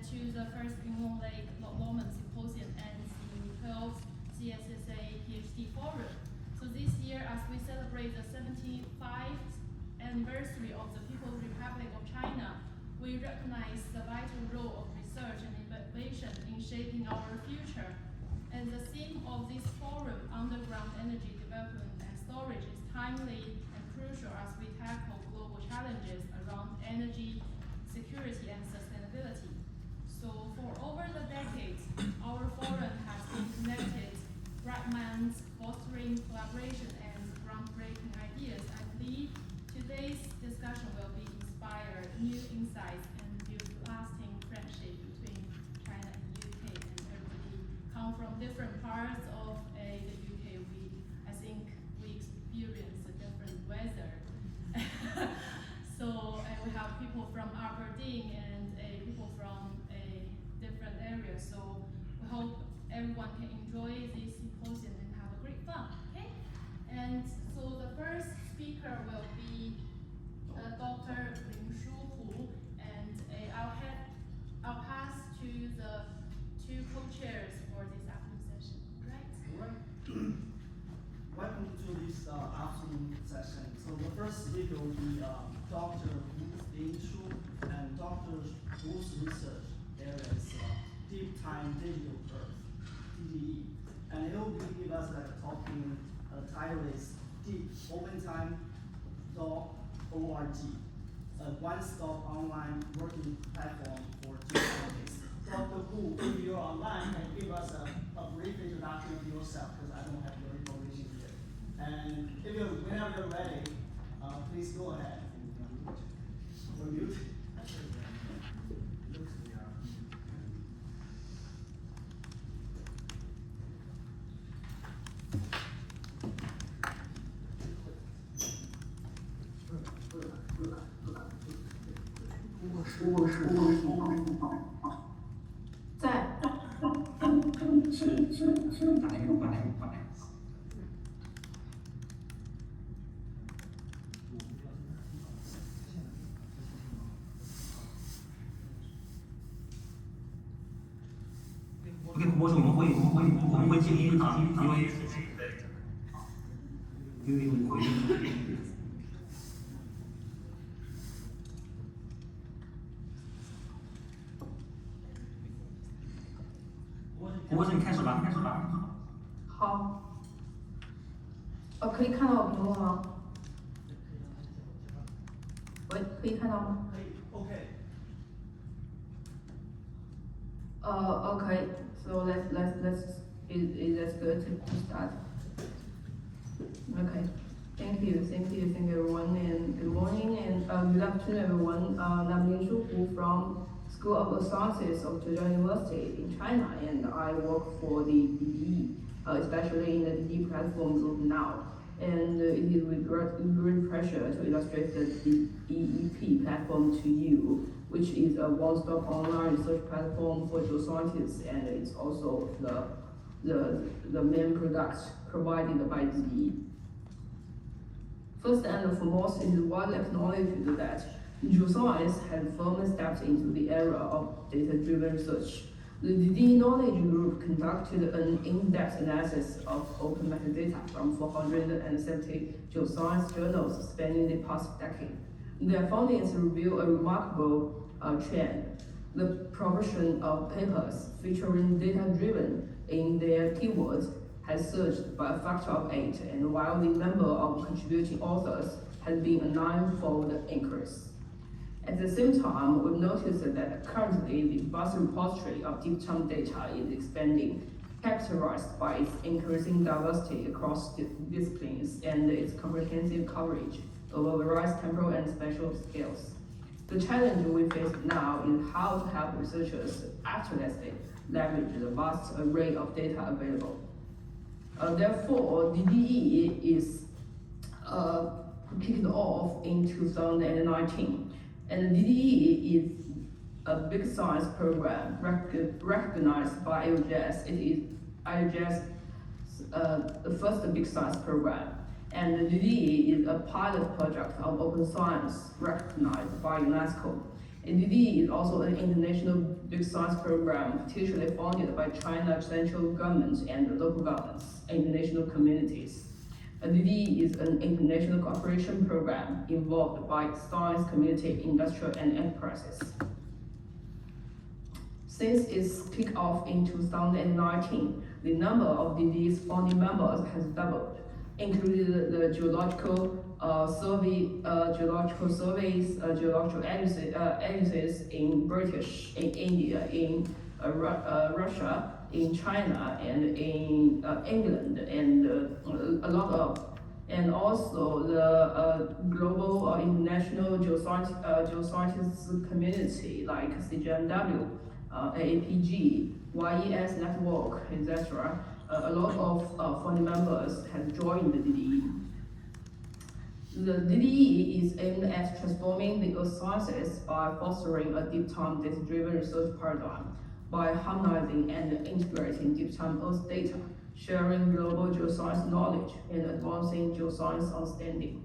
to the first Inland Lake Lawman Symposium and the 12th CSSA PhD Forum. So this year, as we celebrate the 75th anniversary of the People's Republic of China, we recognize the vital role of research and innovation in shaping our future. And the theme of this forum, underground energy development and storage, is timely and crucial as we tackle global challenges around energy security and sustainability. So for over the decades, our forum has been connected bright minds, fostering collaboration and groundbreaking ideas. I believe today's discussion will inspire new insights and build lasting friendship between China and UK, and everybody come from different parts of the UK. I think we experience a different weather. So we have people from Aberdeen and people from different areas. So we hope everyone can enjoy this symposium and have a great fun. Okay? And so the first speaker will be Dr. Ling-Shu Hu, and I'll pass to the two co-chairs for this afternoon session. Right? Welcome to this afternoon session. So the first speaker will be Dr. Ling-Shu, and Dr. Wu's research area is Deep Time Digital Earth, DDE. And he will give us like a talking title is Deep OpenTime.org, a one-stop online working platform for geoscientists. Dr. Hu, if you're online, can you give us a brief introduction of yourself, because I don't have your information here. And whenever you're ready, please go ahead. Or mute.博士，我们会静音啊，因为回应。博士，你开始吧。好。可以看到我屏幕吗？喂，可以看到吗？可以 ，OK。Okay. So let's is good to start. Okay. Thank you everyone, and good morning and good afternoon everyone. I'm Ling-Shu Hu from School of Sciences of Zhejiang University in China, and I work for the DDE, especially in the DDE platform group now. And it is with great pleasure to illustrate the DEEP platform to you, which is a one-stop online research platform for geoscientists, and it's also the main product provided by DDE. First and foremost, it is widely acknowledged that geoscience has firmly stepped into the era of data-driven research. The DDE Knowledge Group conducted an in-depth analysis of open metadata from 470 geoscience journals spanning the past decade. Their findings reveal a remarkable trend. The proportion of papers featuring data-driven in their keywords has surged by a factor of 8, and while the number of contributing authors has been a 9-fold increase. At the same time, we've noticed that currently the vast repository of deep time data is expanding, characterized by its increasing diversity across disciplines and its comprehensive coverage over various temporal and spatial scales. The challenge we face now is how to help researchers effortlessly leverage the vast array of data available. Therefore, DDE is kicked off in 2019. And DDE is a big science program recognized by IOGS. It is IOGS' the first big science program. And DDE is a pilot project of open science recognized by UNESCO. DD is also an international big science program partially funded by China's central government and local governments and international communities. DD is an international cooperation program involved by science community, industrial, and enterprises. Since its kick-off in 2019, the number of DD's founding members has doubled, including the geological surveys, geological agencies in India, in Russia, in China, and in England, and a lot of, and also the global international geosciences community like CGMW, AAPG, YES Network, etc. A lot of founding members have joined the DDE. The DDE is aimed at transforming the earth sciences by fostering a deep-time data-driven research paradigm, by harmonizing and integrating deep-time earth data, sharing global geoscience knowledge, and advancing geoscience understanding.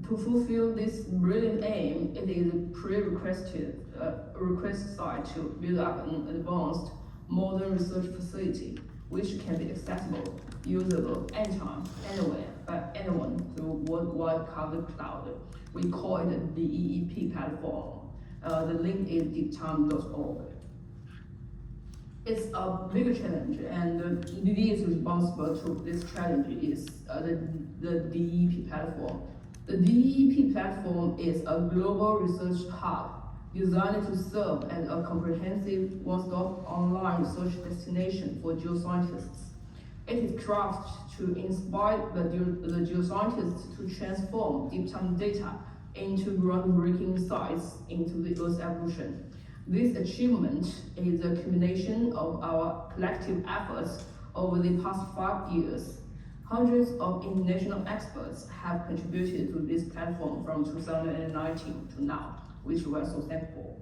To fulfill this brilliant aim, it is a prerequisite to build up an advanced, modern research facility which can be accessible, usable anytime, anywhere, by anyone through worldwide covered cloud. We call it the DEEP platform. The link is deeptime.org. It's a big challenge, and DD is responsible to this challenge is the DEP platform. The DEP platform is a global research hub designed to serve as a comprehensive one-stop online research destination for geoscientists. It is crafted to inspire the geoscientists to transform deep-time data into groundbreaking insights into the Earth's evolution. This achievement is a culmination of our collective efforts over the past 5 years. Hundreds of international experts have contributed to this platform from 2019 to now, which we are so thankful.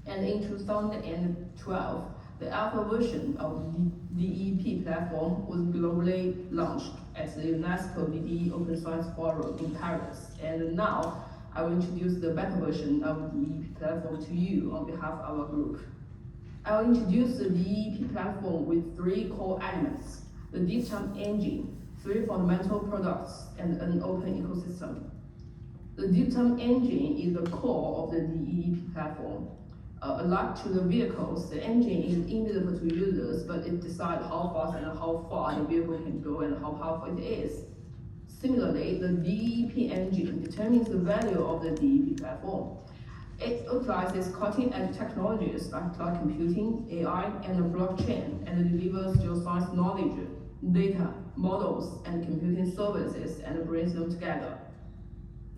And in 2012, the alpha version of the DEP platform was globally launched at the UNESCO DD Open Science Forum in Paris. And now, I will introduce the beta version of the DEP platform to you on behalf of our group. I will introduce the DEP platform with 3 core elements: the deep time engine, 3 fundamental products, and an open ecosystem. The deep time engine is the core of the DEP platform. Alike to the vehicles, the engine is invisible to users, but it decides how fast and how far the vehicle can go and how powerful it is. Similarly, the DEP engine determines the value of the DEP platform. It utilizes cutting-edge technologies like cloud computing, AI, and blockchain, and delivers geoscience knowledge, data, models, and computing services, and brings them together.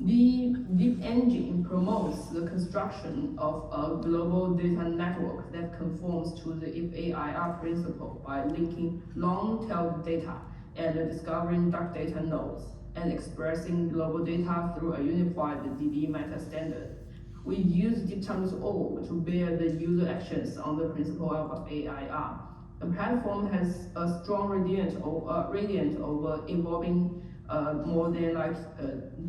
The deep engine promotes the construction of a global data network that conforms to the FAIR principle by linking long-tailed data and discovering dark data nodes, and expressing global data through a unified DD meta standard. We use deeptime.org to bear the user actions on the principle of FAIR. The platform has a strong gradient over involving more than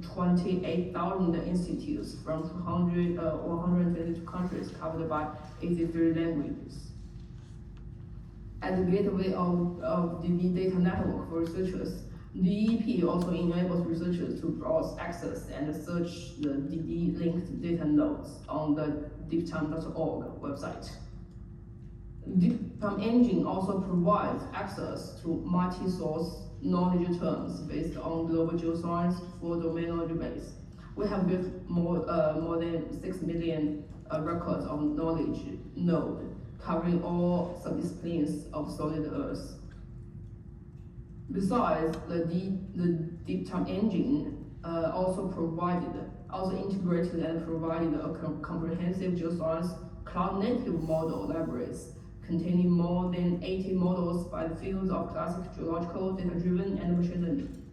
28,000 institutes from 122 countries covered by 83 languages. As a gateway of DD data network for researchers, DEP also enables researchers to browse, access, and search the DD-linked data nodes on the deeptime.org website. DeepTime Engine also provides access to multi-source knowledge terms based on global geoscience for domain knowledge base. We have built more than 6 million records of knowledge node, covering all subdisciplines of solid Earth. Besides, the DeepTime Engine also integrated and provided a comprehensive geoscience cloud-native model libraries containing more than 80 models by the fields of classic geological, data-driven, and machine learning.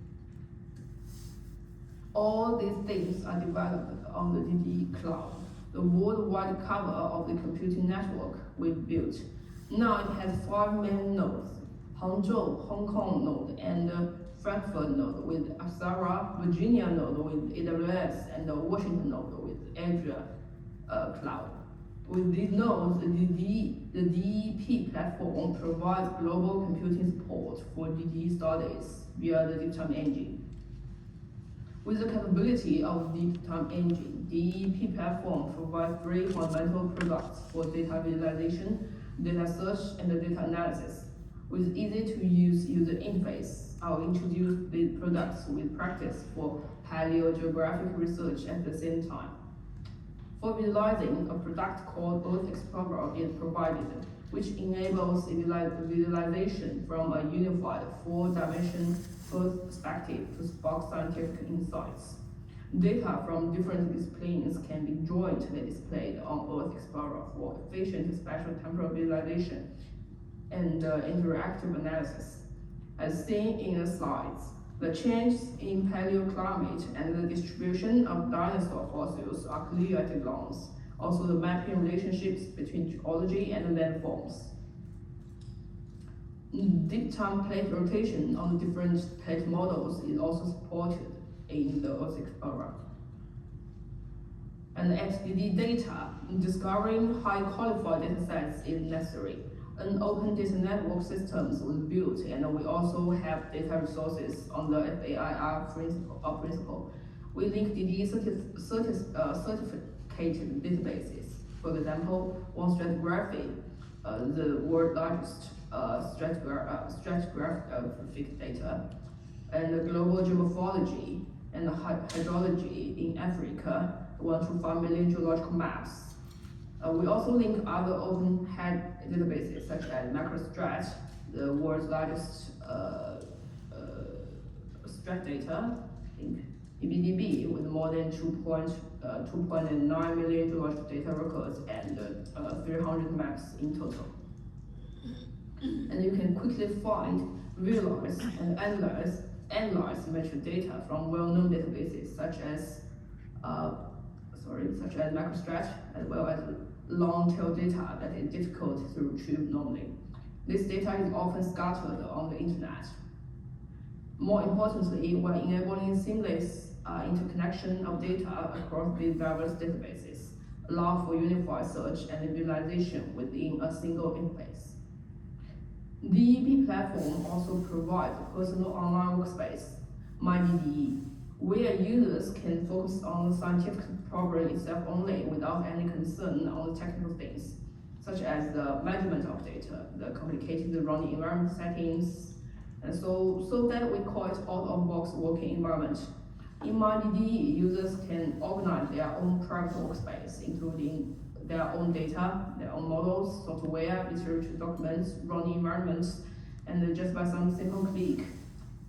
All these things are developed on the DD cloud, the worldwide cover of the computing network we built. Now it has 5 main nodes: Hangzhou, Hong Kong node, and Frankfurt node with Axara, Virginia node with AWS, and the Washington node with Azure Cloud. With these nodes, the DEP platform provides global computing support for DDE studies via the deep time engine. With the capability of deep time engine, DEP platform provides three fundamental products for data visualization, data search, and data analysis. With easy-to-use user interface, I'll introduce the products with practice for paleogeographic research at the same time. For visualizing, a product called Earth Explorer is provided, which enables visualization from a unified four-dimension Earth perspective to spark scientific insights. Data from different disciplines can be jointly displayed on Earth Explorer for efficient spatial temporal visualization and interactive analysis. As seen in the slides, the changes in paleoclimate and the distribution of dinosaur fossils are clear at a glance. Also, the mapping relationships between geology and landforms. Deep time plate rotation on the different plate models is also supported in the Earth Explorer. And at DD data, discovering high qualified data sets is necessary. An open data network systems was built, and we also have data resources on the FAIR principle. We link DD certificated databases. For example, one stratigraphy, the world's largest stratigraphic data, and the global geomorphology and hydrology in Africa, 1 to 5 million geological maps. We also link other open head databases such as MicroStrat, the world's largest strat data, in EBDB with more than 2.9 million geological data records and 300 maps in total. And you can quickly find, visualize, and analyze metadata from well-known databases such as MicroStrat, as well as long-tail data that is difficult to retrieve normally. This data is often scattered on the internet. More importantly, we're enabling seamless interconnection of data across these diverse databases, allow for unified search and visualization within a single interface. The DEP platform also provides a personal online workspace, MyDDE, where users can focus on the scientific problem itself only without any concern on the technical things, such as the management of data, the complicated running environment settings, and so that we call it out-of-box working environment. In MyDDE, users can organize their own private workspace, including their own data, their own models, software, research documents, running environments, and just by some simple click,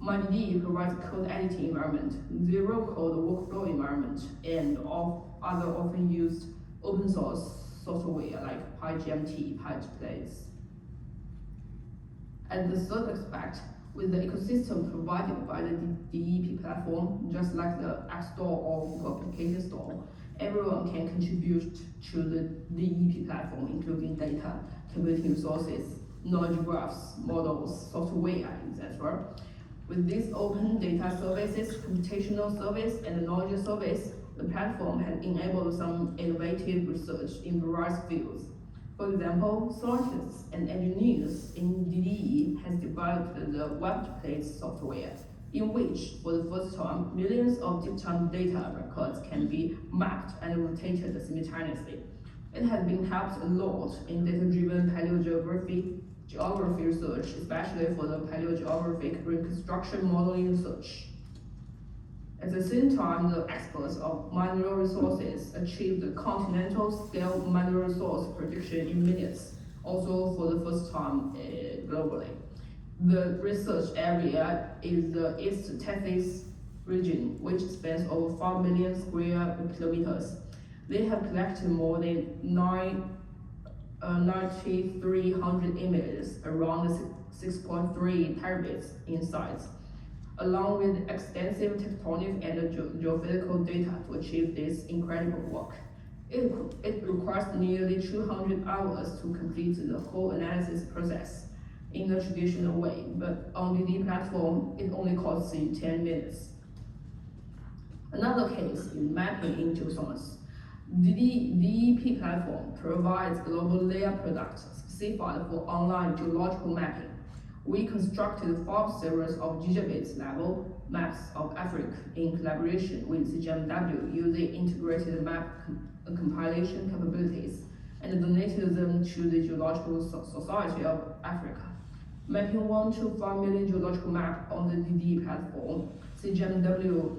MyDDE provides code editing environment, zero code workflow environment, and other often used open source software like PyGMT, PyGplace. And the third aspect, with the ecosystem provided by the DEP platform, just like the App Store or Google Application Store, everyone can contribute to the DEP platform, including data, computing resources, knowledge graphs, models, software, etc. With these open data services, computational service, and knowledge service, the platform has enabled some innovative research in various fields. For example, scientists and engineers in DDE has developed the web-based software, in which, for the first time, millions of deep-time data records can be mapped and rotated simultaneously. It has been helped a lot in data-driven geography research, especially for the paleogeographic reconstruction modeling research. At the same time, the experts of mineral resources achieved the continental scale mineral resource prediction in minutes, also for the first time globally. The research area is the East Texas region, which spans over 5 million square kilometers. They have collected more than 9,300 images, around 6.3 terabits in size, along with extensive tectonic and geophysical data to achieve this incredible work. It requires nearly 200 hours to complete the whole analysis process. in the traditional way, but on DD platform, it only costs you 10 minutes. Another case is mapping in geoscience. DEP platform provides global layer products specified for online geological mapping. We constructed 5 series of gigabit level maps of Africa in collaboration with CGMW using integrated map compilation capabilities and donated them to the Geological Society of Africa. Mapping 1 to 5 million geological maps on the DD platform, CGMW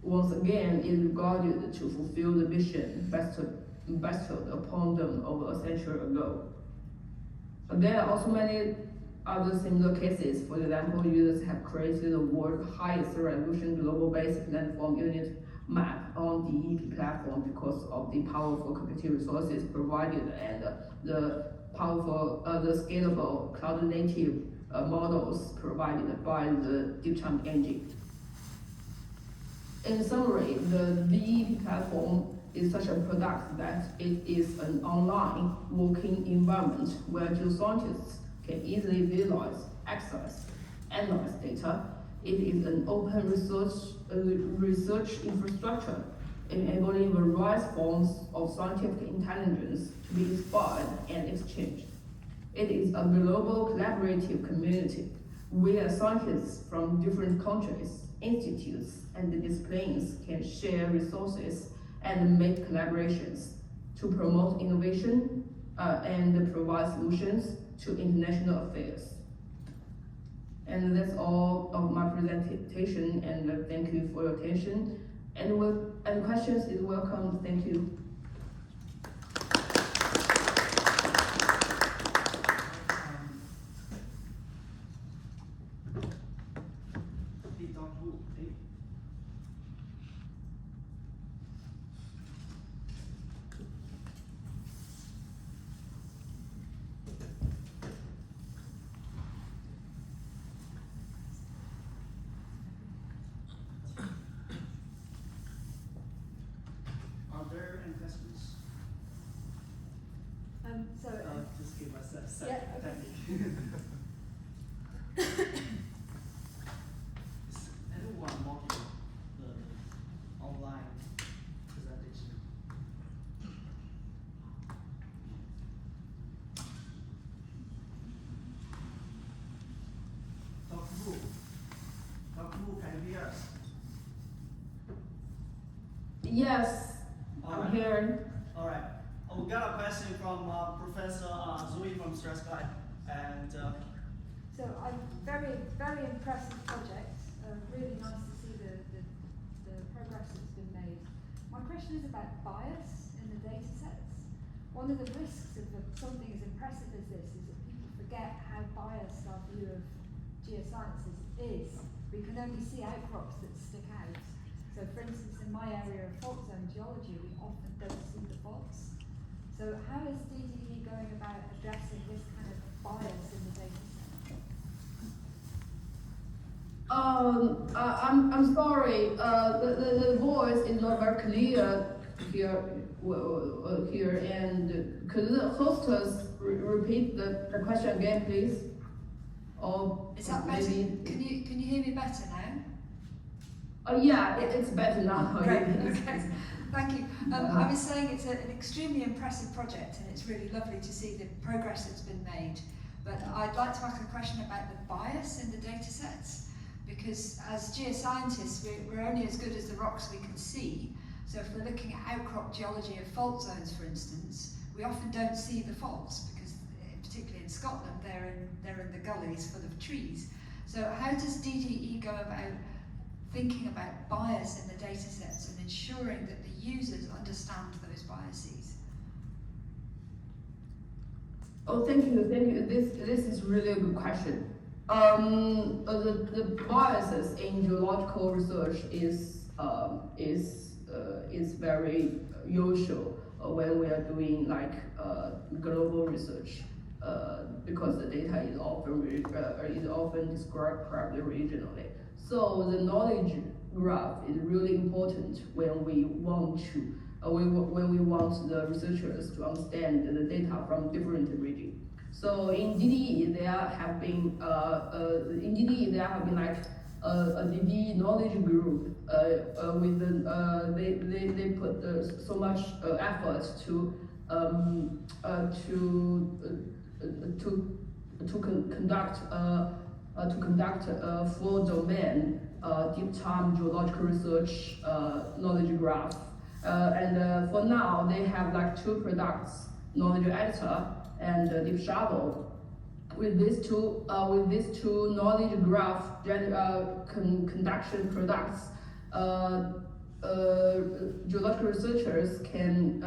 once again is regarded to fulfill the mission bestowed upon them over a century ago. There are also many other similar cases. For example, users have created the world's highest resolution global basic landform unit map on the DEP platform because of the powerful computing resources provided and the powerful, the scalable cloud-native models provided by the deep time engine. In summary, the DEP platform is such a product that it is an online working environment where geoscientists can easily visualize, access, analyze data. It is an open research infrastructure, enabling various forms of scientific intelligence to be inspired and exchanged. It is a global collaborative community where scientists from different countries, institutes, and disciplines can share resources and make collaborations to promote innovation and provide solutions to international affairs. And that's all of my presentation, and thank you for your attention. And questions is welcome. Thank you. Are there any questions? Just give us a second. Yeah, okay. Thank you. Is anyone mocking the online presentation? Dr. Wu, can you hear us? Yes, All I'm right. here. All right. We got a question from Professor Zui from Strathclyde, and So very, very impressive project. Really nice to see the progress that's been made. My question is about bias in the data sets. One of the risks of something as impressive as this is that people forget how biased our view of geosciences is. We can only see outcrops that stick out. So for instance, in my area of fault zone geology, we often don't see the faults. So how is DDE going about addressing this kind of bias in the data set? I'm sorry. The voice is not very clear here. Here, and could the hostess repeat the question again, please? Or Is that better? maybe? Can you hear me better now? Yeah, it's better now. Great. Okay. Thank you. I was saying it's an extremely impressive project, and it's really lovely to see the progress that's been made. But I'd like to ask a question about the bias in the data sets, because as geoscientists, we're only as good as the rocks we can see. So if we're looking at outcrop geology of fault zones, for instance, we often don't see the faults because, particularly in Scotland, they're in the gullies full of trees. So how does DDE go about thinking about bias in the data sets and ensuring that the users understand those biases? Oh, thank you. This is really a good question. The biases in geological research is very usual when we are doing like global research, because the data is often described regionally. So the knowledge graph is really important when we want the researchers to understand the data from different regions. So in DDE there have been like a DD knowledge group with they put so much effort to conduct a full domain deep time geological research knowledge graph. And for now they have like two products, knowledge editor and deep shovel. With these two knowledge graph conduction products, geological researchers can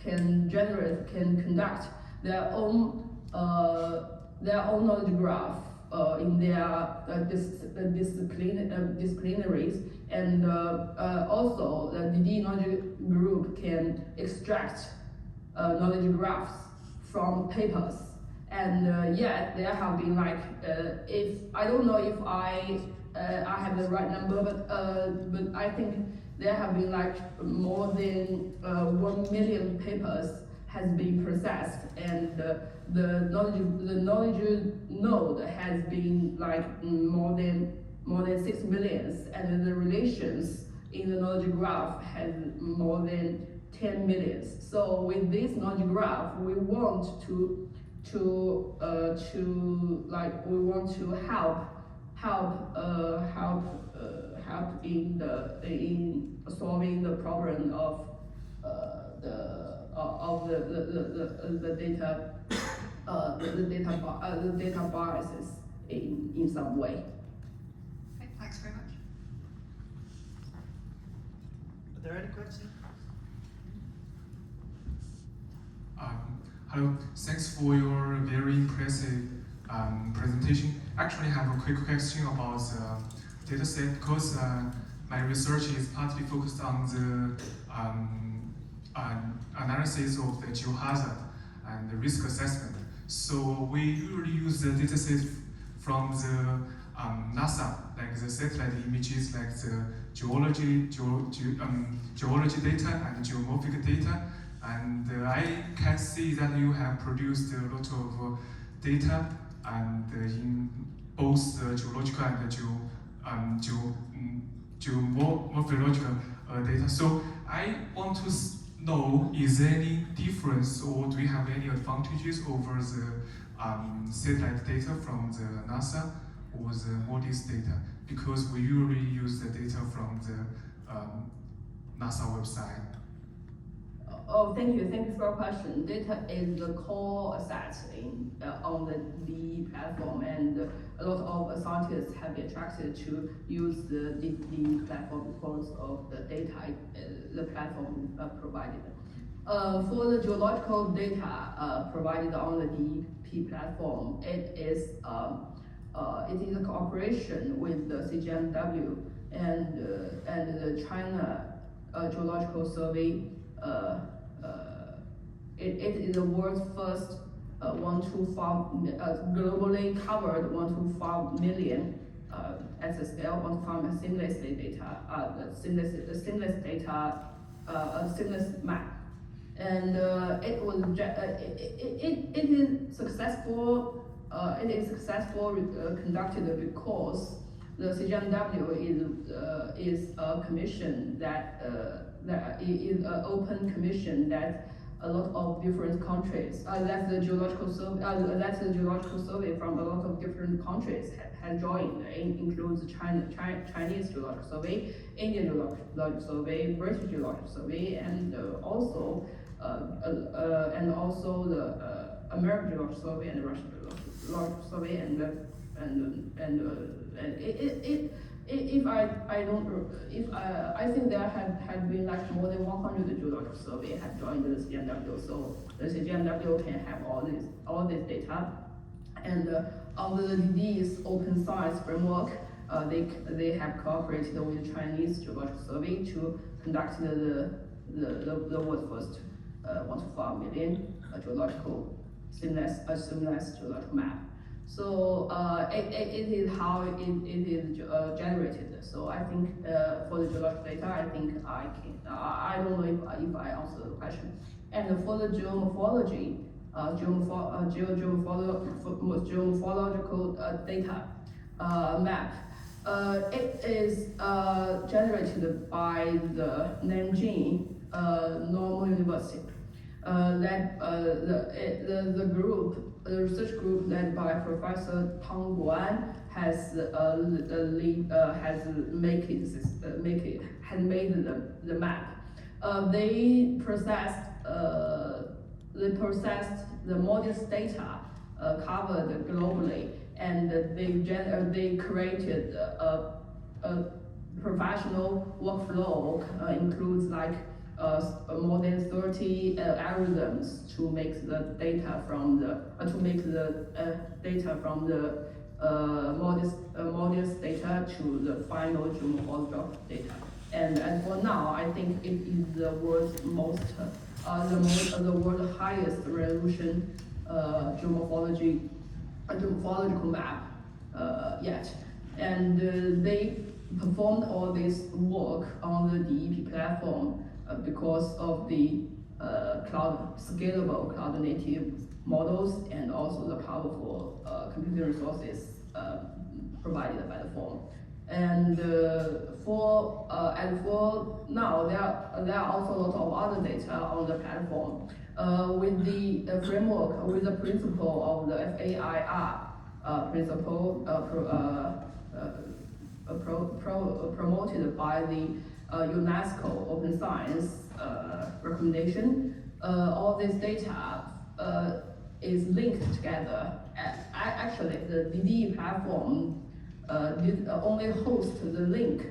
conduct their own knowledge graph in their disciplinaries, and also the DD knowledge group can extract knowledge graphs from papers. And yet there have been like, if I don't know if I have the right number, but I think there have been like more than 1 million papers has been processed, and the knowledge node has been like more than 6 millions, and the relations in the knowledge graph has more than 10 millions. So with this knowledge graph, we want to help in solving the problem of the data biases in some way. Okay, thanks very much. Are there any questions? Hello, thanks for your very impressive presentation. Actually, I have a quick question about the data set, because my research is partly focused on the analysis of the geohazard and the risk assessment. So we usually use the data set from the NASA, like the satellite images, like the geology data and geomorphic data. And I can see that you have produced a lot of data, and in both the geological and geomorphological data. So I want to know, is there any difference, or do we have any advantages over the satellite data from the NASA or the MODIS data? Because we usually use the data from the NASA website. Oh, thank you for your question. Data is the core asset on the platform, and a lot of scientists have been attracted to use the platform because of the data the platform provided. For the geological data provided on the DP platform, it is a cooperation with the CGMW and the China Geological Survey. It is the world's first 125 globally covered 125 million at the scale 125 seamless data, seamless map, and it is successful. It is successful conducted because the CGMW is a commission that is an open commission that a lot of different countries, that's the geological survey from a lot of different countries has joined. It includes Chinese geological survey, Indian geological survey, British geological survey, and also the American geological survey and the Russian geological survey, I think there had been like more than 100 geological survey have joined the CGMW, so the CGMW can have all this data, and under the DD's open science framework, they have cooperated with the Chinese geological survey to conduct the world's first 125 million geological seamless geological map. So it is how it is generated. So I think for the geological data, I think I don't know if I answered the question. And for the geomorphology, geomorphological data map. It is generated by the Nanjing Normal University. The research group led by Professor Tang Guan has made the map. They processed the modest data covered globally, and they created a professional workflow, includes like more than 30 algorithms to make the data from the modest data to the final geomorphological data. And as for now, I think it is the world's the world's highest resolution geomorphological map yet. And they performed all this work on the DEP platform because of the scalable cloud native models and also the powerful computing resources provided by the firm. And for now, there are also a lot of other data on the platform. With the framework, with the principle of the FAIR principle promoted by the UNESCO Open Science recommendation, all this data is linked together. Actually, the DDE platform only host the link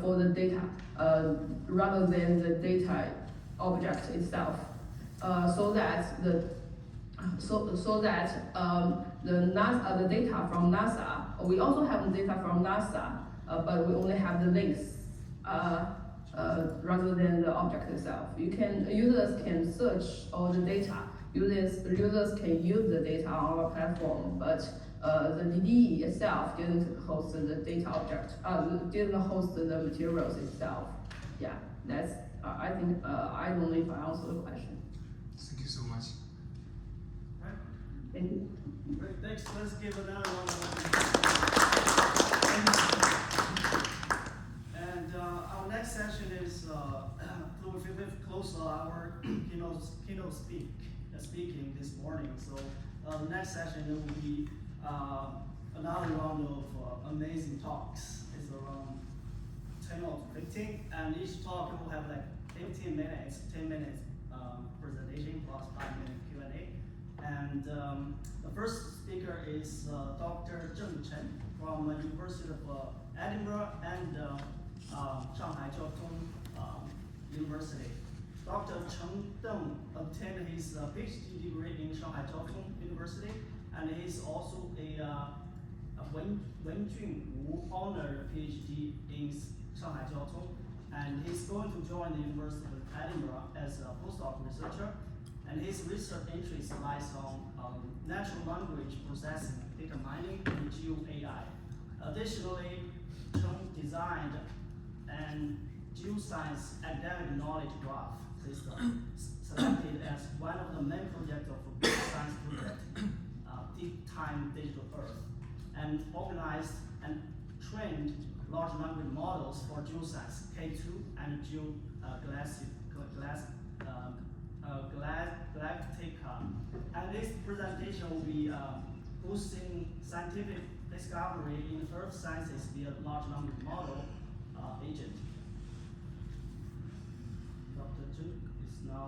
for the data rather than the data object itself, so that the data from NASA, we also have the data from NASA, but we only have the links rather than the object itself. Users can search all the data. Users can use the data on our platform, but the DDE itself didn't host the data object, didn't host the materials itself. Yeah, that's, I think, I don't know if I answered the question. Thank you so much. Right. Thank you. Great, thanks. Let's give another round of applause. And our next session is, we've closed our keynote speaking this morning. So the next session will be another round of amazing talks. It's around 10 or 15, and each talk will have like 15 minutes, 10 minutes presentation plus 5-minute Q&A. And the first speaker is Dr. Zheng Chen from University of Edinburgh and Shanghai Jiaotong University. Dr. Chen Deng obtained his PhD degree in Shanghai Jiaotong University, and he's also a Wenjun Wu honored PhD in Shanghai Jiaotong, and he's going to join the University of Edinburgh as a postdoc researcher, and his research interest lies on natural language processing, data mining, and geo-AI. Additionally, Chen designed an geoscience academic knowledge graph system, selected as one of the main projects of a science project, Deep Time Digital Earth, and organized and trained large language models for geoscience, K2 and Galactica. And this presentation will be boosting scientific discovery in earth sciences via large language model agent. Dr. Zhu is now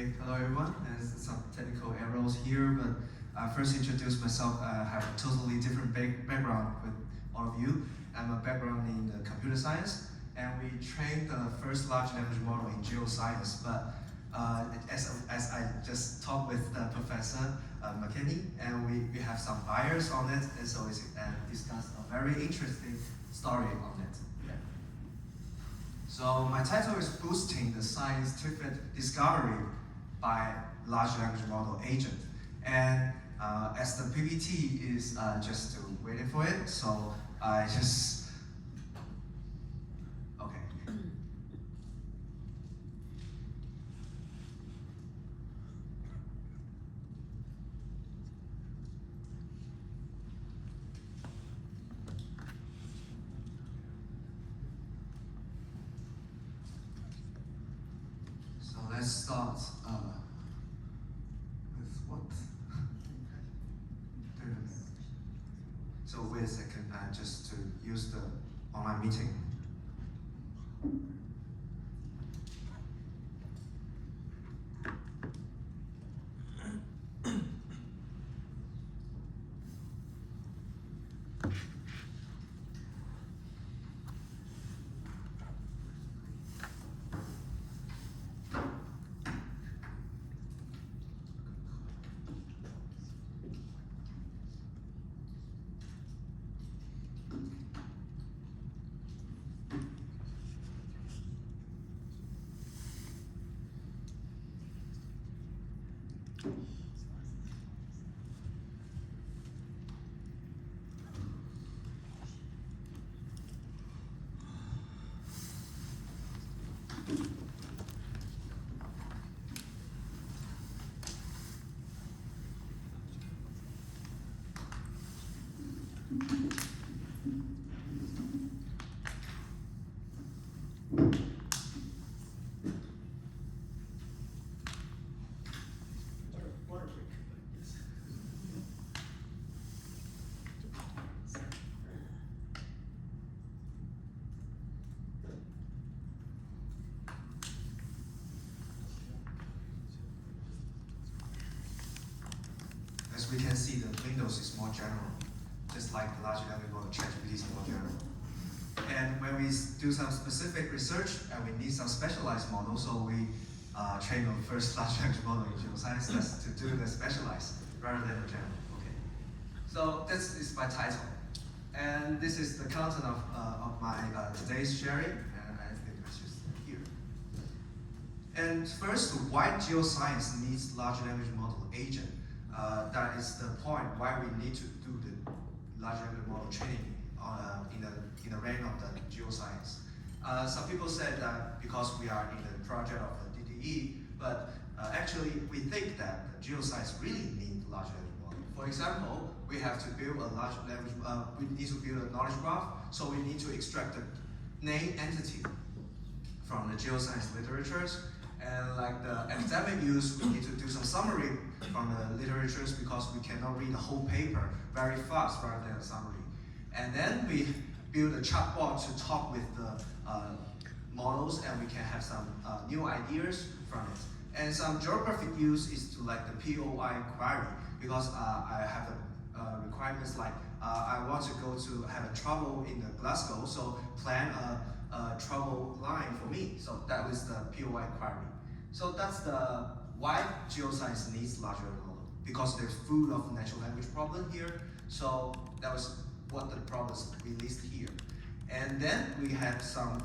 Okay, hello everyone. There's some technical errors here, but first introduce myself. I have a totally different background with all of you. I'm a background in computer science, and we trained the first large language model in geoscience. But as I just talked with Professor McKinney, and we have some bias on it, and so it's discussed a very interesting story on it. Yeah. So my title is Boosting the Scientific Discovery by Large Language Model Agent. And as the PPT is just waiting for it, so I just, okay. So let's start with what? So wait a second, just to use the online meeting. Water break. Yes. As we can see, the Windows is more general, just like the large language model ChatGPT is more general. And when we do some specific research and we need some specialized models, so we train the first large language model in geoscience that's to do the specialized rather than the general. Okay. So this is my title. And this is the content of my today's sharing, and I think it's just here. And first, why geoscience needs large language model agent? That is the point why we need to do the large language model training in the realm of the geoscience. Some people said that because we are in the project of the DDE, but actually we think that the geoscience really need large language model. For example, we have to build a large language, we need to build a knowledge graph, so we need to extract the name entity from the geoscience literatures. And like the academic use, we need to do some summary from the literatures because we cannot read the whole paper very fast rather than a summary. And then we build a chatbot to talk with the models, and we can have some new ideas from it. And some geographic use is to like the POI query, because I have the requirements like I want to go to have a travel in Glasgow, so plan a travel line for me. So that was the POI query. So that's the why geoscience needs large language model, because there's full of natural language problem here. So that was what the problems we list here. And then we have some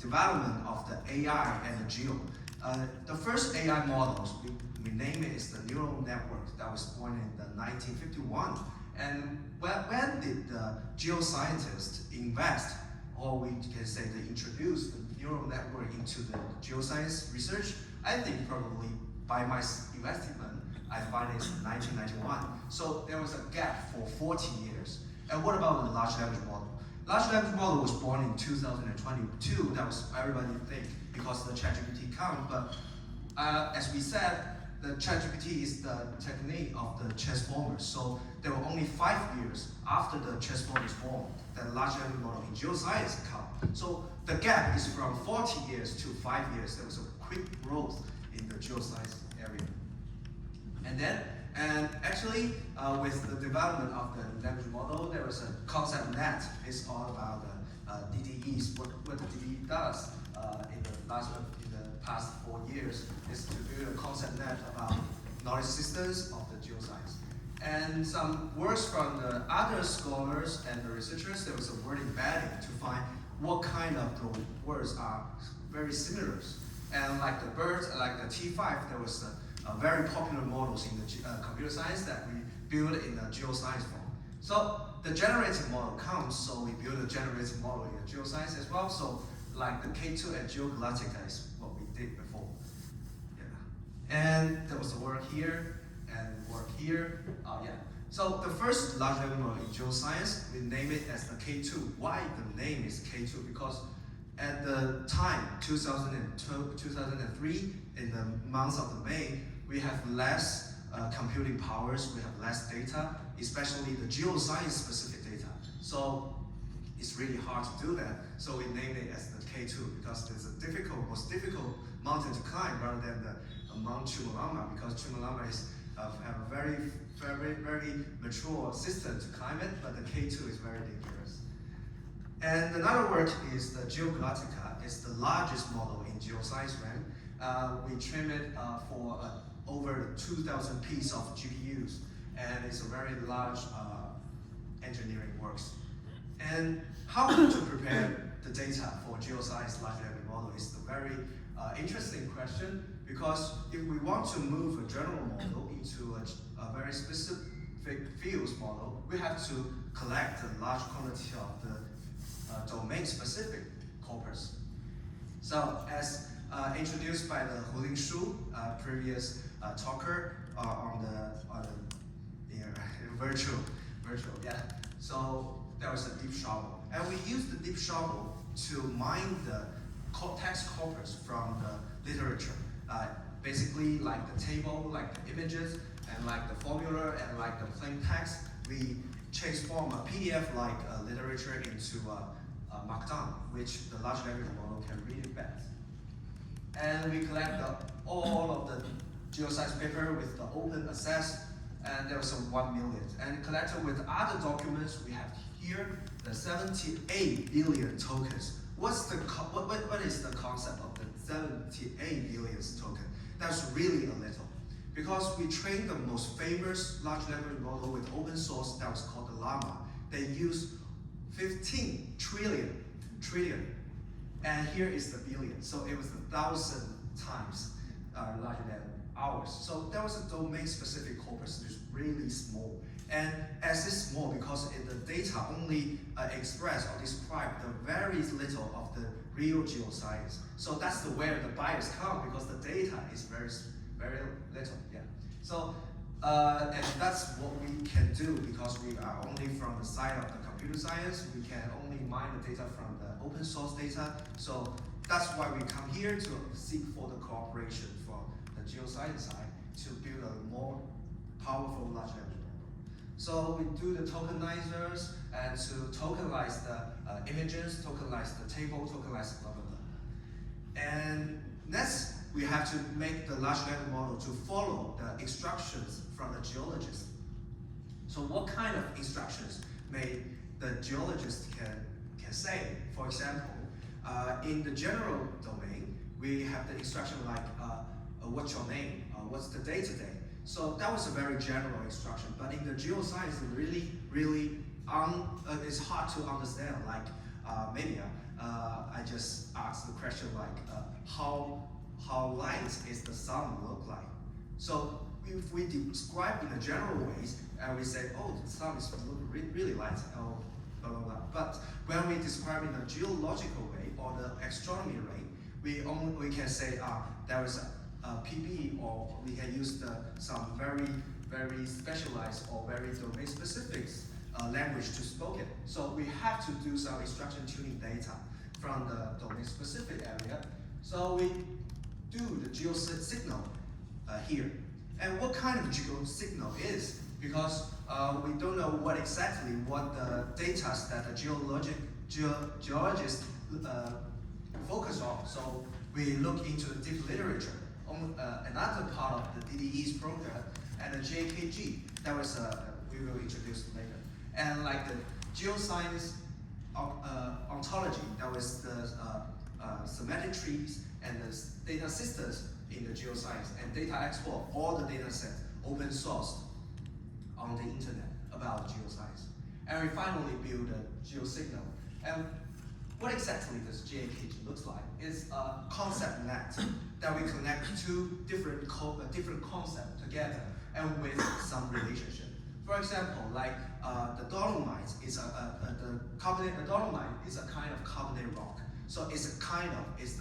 development of the AI and the geo. The first AI models, we name it is the neural network that was born in the 1951. And when did the geoscientists invest, or we can say they introduced the neural network into the geoscience research? I think probably by my estimate, I find it's 1991. So there was a gap for 40 years. And what about the large language model? Large language model was born in 2022. That was everybody think because the ChatGPT come. But as we said, the ChatGPT is the technique of the transformers. So there were only 5 years after the transformers formed that large language model in geoscience come. So the gap is from 40 years to 5 years. There was a quick growth in the geoscience area. And actually, with the development of the language model, there was a concept net. It's all about DDEs. What the DDE does in the past 4 years is to build a concept net about knowledge systems of the geoscience. And some works from the other scholars and the researchers, there was a word embedding to find what kind of the words are very similar. And like the bird, like the T5, there was a very popular models in the computer science that we build in the geoscience form. So the generative model comes, so we build a generative model in the geoscience as well. So like the K2 and GeoGalactica is what we did before. Yeah. And there was a work here and work here. Yeah. So the first large language model in geoscience, we name it as the K2. Why the name is K2? Because at the time, 2002, 2003, in the month of May, we have less computing powers, we have less data, especially the geoscience specific data. So it's really hard to do that. So we named it as the K2 because it's a most difficult mountain to climb rather than the Mount Chumulamba, because Chumulamba have a very mature system to climb it, but the K2 is very dangerous. And another work is the GeoGalactica. It's the largest model in geoscience realm. We train it for over 2,000 pieces of GPUs, and it's a very large engineering works. And how to prepare the data for geoscience large language model is the very interesting question, because if we want to move a general model into a very specific fields model, we have to collect a large quantity of the domain-specific corpus. So as introduced by the Hu Shu, previous talker on the virtual, yeah. So there was a deep shovel, and we used the deep shovel to mine the text corpus from the literature. Basically, like the table, like the images, and like the formula, and like the plain text, we transform a PDF-like literature into Markdown, which the large language model can read it best. And we collect all of the geoscience paper with the open access, and there was 1 million. And collected with other documents, we have here the 78 billion tokens. What is the concept of the 78 billion token? That's really a little, because we trained the most famous large language model with open source that was called the Llama. They use 15 trillion, and here is the billion. So it was 1,000 times larger than ours. So that was a domain-specific corpus, which is really small. And as it's small, because the data only express or describe the very little of the real geoscience. So that's where the bias come, because the data is very little. Yeah. So and that's what we can do, because we are only from the side of the computer science. We can only mine the data from the open source data. So that's why we come here to seek for the cooperation from the geoscience side to build a more powerful large language model. So we do the tokenizers and to tokenize the images, tokenize the table, tokenize blah blah blah. And next, we have to make the large language model to follow the instructions from the geologist. So what kind of instructions may the geologist can say? For example, in the general domain, we have the instruction like, what's your name? What's the day today? So that was a very general instruction, but in the geoscience, it's hard to understand. Like maybe I just asked the question like, how light is the sun look like? So if we describe in the general ways, and we say, oh, the sun is really light, oh, blah, blah, blah. But when we describe in a geological way or the astronomy way, we can say, there is a PB, or we can use some very specialized or very domain-specific language to spoke it. So we have to do some instruction tuning data from the domain-specific area. So we do the geo signal here. And what kind of geo signal is? Because we don't know what the data that the geologist focus on. So we look into the deep literature another part of the DDE's project, and the JKG that was we will introduce later. And like the geoscience ontology, that was the semantic trees and the data systems in the geoscience, and data export, all the data sets open sourced on the internet about geoscience. And we finally build a geosignal. And what exactly does JKG looks like? It's a concept net that we connect two different concepts together and with some relationship. For example, like the dolomite is the dolomite is a kind of carbonated rock. So it's the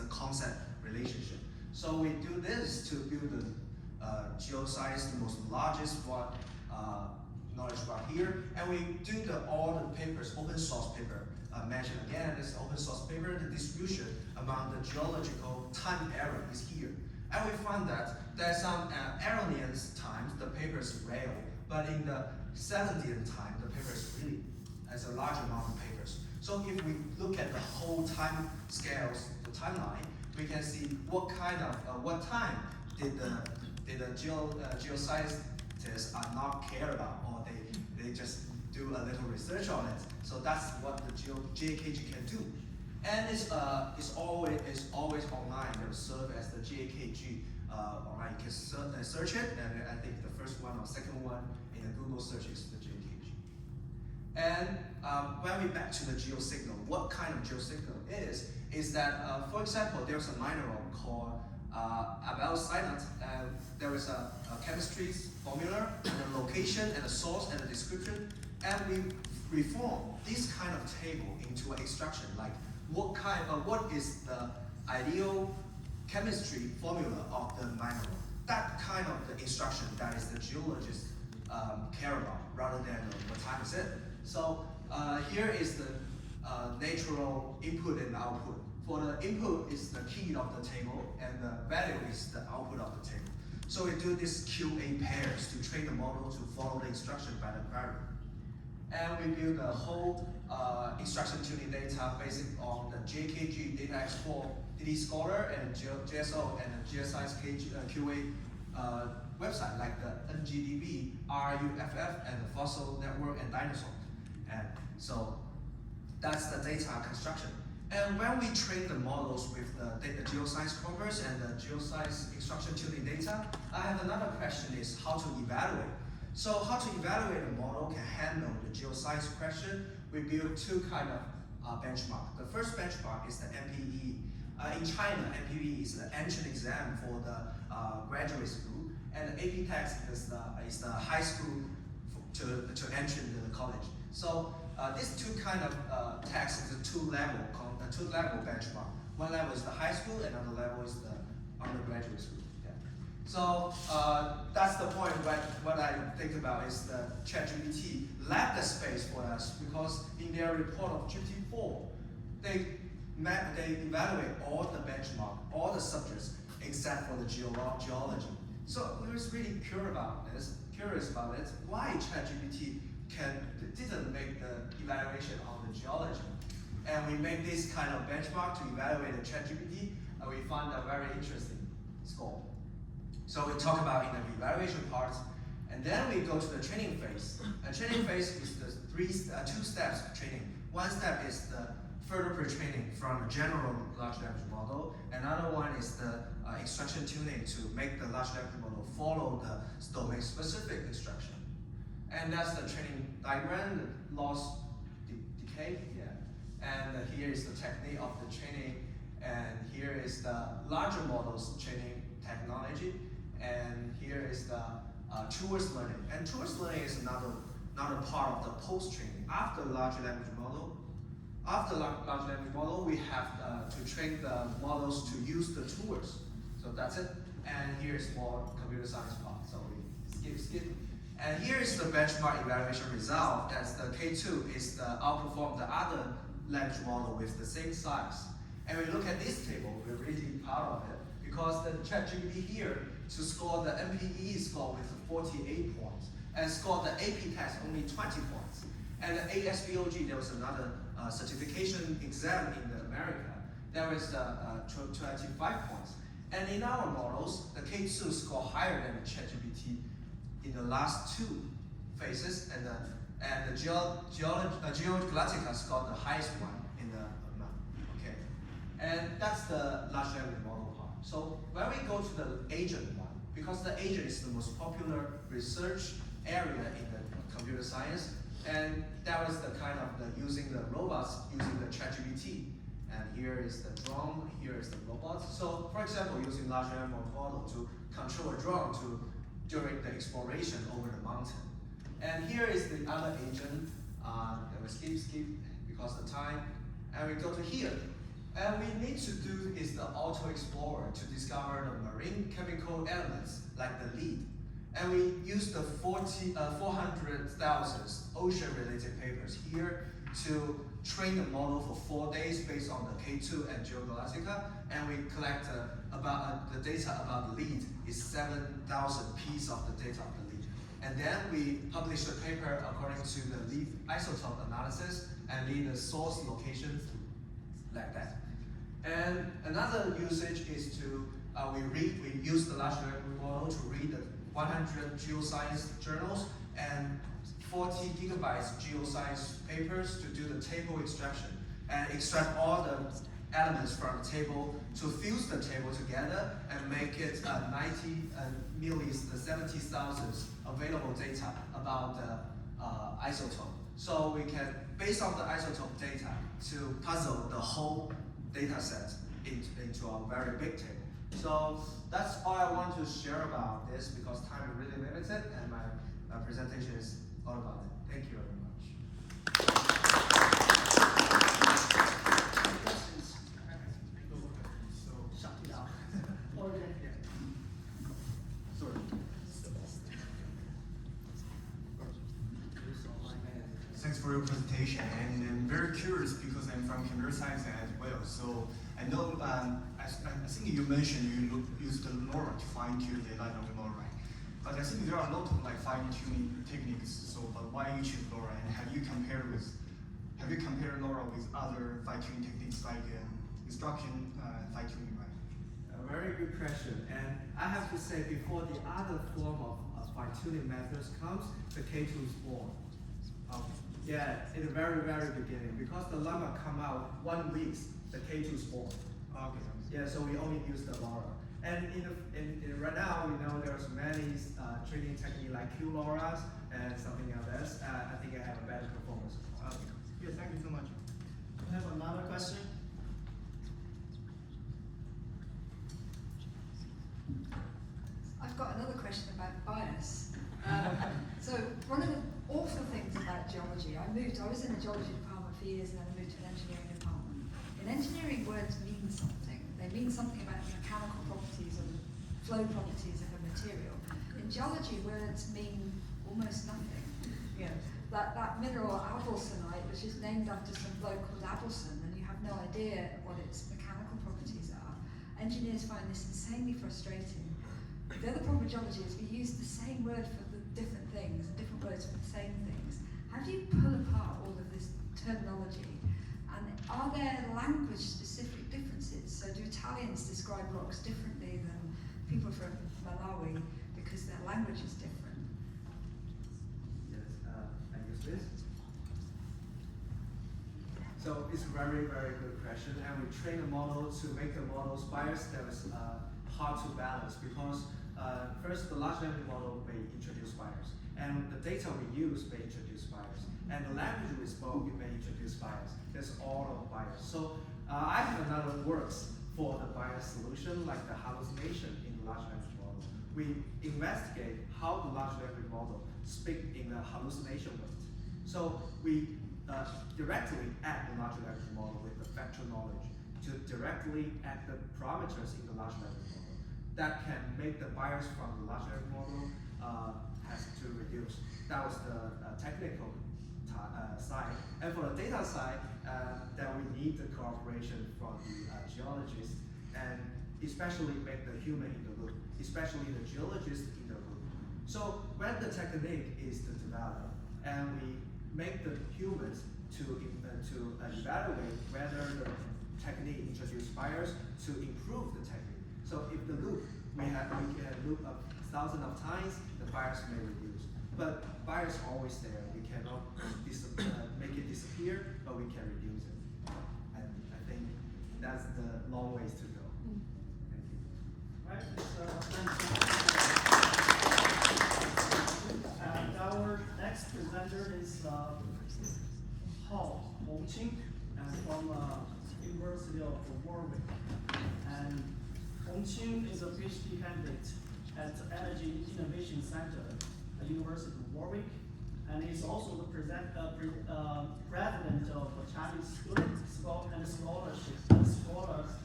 concept relationship. So we do this to build the geoscience, the most largest one, knowledge graph here, and we do all the papers, open source paper. Mentioned again, this open source paper, the distribution among the geological time error is here. And we found that there's some Aronian times the paper is rare, but in the 70th time the paper is really as a large amount of papers. So if we look at the whole time scales, the timeline, we can see what kind of what time did the geoscientists are not care about, or they just do a little research on it. So that's what the JKG can do. And it's always online. It will serve as the JKG online. You can search it, and I think the first one or second one in the Google search is the JKG. And when we back to the geosignal, what kind of geosignal is that, for example, there's a mineral called abelcyanate, and there is a chemistry formula, and a location, and a source, and a description, and we reform this kind of table into an instruction, like what is the ideal chemistry formula of the mineral. That kind of the instruction that is the geologist care about, rather than what time is it. So here is the natural input and output. For the input is the key of the table, and the value is the output of the table. So we do this QA pairs to train the model to follow the instruction by the query. And we build a whole instruction tuning data based on the JKG data export, DD Scholar, and GSO, and the Geoscience QA website, like the NGDB, RUFF, and the Fossil Network, and Dinosaur. And so that's the data construction. And when we train the models with the geoscience corpus and the geoscience instruction tuning data, I have another question is how to evaluate. So how to evaluate a model can handle the geoscience question, we build two kind of benchmark. The first benchmark is the MPE. In China, MPE is the entrance exam for the graduate school, and the AP text is the high school to enter into the college. So these two kind of tests is a two-level benchmark. One level is the high school, another level is the undergraduate school. Yeah. So that's the point. What I think about is the ChatGPT left the space for us, because in their report of GPT-4, they evaluate all the benchmark, all the subjects except for the geology. So we was really curious about it. Why ChatGPT didn't make the evaluation on the geology? And we make this kind of benchmark to evaluate the ChatGPT, and we found a very interesting score. So we talk about in the evaluation part, and then we go to the training phase. And training phase is the two steps of training. One step is the further pre-training from a general large language model. Another one is the instruction tuning to make the large language model follow the domain-specific instruction. And that's the training diagram, the loss decay. Yeah. And here is the technique of the training, and here is the larger models training technology, and here is the towards learning. And towards learning is another part of the post-training. After large language model, we have to train the models to use the tools. So that's it. And here is more computer science part. So we skip. And here is the benchmark evaluation result. That's the K2 is the outperform the other language model with the same size. And we look at this table, we're really proud of it, because the ChatGPT here to score the MPE score with 48 points, and score the AP test only 20 points. And the ASBOG, there was another certification exam in America, there was 25 points. And in our models, the K2 score higher than the ChatGPT in the last two phases, and the GeoGalactica scored the highest one in the amount. Okay, and that's the large language model part. So when we go to the agent one, because the agent is the most popular research area in the computer science, and that was the kind of using the robots using the ChatGPT. And here is the drone, here is the robot. So for example, using large language model to control a drone during the exploration over the mountain. And here is the other agent, that we skip because of time. And we go to here. And we need to do is the auto explorer to discover the marine chemical elements like the lead. And we use the 400,000 ocean-related papers here to train the model for 4 days based on the K2 and GeoGalactica, and we collect about the data about the lead is 7,000 pieces of the data of the lead. And then we publish the paper according to the lead isotope analysis and lead the source location like that. And another usage is to we use the large language model to read the 100 geoscience journals and 40 gigabytes geoscience papers to do the table extraction and extract all the elements from the table to fuse the table together and make it nearly 70,000 available data about the isotope. So we can, based on the isotope data, to puzzle the whole data set into a very big table. So that's all I want to share about this because time is really limited and my presentation is all about it. Thank you very much. Any questions? So shut it down. Or yeah. Sorry. Thanks for your presentation, and I'm very curious because I'm from computer science as well. So I know, I think you mentioned you use the LoRa to fine-tune the large language model, right? But I think there are a lot of fine-tuning techniques. So, but why you choose LoRa? And have you compared LoRa with other fine-tuning techniques like instruction fine-tuning, right? A very good question. And I have to say, before the other form of fine-tuning methods comes, the K2 is born. Yeah, in the very, very beginning, because the llama come out 1 week, the K2 is born. Okay. Yeah, so we only use the LoRa. And right now, we know there's many training techniques like QLoRa's and something else. I think I have a better performance. Yeah, thank you so much. We have another question. I've got another question about bias. So one of the awful things about geology, I was in the geology department for years and then I moved to an engineering department. In engineering, words mean something. They mean something about the mechanical properties or the flow properties of a material. In geology, words mean almost nothing. You know, that mineral Abelsonite was just named after some bloke called Abelson, and you have no idea what its mechanical properties are. Engineers find this insanely frustrating. The other problem with geology is we use the same word for the different things, and different words for the same things. How do you pull apart all of this terminology? And are there language-specific differences? So do Italians describe rocks differently than people from Malawi because their language is different? Yes, I use this. So it's a very, very good question, and we train the model to make the model's bias that is hard to balance because first, the large language model may introduce bias, and the data we use may introduce bias, and the language we spoke may introduce bias. That's all of bias. So I have another works for the bias solution, like the hallucination in the large language model. We investigate how the large language model speak in the hallucination rate. So we directly add the large language model with the factual knowledge to directly add the parameters in the large language model. That can make the bias from the large language model has to reduce. That was the technical side. And for the data side, that we need the cooperation from the geologists and especially make the human in the loop, especially the geologist in the loop. So when the technique is to develop and we make the humans to evaluate whether the technique introduces bias to improve the technique. So if the loop, we can loop 1,000 of times, the bias may reduce. But bias is always there. We cannot make it disappear, but we can reduce it. And I think that's the long ways to go. Thank you. Right, and our next presenter is Hongqing, from University of Warwick. And Hongqing is a PhD candidate at Energy Innovation Center at University of Warwick, and he's also the president of Chinese and Scholars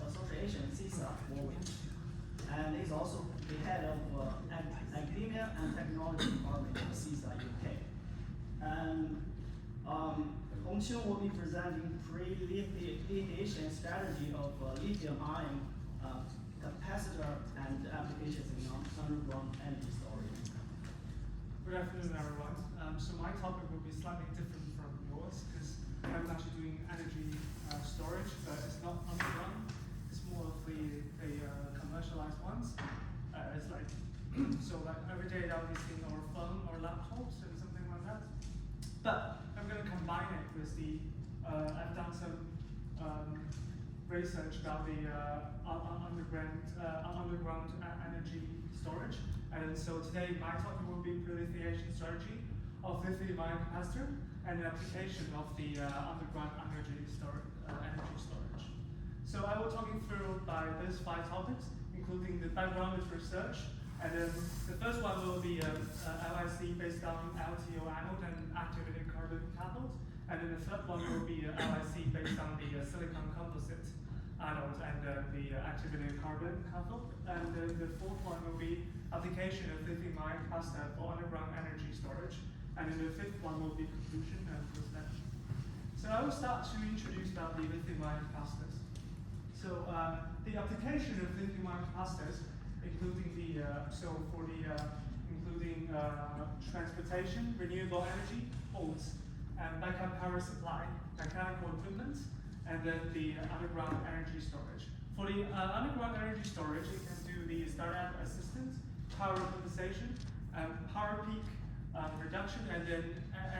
Association, CISA Warwick. And he's also the head of Academia and Technology Department of CISA UK. And Hongqing will be presenting pre-lithiation strategy of lithium-ion capacitor and applications in underground energy storage. Good afternoon, everyone. So my topic will be slightly different from yours because I'm actually doing energy storage, but it's not underground. It's more of the commercialized ones. It's like so like every day I'll be seeing our phone or laptops and something like that. But I'm going to combine it with the I've done some research about the underground energy storage. And so today my topic will be pre-lithiation strategy of lithium-ion capacitor and the application of the underground energy storage. So I will talk you through by these 5 topics, including the background of research. And then the first one will be LIC based on LTO anode and activated carbon cathode. And then the third one will be LIC based on the silicon composite anode and the activated carbon cathode. And then the fourth one will be application of lithium-ion capacitor for underground energy storage. And then the fifth one will be conclusion and presentation. So I will start to introduce about the lithium-ion capacitors. So the application of lithium-ion capacitors, including the including transportation, renewable energy, ports, and backup power supply, mechanical equipment, and then the underground energy storage. For the underground energy storage, it can do the startup assistance, power compensation, power peak reduction, and then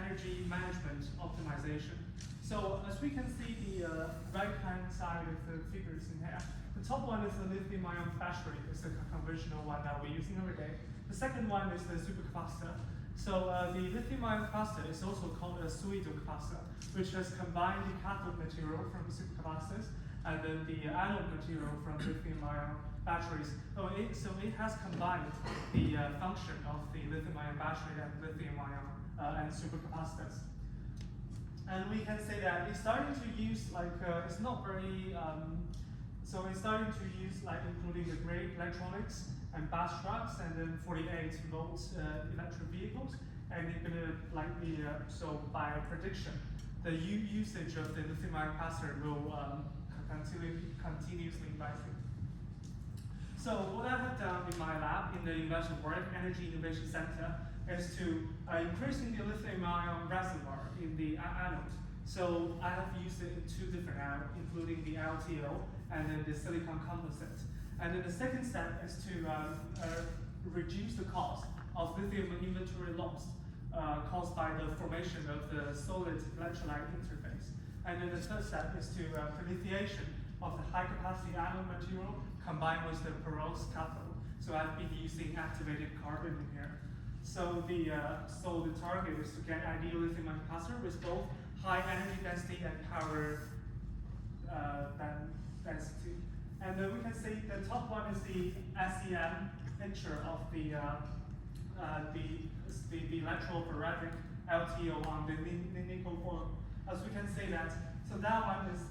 energy management optimization. So as we can see the right-hand side of the figures in here, the top one is the lithium-ion battery. It's a conventional one that we're using every day. The second one is the supercapacitor. So the lithium-ion capacitor is also called a pseudocapacitor, which has combined the cathode material from supercapacitors and then the anode material from lithium-ion batteries. So it has combined the function of the lithium-ion battery and lithium-ion and supercapacitors. And we can say that it's starting to use it's not very so it's starting to use including the gray electronics and bus trucks and then 48-volt electric vehicles, and it's gonna so by prediction, the usage of the lithium-ion capacitor will continuously rising. So what I have done in my lab in the University of Warwick Energy Innovation Center is to increasing the lithium-ion reservoir in the anode. So I have used it in 2 different anodes, including the LTO and then the silicon composite. And then the second step is to reduce the cost of lithium inventory loss caused by the formation of the solid electrolyte interface. And then the third step is to pre-lithiation of the high-capacity anode material combined with the porous cathode. So I've been using activated carbon in here. So the target is to get ideal lithium-ion capacitor with both high energy density and power density. And we can see the top one is the SEM picture of the electrophoretic LTO on the nickel form. As we can see that, so that one is,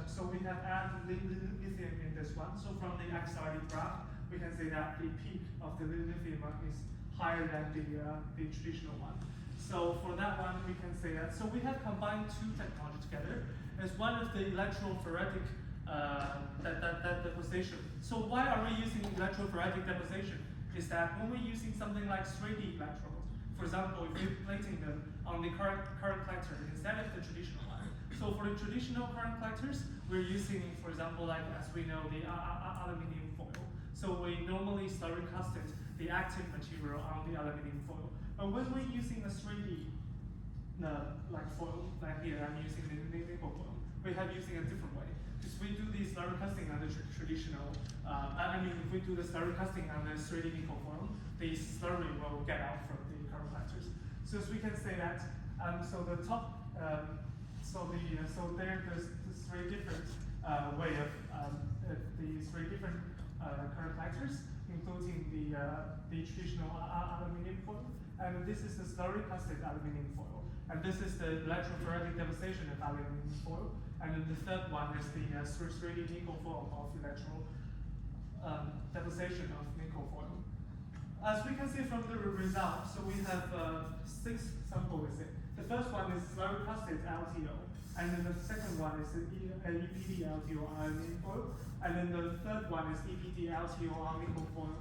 so we have added lithium in this one. So from the XRD graph, we can see that the peak of the lithium is higher than the traditional one. So for that one, we can say that. So we have combined 2 technologies together. As one of the electrophoretic deposition. So why are we using electrophoretic deposition? Is that when we're using something like 3D electrodes, for example, if we're plating them on the current collector instead of the traditional one. So for the traditional current collectors, we're using, for example, as we know, the aluminium foil. So we normally slurry casted the active material on the aluminum foil. But when we're using a 3D like foil, like here I'm using the nickel foil, we have using a different way. Because we do the slurry casting on the traditional, if we do the slurry casting on the 3D nickel foil, the slurry will get out from the carbon collectors. So as we can say that, so the top, there's three different way of the three different current collectors, including the traditional aluminum foil, and this is the slurry casted aluminum foil, and this is the electrophoretic deposition of aluminum foil, and then the third one is the 3D nickel foil of electro deposition of nickel foil. As we can see from the results, so we have 6 samples. The first one is slurry casted LTO, and then the second one is EPD LTO on nickel foil, and then the third one is EPD LTO on nickel foil.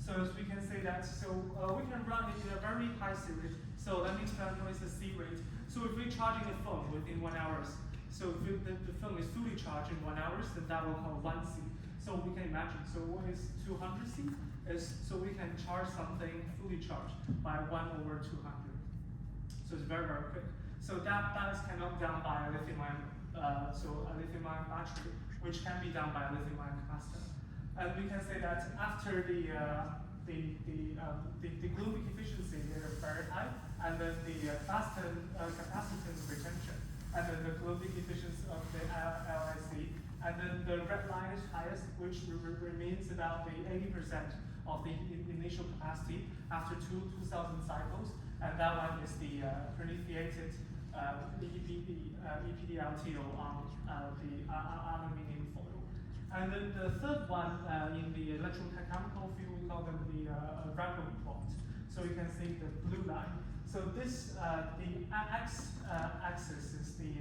So as we can say that, we can run it in a very high C rate. So let me explain what is the C rate. So if we're charging a phone within 1 hour, so if the phone is fully charged in 1 hour, then that will call 1 C. So we can imagine, so what is 200 C? So we can charge something fully charged by 1/200. So it's very, very quick. So that is cannot done by a lithium-ion, a lithium-ion battery, which can be done by a lithium-ion capacitor. And we can say that after the Coulombic efficiency is very high, and then the capacitance retention, and then the Coulombic efficiency of the LIC, and then the red line is highest, which remains about the 80% of the initial capacity after 2,000 cycles, and that one is the prethiated EPD LTO on the aluminum foil. And then the third one in the electrochemical field, we call them the radical plot. So you can see the blue line. So this, the x-axis is the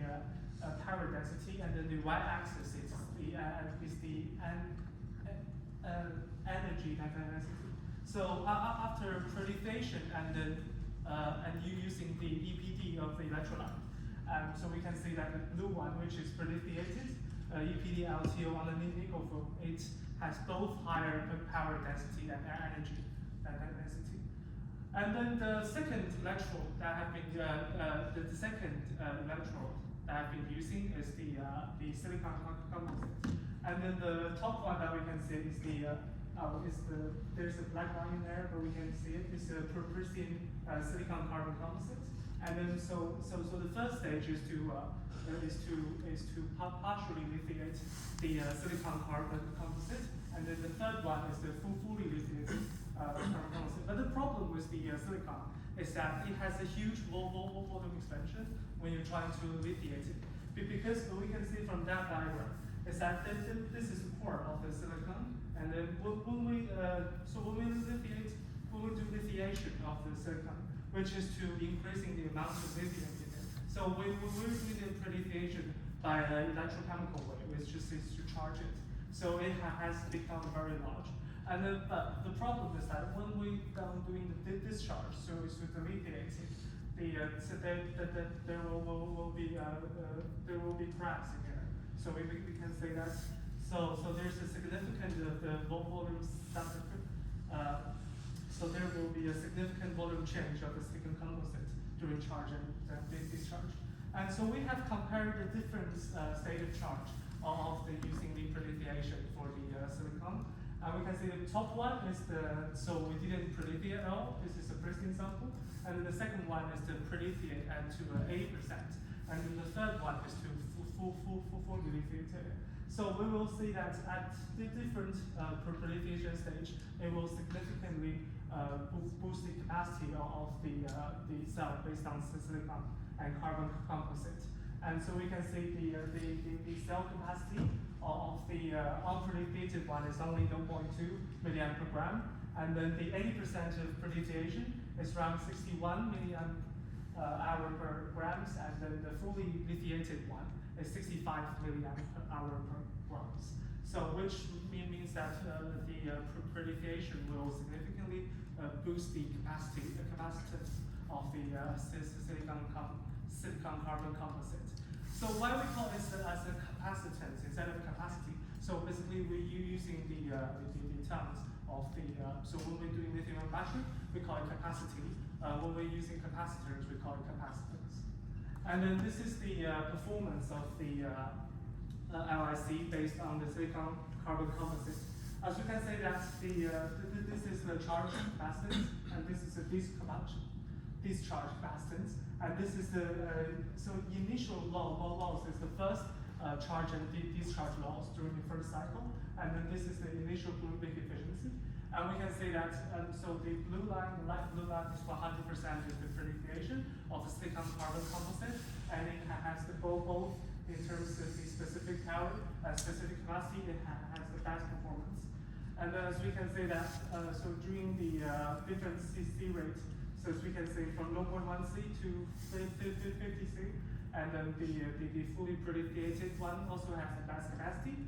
power density, and then the y-axis is the energy density. So after prethiation and you using the EPD of the electrolyte, so we can see that the blue one, which is prethiated, EPD LTO on the nickel foil, it has both higher power density and energy density. And then the second electrode that have been the second electrode that I've been using is the silicon composite. And then the top one that we can see is there's a black line in there, but we can see it. It's a pristine silicon carbon composite. And then so the first stage is to partially lithiate the silicon carbon composite, and then the third one is the fully lithiated carbon composite. But the problem with the silicon is that it has a huge volume expansion when you're trying to lithiate it. Because we can see from that diagram is that this is the core of the silicon, and then when we do lithiation of the silicon, which is to increasing the amount of lithium in it. So we're doing the prethiation by an electrochemical way, which is to charge it. So it has become very large. And then, but the problem is that when we doing the discharge, so it's with the lithiating, there will be cracks in here. So we can say that. So there's a significant volume so there will be a significant volume change of the silicon composite during charge and discharge. And so we have compared the different state of charge of using the prethiation for the silicon. And we can see the top one is so we didn't prethiate at all. This is a pristine sample. And then the second one is to prethiate and to 80%. And then the third one is to fully lithiate it. So we will see that at the different prethiation stage, it will significantly boost the capacity of the cell based on silicon and carbon composite. And so we can see the cell capacity of the unprethiated one is only 0.2 milliamp per gram, and then the 80% of prethiation is around 61 milliamp hour per grams, and then the fully lithiated one is 65 milliamp hour per grams. So which means that the prethiation will significantly boost the capacitance of the silicon carbon composite. So why we call this as a capacitance instead of capacity? So basically, we're using the terms of the, so when we're doing lithium battery, we call it capacity. When we're using capacitors, we call it capacitance. And then this is the performance of the LIC based on the silicon carbon composite. As you can say that this is the charge capacitance, and this is the discharge capacitance, and this is the so initial loss is the first charge and discharge loss during the first cycle, and then this is the initial leak efficiency. And we can say that so the blue line, the light blue line is 100% is the purification of the silicon carbon composite, and it has the both in terms of the specific power, specific capacity, it has the best performance. And as we can say that, so during the different C rates, so as we can say from 0.1 C to 50 C, and then the fully purified one also has the best capacity.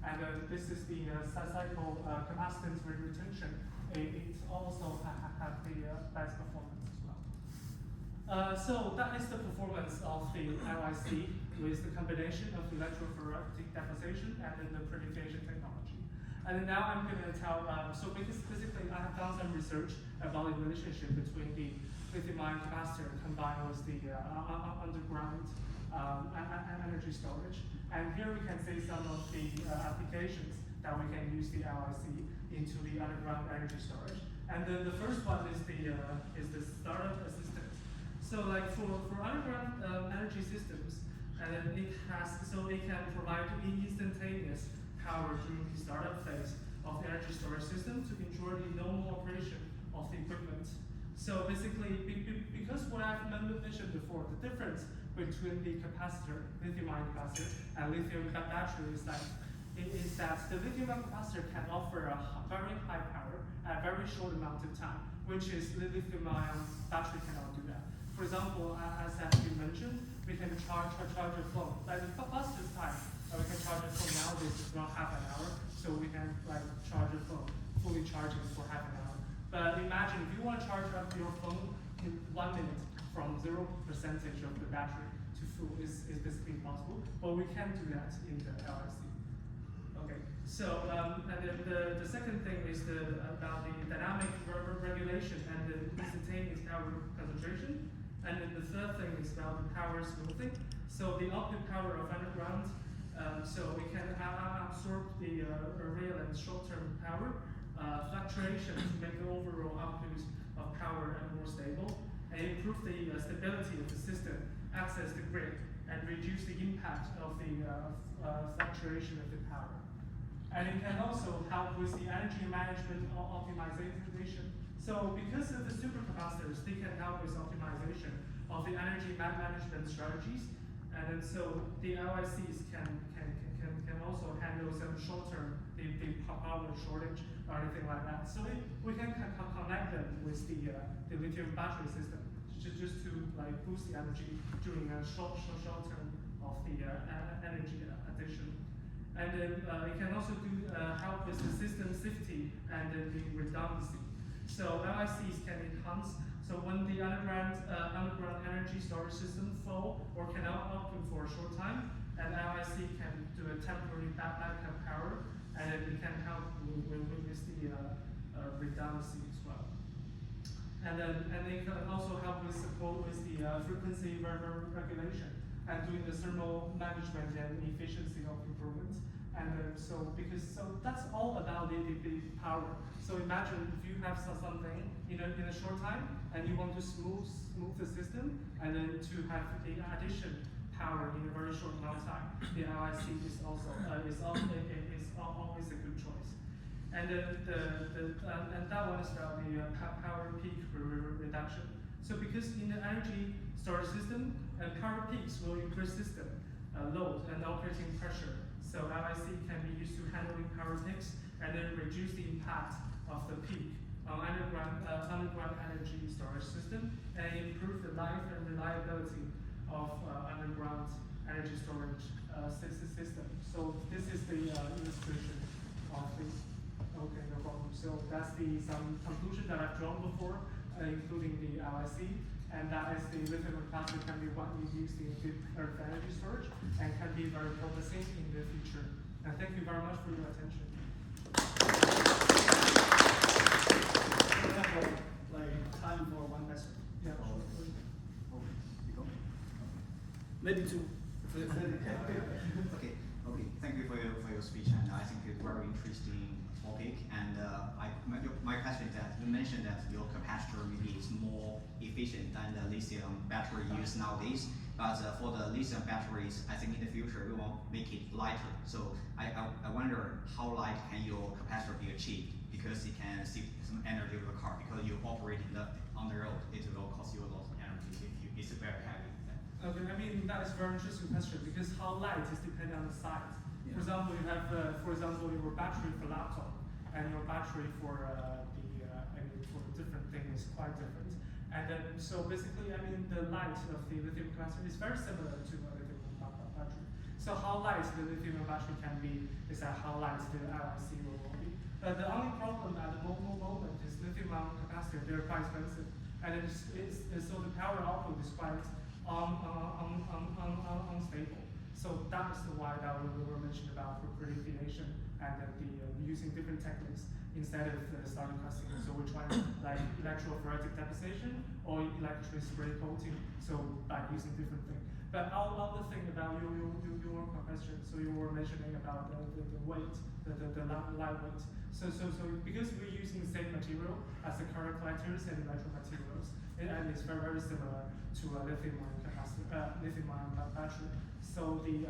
And this is the cycle capacitance retention. It also has the best performance as well. So that is the performance of the LIC with the combination of electrophoretic deposition and then the purification technology. And now I'm going to tell, so because basically I have done some research about the relationship between the lithium-ion capacitor combined with the underground energy storage. And here we can see some of the applications that we can use the LIC into the underground energy storage. And then the first one is the startup assistance. So like for underground energy systems, and then it can provide instantaneous power during the startup phase of the energy storage system to ensure the normal operation of the equipment. So basically, because what I've mentioned before, the difference between the capacitor, lithium-ion capacitor, and lithium battery is that the lithium-ion capacitor can offer a very high power at a very short amount of time, which is the lithium-ion battery cannot do that. For example, as you mentioned, we can charge a phone. Like the fastest time we can charge a phone nowadays is around half an hour, so we can like charge a phone, fully charging for half an hour. But imagine if you want to charge up your phone in 1 minute from 0% of the battery to full is basically impossible, but we can do that in the LIC. Okay, so and then the second thing is about the dynamic regulation and the instantaneous power concentration, and then the third thing is about the power smoothing. So the output power of underground, so we can absorb the real and short-term power fluctuations to make the overall output of power more stable, and improve the stability of the system, access the grid, and reduce the impact of the fluctuation of the power. And it can also help with the energy management optimization. So because of the supercapacitors, they can help with optimization of the energy management strategies, and then so the LICs can also handle some short-term the power shortage or anything like that. So we can connect them with the lithium battery system just to like boost the energy during a short term of the energy addition. And then it can also help with the system safety and the redundancy. So LICs can enhance. So when the underground energy storage system fall or cannot open for a short time, an LIC can do a temporary backup power, and it can help with the redundancy as well. And they can also help with support with the frequency regulation and doing the thermal management and efficiency of improvements. And so that's all about the power. So imagine if you have something in a short time and you want to smooth the system, and then to have the addition power in a very short amount of time, the LIC is also always a good choice. And and that one is about the power peak reduction. So because in the energy storage system, power peaks will increase system load and operating pressure. So LIC can be used to handling power peaks and then reduce the impact of the peak on underground energy storage system and improve the life and reliability of underground energy storage system. So this is the illustration of the. Okay, no problem. So that's some conclusion that I've drawn before, including the LIC, and that is the lithium capacitor can be widely used in deep earth energy storage and can be very promising in the future. And thank you very much for your attention. We have time for one question. Yeah. Maybe two. Okay. Thank you for your speech, and I think it's a very interesting topic. And my question is that you mentioned that your capacitor maybe is more efficient than the lithium battery used nowadays. But for the lithium batteries, I think in the future we will make it lighter. So I wonder how light can your capacitor be achieved, because it can save some energy of the car. Because you operate on the road, it will cost you a lot of energy if it's very heavy. Okay, I mean that is a very interesting question, because how light is dependent on the size. Yeah. For example, you have, your battery for laptop and your battery for for different things is quite different. And then, so basically, I mean, the light of the lithium capacitor is very similar to a lithium battery. So how light the lithium battery can be is that how light the LIC will be. The only problem at the moment is lithium-ion capacitor. They're quite expensive, and so the power output is quite unstable. So that is why that we were mentioned about for purification and using different techniques instead of starting casting. So we're trying like electrophoretic deposition or electric spray coating. So by using different things. But I'll think about your question. So you were mentioning about the weight, the light weight. So because we're using the same material as the current collectors and electro materials, and it's very similar to a lithium-ion battery. So the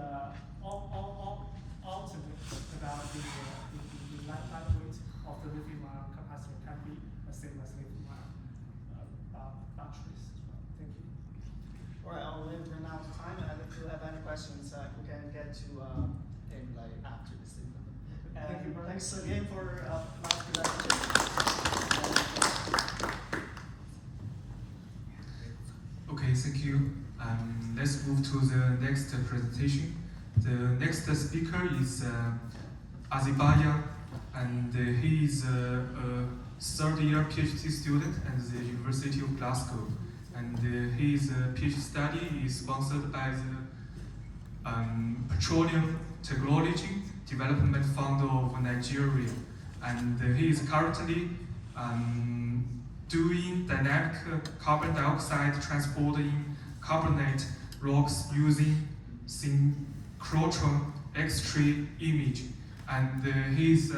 ultimate about the light weight of the lithium-ion capacitor can be the same as lithium-ion batteries as well. Thank you. All right, I'll run out of time, and if you have any questions, we can get to him after this thing. Thank you very much. Thanks again for my presentation. Okay, thank you. Let's move to the next presentation. The next speaker is Azibaya, and he is a third-year PhD student at the University of Glasgow. And his PhD study is sponsored by the Petroleum Technology Development Fund of Nigeria. And he is currently doing dynamic carbon dioxide transport in carbonate rocks using synchrotron X-ray imaging. And his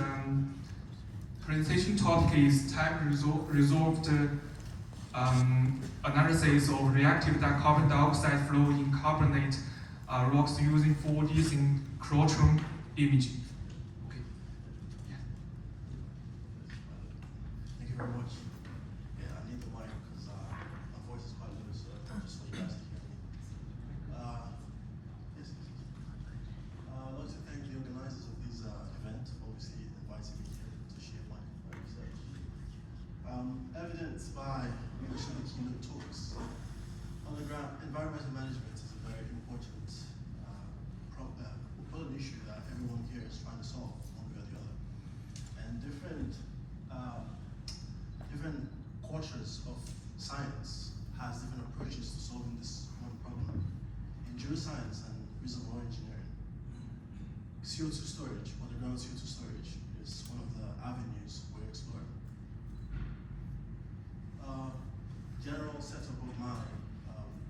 presentation topic is time-resolved analysis of reactive carbon dioxide flow in carbonate rocks using 4D synchrotron imaging. Okay. Yeah. Thank you very much. Yeah, I need the mic because my voice is quite low, so I just want you guys to hear me. Yes. I'd like to thank the organizers of this event for obviously inviting me here to share my research. Evidenced by mentioning the keynote talks, on the ground, environmental management is a very important issue that everyone here is trying to solve one way or the other. And different quarters of science has different approaches to solving this one problem. In geoscience and reservoir engineering, CO2 storage, underground CO2 storage, is one of the avenues we're exploring. General setup of my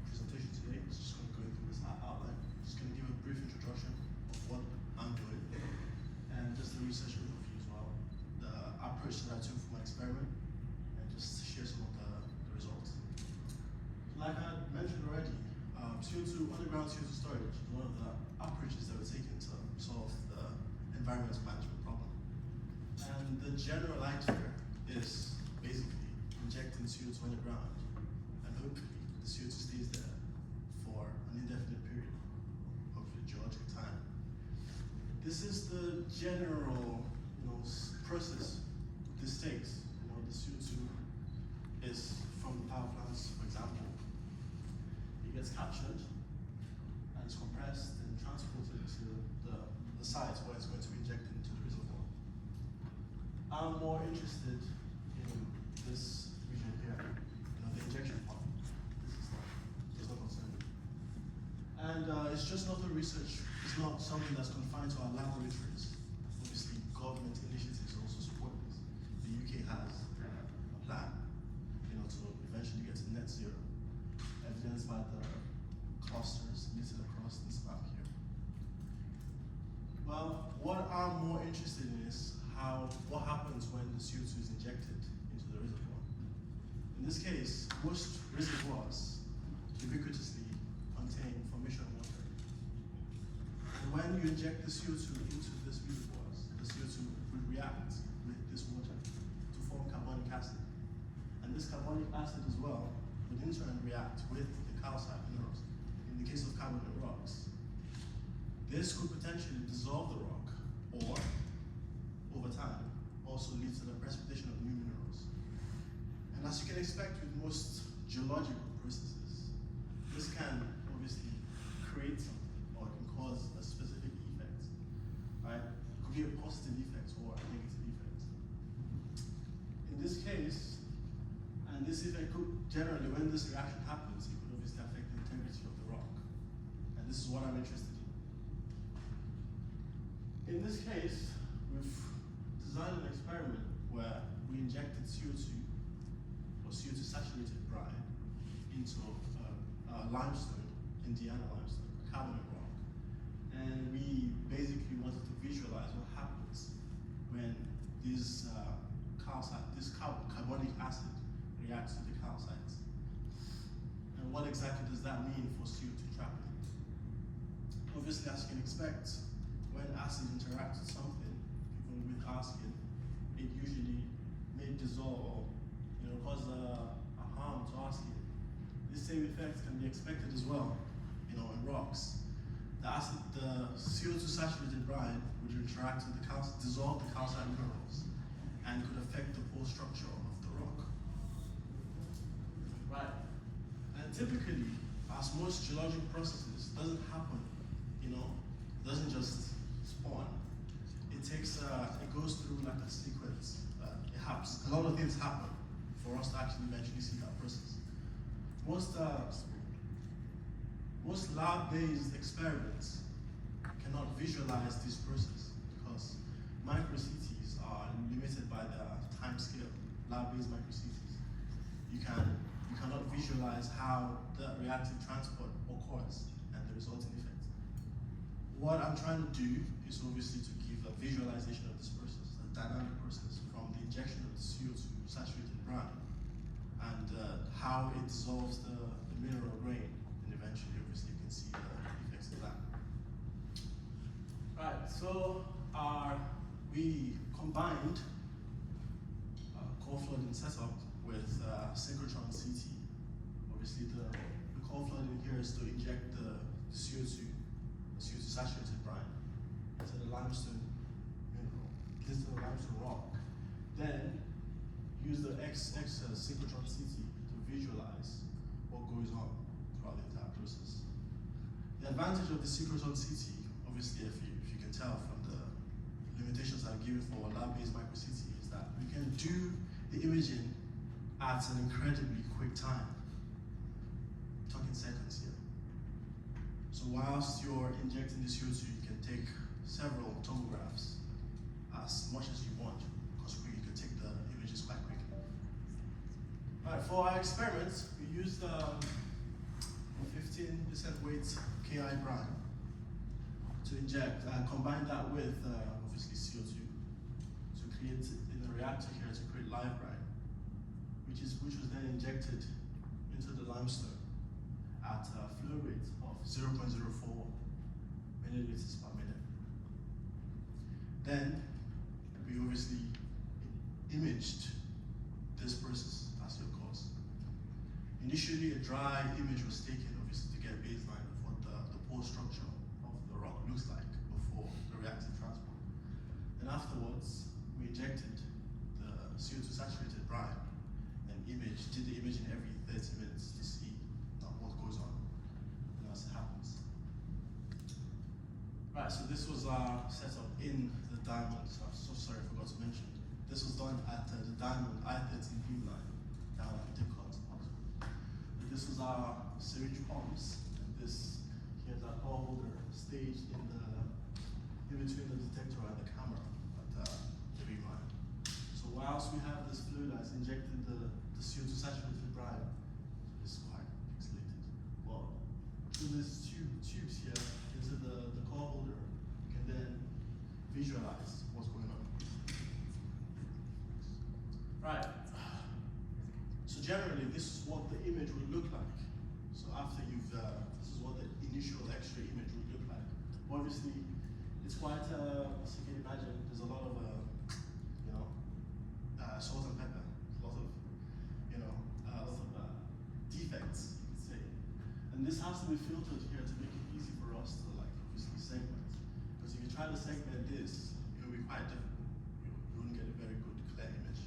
presentation today is just going to go through this outline. Just going to give a brief introduction of what I'm doing and just the research overview as well, the approach that I took for my experiment, and just share some of the results. Like I mentioned already, underground CO2 storage is one of the approaches that we're taking to solve the environmental management problem. And the general idea is basically injecting CO2 underground, and hopefully the CO2 stays there for an indefinite period, hopefully geologic time. This is the general process this takes. The CO2 is from the power plants, for example. It gets captured and it's compressed and transported to the site where it's going to be injected into the reservoir. I'm more interested in this region here, the injection part. This is not concerned. And it's just not a research, it's not something that's confined to our laboratories. Well, what I'm more interested in is what happens when the CO2 is injected into the reservoir. In this case, most reservoirs ubiquitously contain formation water. And when you inject the CO2 into these reservoirs, the CO2 will react with this water to form carbonic acid. And this carbonic acid as well would in turn react with the calcite minerals. In the case of carbonate rocks, this could potentially dissolve the rock or, over time, also lead to the precipitation of new minerals. And as you can expect with most geological processes, this can obviously create something or it can cause a specific effect, right? It could be a positive effect or a negative effect. In this case, and this effect could generally, when this reaction happens, it could obviously affect the integrity of the rock. And this is what I'm interested in. In this case, we've designed an experiment where we injected CO2 or CO2 saturated brine into limestone, Indiana limestone, a carbonate rock. And we basically wanted to visualize what happens when this carbonic acid reacts to the calcites. And what exactly does that mean for CO2 trapping? Obviously, as you can expect, when acid interacts with something, even with our skin, it usually may dissolve or cause a harm to our skin. This same effect can be expected as well, in rocks. The CO2 saturated brine would interact with dissolve the calcite minerals, and could affect the pore structure of the rock. Right. And typically, as most geologic processes, doesn't happen, it doesn't just spawn. It goes through like a sequence. It happens. A lot of things happen for us to actually eventually see that process. Most lab-based experiments cannot visualize this process because micro-CTs are limited by the time scale. Lab-based micro-CTs, you cannot visualize how the reactive transport occurs and the resulting effect. What I'm trying to do is obviously to give a visualization of this process, a dynamic process from the injection of the CO2 saturated brine and how it dissolves the mineral grain, and eventually obviously you can see the effects of that. Right, so we combined core flooding setup with synchrotron CT. Obviously the core flooding here is to inject the CO2 saturated brine into the limestone rock. Then use the synchrotron CT to visualize what goes on throughout the entire process. The advantage of the synchrotron CT, obviously if you can tell from the limitations I've given for lab-based micro-CT, is that we can do the imaging at an incredibly quick time. I'm talking seconds here. So whilst you're injecting the CO2, you can take several tomographs as much as you want, because you can take the images quite quickly. Alright, for our experiments, we used 15% weight Ki brine to inject, combine that with obviously CO2 to create in the reactor here to create live brine, which was then injected into the limestone at a flow rate of 0.04 milliliters per minute. Then we obviously imaged this process as your cause. Initially, a dry image was taken, obviously, to get a baseline of what the pore structure of the rock looks like before the reactive transport. Then afterwards, we injected the CO2 saturated brine and did the imaging every 30 minutes to see what goes on as it happens. Right, so this was our setup in the diamond. I'm so sorry, I forgot to mention. This was done at the diamond I-13 beam line down at Dipcot. This was our sewage pumps, and here's our core holder staged in between the detector and the camera at the beam line. So whilst we have this fluid that's injected the CO2 saturated brine, it's quite pixelated. Well, through these tubes here into the core holder, you can then visualize what's going on. Right. So generally, this is what the image would look like. So after you've, this is what the initial X-ray image would look like. Obviously, it's quite, as you can imagine, there's a lot of, salt and pepper, a lot of, defects, let's say. And this has to be filtered here to make it easy for us to, obviously segment. Because if you try to segment this, it will be quite difficult. You wouldn't get a very good, clear image.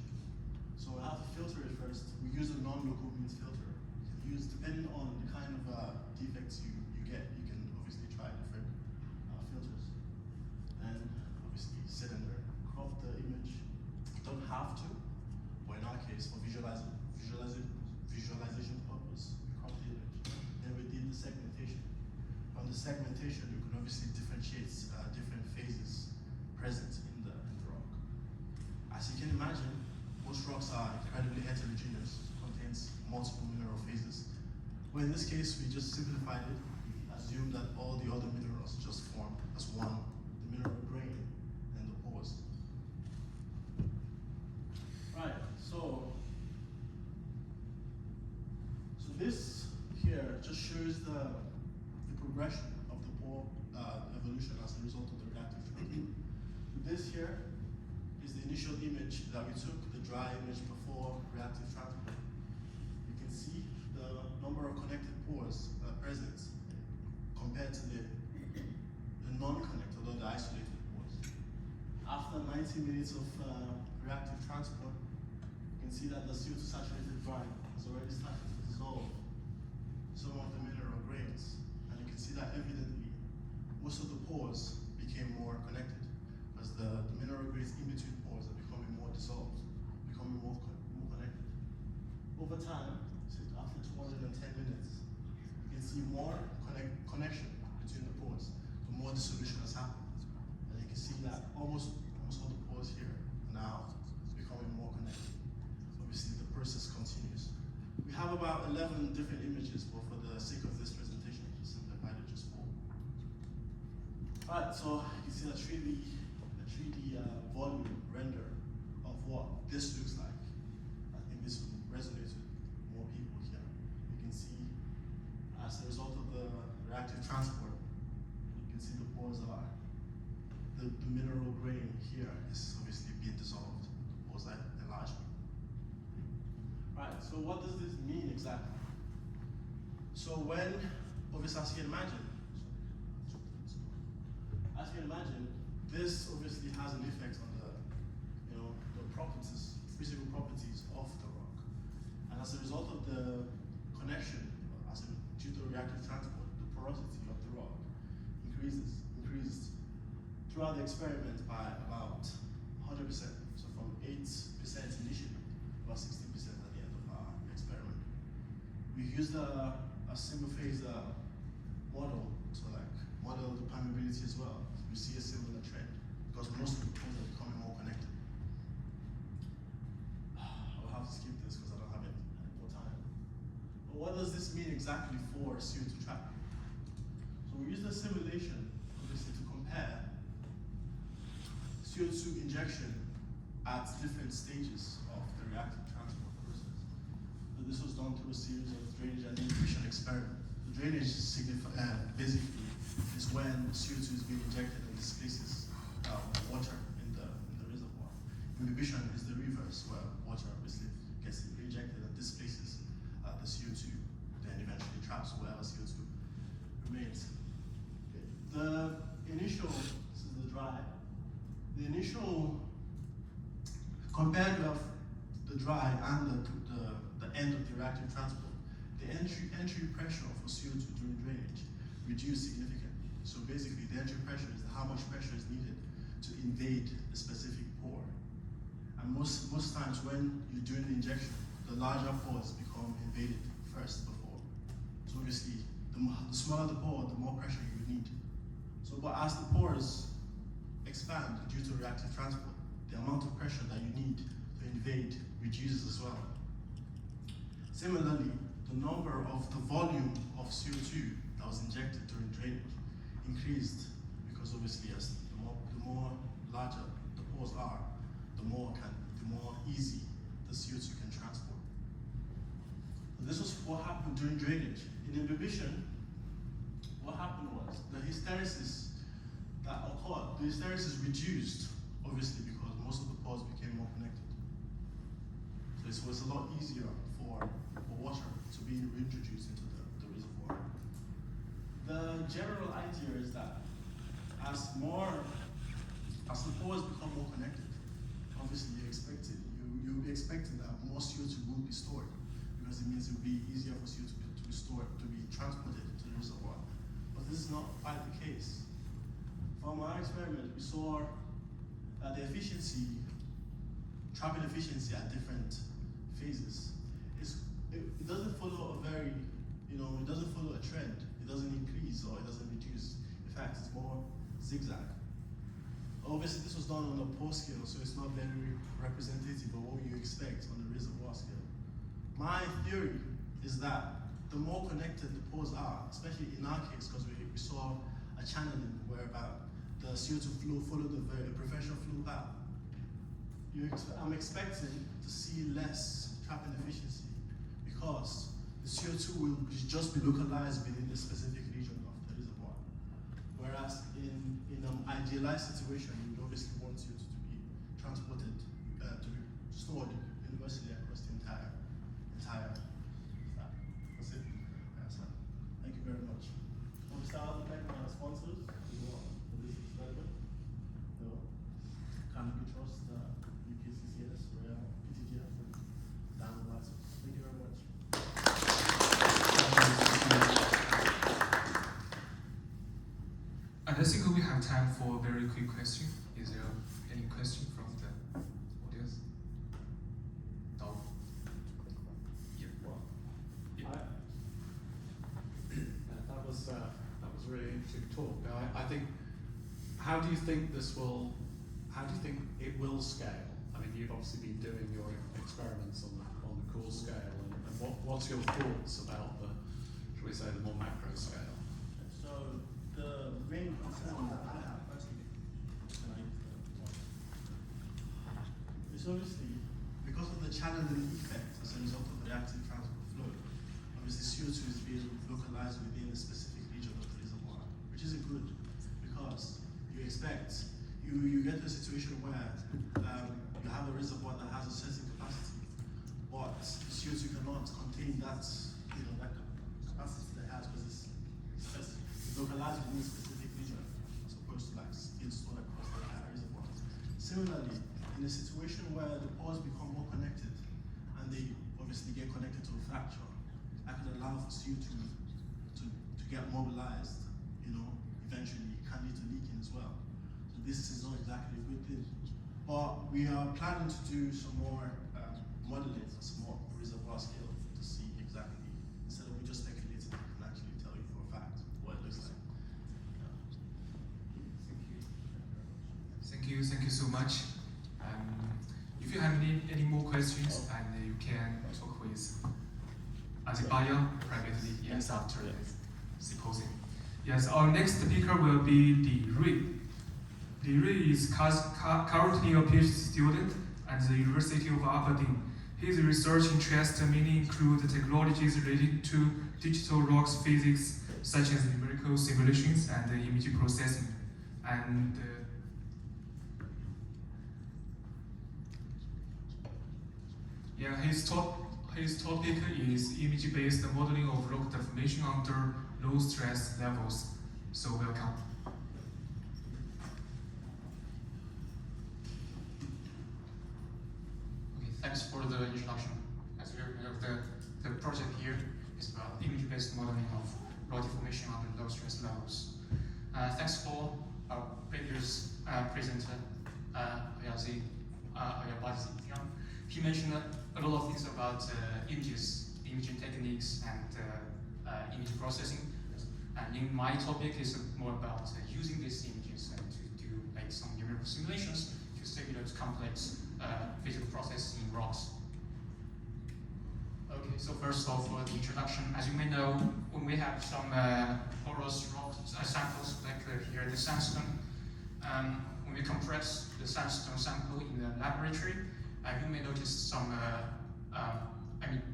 So we have to filter it first. We use a non-local means filter. You can use, depending on the kind of defects you get, you can obviously try different filters. And obviously cylinder, crop the image. You don't have to, but in our case, for visualization purpose, we crop the image. Then we did the segmentation. On the segmentation, you can obviously differentiate different phases present in the rock. As you can imagine, most rocks are incredibly heterogeneous, contains multiple mineral phases. Well, in this case, we just simplified it. We assumed that all the other minerals just form as one, the mineral grain and the pores. Right, so this here just shows the progression of the pore evolution as a result of the reactive transfer. This here is the initial image that we took, the dry image before reactive transport. You can see the number of connected pores present compared to the non-connected or the isolated pores. After 90 minutes of reactive transport, you can see that the CO2 saturated brine has already started to dissolve some of the mineral grains. And you can see that evidently most of the pores became more connected, as the mineral grains in between pores are becoming more dissolved, becoming more connected. Over time, after 210 minutes, you can see more connection between the pores, so more dissolution has happened. And you can see that almost all the pores here are now becoming more connected. Obviously, the process continues. We have about 11 different images, but for the sake of this presentation, I just simplified it just 4. Alright, so you can see a 3D volume render of what this looks like. I think this will resonate with more people here. You can see, as a result of the reactive transport, you can see the pores are, the mineral grain here is obviously being dissolved, the pores are enlarging. Right, so what does this mean exactly? So when, obviously as you can imagine, this obviously has an effect on the properties, physical properties of the rock. And as a result of the connection, due to reactive transport, the porosity of the rock increased throughout the experiment by about 100%. So from 8% initially, about 16% at the end of our experiment. We used a single phase model to model the permeability as well. We see a similar trend because most of the pores are becoming more connected. I'll have to skip this because I don't have any more time. But what does this mean exactly for CO2 trapping? So we used a simulation, obviously, to compare CO2 injection at different stages of the reactive transport process. So this was done through a series of drainage and inhibition experiments. The drainage basically is when CO2 is being injected and displaces water in the reservoir. Inhibition is the reverse, where water obviously gets rejected and displaces the CO2, then eventually traps wherever CO2 remains. Okay. The initial, this is the dry, the initial, compared with the dry and the end of the reactive transport, the entry pressure for CO2 during drainage reduced significantly. So basically, the entry pressure is how much pressure is needed to invade a specific pore. And most times when you're doing the injection, the larger pores become invaded first before. So obviously, the smaller the pore, the more pressure you would need. So, but as the pores expand due to reactive transport, the amount of pressure that you need to invade reduces as well. Similarly, the volume of CO2 that was injected during drainage increased because obviously as the during drainage. In imbibition, what happened was the hysteresis that occurred, the hysteresis reduced, obviously, because most of the pores became more connected. So it's a lot easier for water to be reintroduced into the reservoir. The general idea is that as the pores become more connected, obviously you'll be expecting that more CO2 will be stored, because it means it will be easier for CO2 to be stored, to be transported into the reservoir. But this is not quite the case. From our experiment, we saw that the efficiency, trapping efficiency at different phases, it doesn't follow a very, it doesn't follow a trend. It doesn't increase or it doesn't reduce. In fact, it's more zigzag. Obviously, this was done on a pore scale, so it's not very representative of what you expect on the reservoir scale. My theory is that the more connected the pores are, especially in our case, because we saw a channeling whereby the CO2 flow followed the preferential flow path. I'm expecting to see less trapping efficiency because the CO2 will just be localized within the specific region of the reservoir. Whereas in an idealized situation, you would obviously want CO2 to be transported, to be stored universally across the entire stack. That's it. Thank you very much. Obviously, I want to thank my sponsors as well for this experiment. Can you trust UKCCS, Royal, PTGF, and Downward License? Thank you very much. And I think we have time for a very quick question. Is there any question from the audience? No? Yeah. Well, Yeah. that was really interesting talk. I think, how do you think it will scale? I mean, you've obviously been doing your experiments on the core scale, and what's your thoughts about the, shall we say, the more macro scale? So the main concern that I have personally, is obviously because of the channeling effect as a result of the reactive transport flow. Obviously, CO2 is being localized within a specific region of the reservoir, which isn't good because you expect you get to a situation where you have a reservoir that has a certain capacity, but the CO2 cannot contain that that capacity that it has because it's localized within a specific region as opposed to being stored across the entire reservoir. Similarly, in a situation where the pores become more connected and they obviously get connected to a fracture, that can allow for CO2 to get mobilized, eventually can lead to leaking as well. So this is not exactly a good thing. But we are planning to do some more modeling, some more reservoir scale to see exactly, instead of just speculating, we can actually tell you for a fact what it looks like. Thank you so much. If you have any more questions, and you can talk with Azibaya privately, yes, after the symposium. Yes, our next speaker will be Li Rui. Li Rui is currently a PhD student at the University of Aberdeen. His research interests mainly include technologies related to digital rocks physics, such as numerical simulations and image processing. And his topic is image-based modeling of rock deformation under low stress levels. So welcome. Okay, thanks for the introduction. As you know, the project here is about image-based modeling of rock deformation under low stress levels. Thanks for our previous presenter, Ayazi. He mentioned a lot of things about imaging techniques, and image processing. And in my topic is more about using these images to do some numerical simulations to simulate complex physical processes in rocks. Okay, so first off, the introduction. As you may know, when we have some porous rock samples, like here the sandstone, when we compress the sandstone sample in the laboratory, you may notice some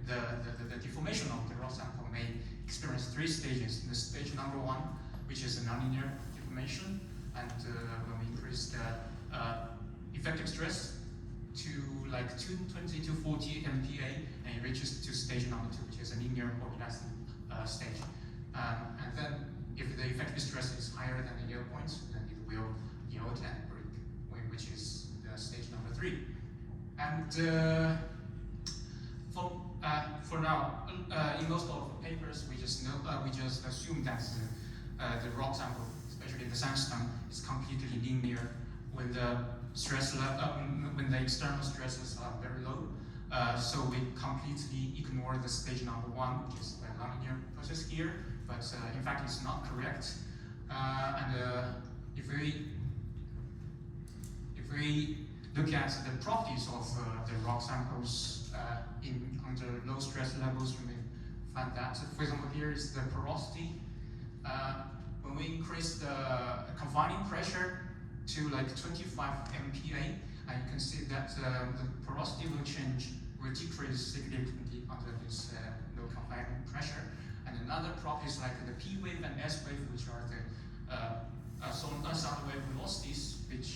the deformation of the rock sample may experience 3 stages. The stage number 1, which is a nonlinear deformation, and when we increase the effective stress to like 220 to 40 MPa, and it reaches to stage number 2, which is a linear or elastic stage. And then if the effective stress is higher than the yield point, then it will yield and break, which is the stage number 3. And for now, in most of the papers, we just assume that the rock sample, especially the sandstone, is completely linear when the stress level, when the external stresses are very low. So we completely ignore the stage number 1, which is a nonlinear process here, but in fact it's not correct. If we look at the properties of the rock samples under low stress levels, we may find that, for example, here is the porosity. When we increase the confining pressure to like 25 MPa, you can see that the porosity will decrease significantly under this low confining pressure. And another property is like the P wave and S wave, which are the sound wave velocities, which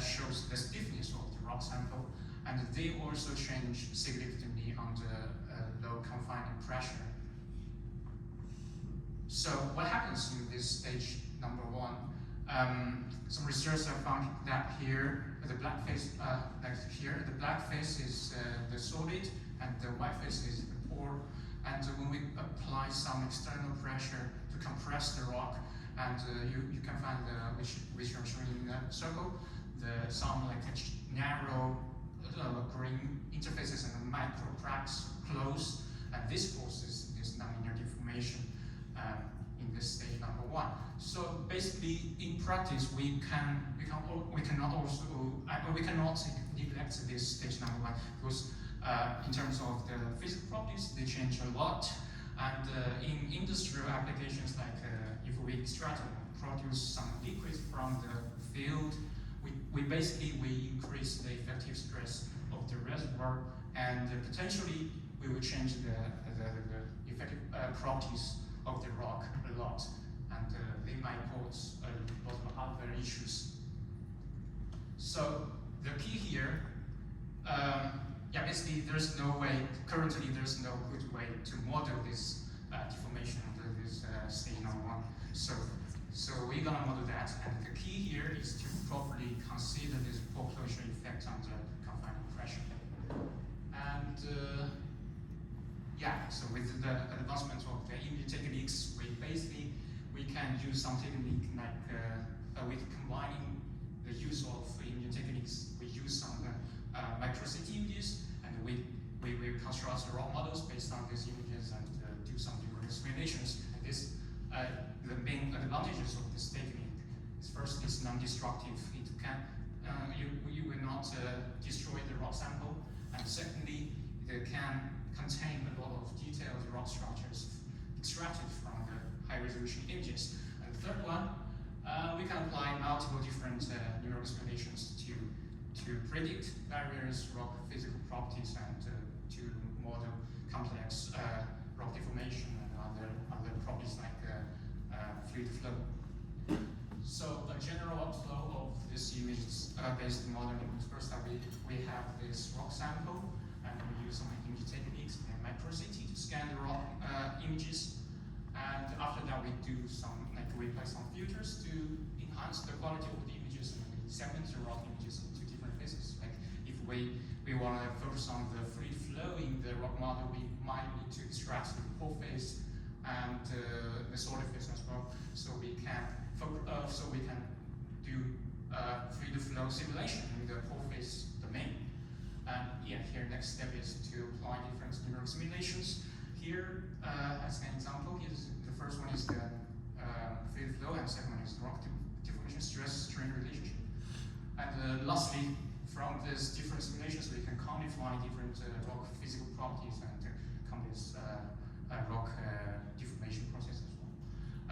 shows the stiffness of the rock sample, and they also change significantly under low confining pressure. So what happens in this stage number 1? Some researchers have found that here, the black phase, like here, the black phase is the solid, and the white phase is the pore. And when we apply some external pressure to compress the rock, and you can find which are shown in the circle, some like narrow green interfaces and micro cracks close, and this causes this nonlinear deformation in this stage number 1. So basically, in practice, we cannot neglect this stage number 1 because in terms of the physical properties, they change a lot. And in industrial applications, like if we extract or produce some liquids from the field, we increase the effective stress of the reservoir, and potentially we will change the effective properties of the rock a lot, and they might cause a lot of other issues. So the key here, basically currently there's no good way to model this deformation under this stage number 1. So we're gonna model that, and the key here is to properly consider this pore closure effect under confining pressure. And so with the advancement of the imaging techniques, we can use some technique like with combining the use of imaging techniques. We use some micro-CT images, and we construct the raw models based on these images and do some different explanations. And this the main advantages of this technique is first, it's non-destructive. It can you will not destroy the rock sample, and secondly, it can contain a lot of detailed rock structures extracted from the high-resolution images. And the third one, we can apply multiple different neural explanations to predict various rock physical properties and to model complex rock deformation and other properties like fluid flow. So a general outflow of this image-based modeling. First, we have this rock sample, and we use some imaging techniques and micro-CT to scan the rock images. And after that, we apply some filters to enhance the quality of the images, and we segment the rock images into different phases. Like if we want to focus on the fluid flow in the rock model, we might need to extract the pore phase and the solid phase as well, so we can do fluid flow simulation in the pore phase domain. And here next step is to apply different neural simulations. Here, as an example, the first one is the fluid flow, and the second one is rock deformation stress-strain relationship. And lastly, from these different simulations, we can quantify different rock physical properties and complex rock deformation process as well.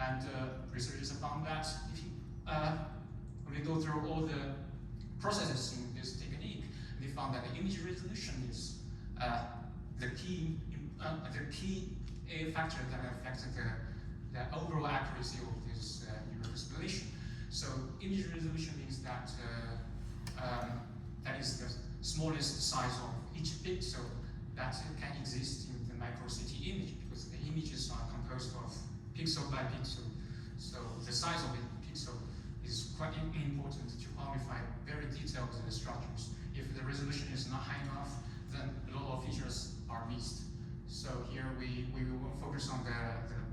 And researchers have found that when we go through all the processes in this technique, they found that the image resolution is the key factor that affects the overall accuracy of this numerical simulation. So image resolution means that that is the smallest size of each pixel that can exist in the micro city image, because the images are composed of pixel by pixel. So the size of a pixel is quite important to quantify very detailed structures. If the resolution is not high enough, then a lot of features are missed. So here we will focus on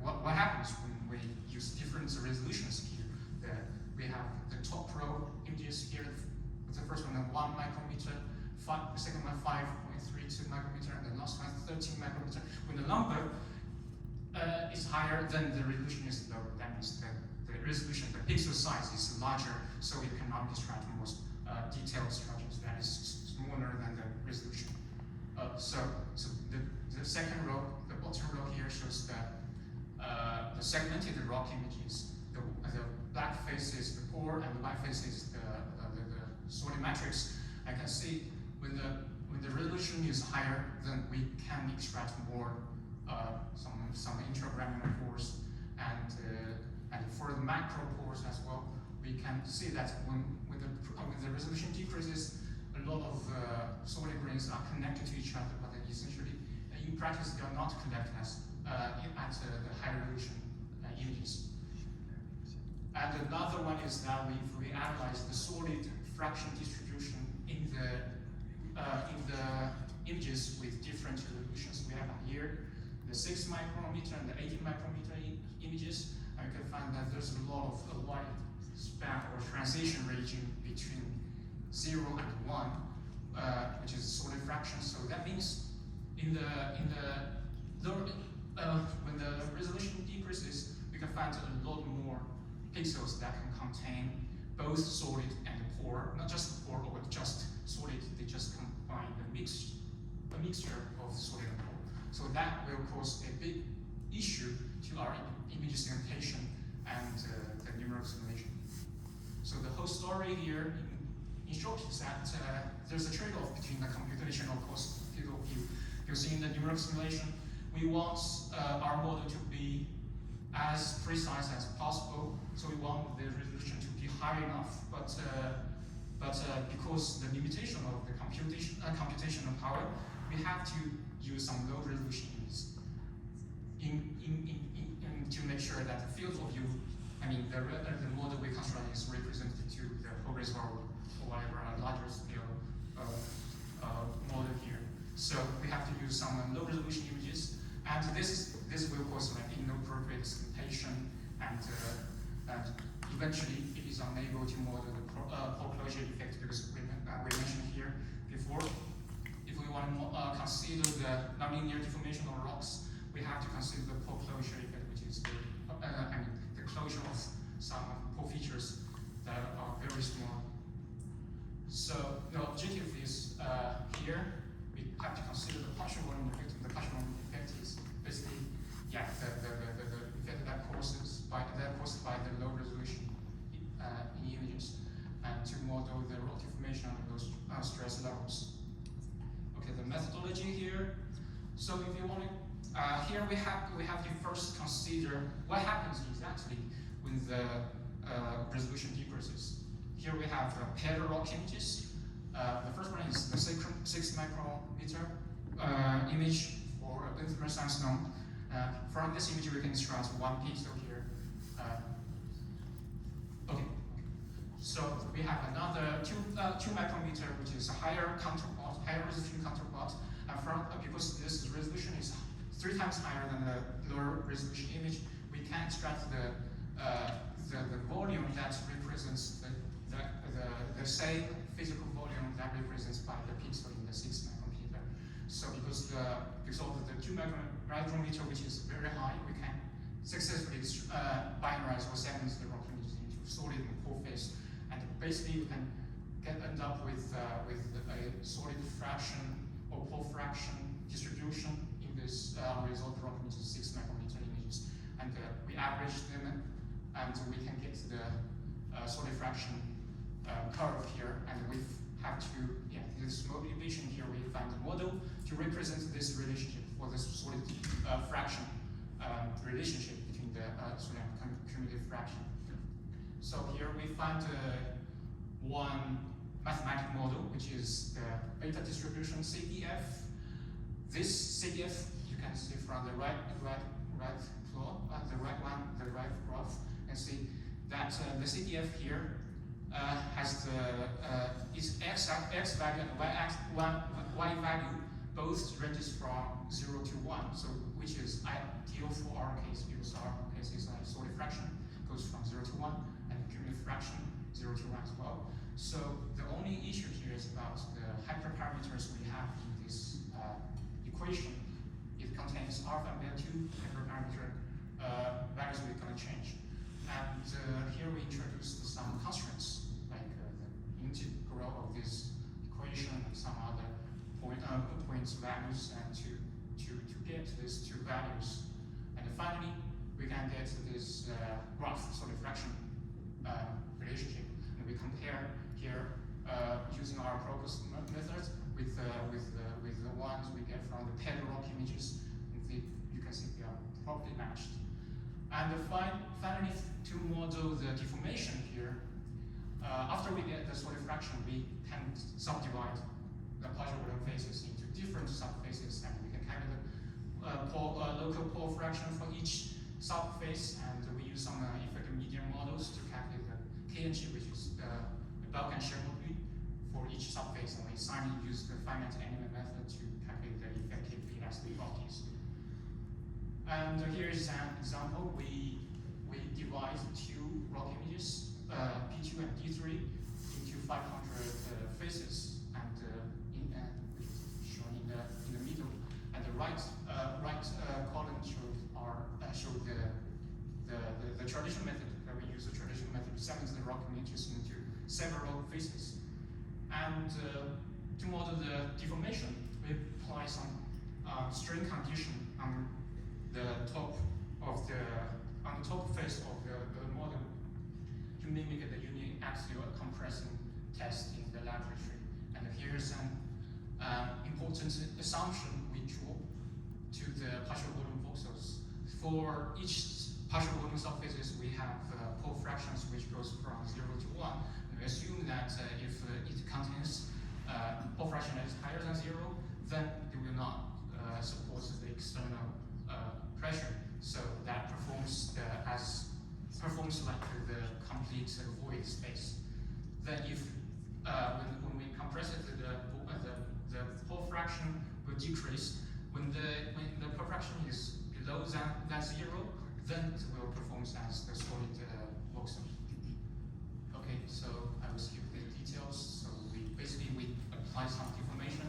what happens when we use different resolutions here. We have the top row images here. The first one 1 micrometer, the second one 5.32 micrometer, and the last one 13 micrometer. When the number is higher, then the resolution is lower. That means the resolution, the pixel size is larger, so it cannot extract more detailed structures that is smaller than the resolution. So the second row, the bottom row here shows the segmented rock images. The black face is the core, and the white face is the solid matrix. I can see when the resolution is higher, then we can extract more some intragranular pores, and for the macro pores as well, we can see that when the resolution decreases, a lot of solid grains are connected to each other, but essentially, in practice, they are not connected at the high resolution images. And another one is that if we analyze the solid fraction distribution in the images with different resolutions, we have here the 6 micrometer and the 18 micrometer images, and you can find that there's a lot of a wide span or transition region between 0 and 1, which is solid fraction. So that means when the resolution decreases, we can find a lot more pixels that can contain both solid and pore, not just pore or just solid. They just combine a mixture of solid and pore. So that will cause a big issue to our image segmentation and the numerical simulation. So the whole story here, in short, is that there's a trade-off between the computational cost field of view. Because in the numerical simulation, we want our model to be as precise as possible. So we want the resolution to be high enough, but because the limitation of the computational power, we have to use some low resolution images to make sure that the field of view, the model we construct is represented to the progress world or whatever, a larger scale model here. So we have to use some low resolution images, and this will cause inappropriate segmentation, and eventually it is unable to model the pore closure effect, because we mentioned here before, if we want to consider the nonlinear deformation of rocks, we have to consider the pore closure effect, which is the closure of some pore features that are very small. So the objective is here we have to consider the partial volume effect. The partial volume effect is basically the effect that caused by the low resolution in images, and to model the rock deformation and those stress levels. Okay, the methodology here. So if you want to, here we have to first consider what happens exactly when the resolution decreases. Here we have paired rock images. The first one is the 6 micrometer image for a lintner sandstone. From this image, we can extract one pixel here. Okay. So we have another 2 micrometer, which is a higher counterpart, higher resolution counterpart. Because this resolution is 3 times higher than the lower resolution image, we can extract the volume that represents the same physical volume that represents by the pixel in the 6 micrometer. So because of the 2 micrometer, which is very high, we can successfully binarize or segment the rock images into solid and pore phase, and basically we can end up with a solid fraction or pore fraction distribution in this result rock images, 6 micrometer images, and we average them, and we can get the solid fraction curve here, and we have to, this motivation here, we find a model to represent this relationship for this solid fraction relationship between the solid and cumulative fraction. So here we find one mathematical model, which is the beta distribution CDF. This CDF, you can see from the right plot, the right graph, you can see that the CDF here has its x value and y value both ranges from 0 to 1, so which is ideal for our case because our case is a solid fraction, goes from 0 to 1, and cumulative fraction 0 to 1 as well. So the only issue here is about the hyperparameters we have in this equation. It contains alpha and beta 2 hyperparameter values we're going to change. And here we introduced some constraints, like the integral of this equation and some other points values, and to get these two values. And finally, we can get this graph solid fraction relationship. And we compare here using our proposed methods with the ones we get from the paired rock images. And you can see they are properly matched. And finally, to model the deformation here, after we get the solid fraction, we can subdivide the partial volume faces into different subfaces, and we can calculate the local pole fraction for each subface, and we use some effective median models to calculate the KNG, which is the bulk and shear mobility for each subface, and we finally use the finite element method to calculate the effective elastic properties. And here is an example. We divide two rock images, P2 and D3, into 500 faces, and which is shown in the middle. And the right column show the traditional method that we use. The traditional method to segment the rock images into several faces. And to model the deformation, we apply some strain condition on the top face of the model to mimic the uniaxial compressing test in the laboratory. And here's an important assumption we draw to the partial volume voxels. For each partial volume subfaces, we have pole fractions which goes from 0 to 1. And we assume that if it contains pole fraction that is higher than 0, then it will not support the external pressure. So that performs like the complete void space. Then if when we compress it, the pole fraction will decrease. When the pole fraction is below than 0, then it will perform as the solid voxel. Okay, so I will skip the details. So we apply some deformation,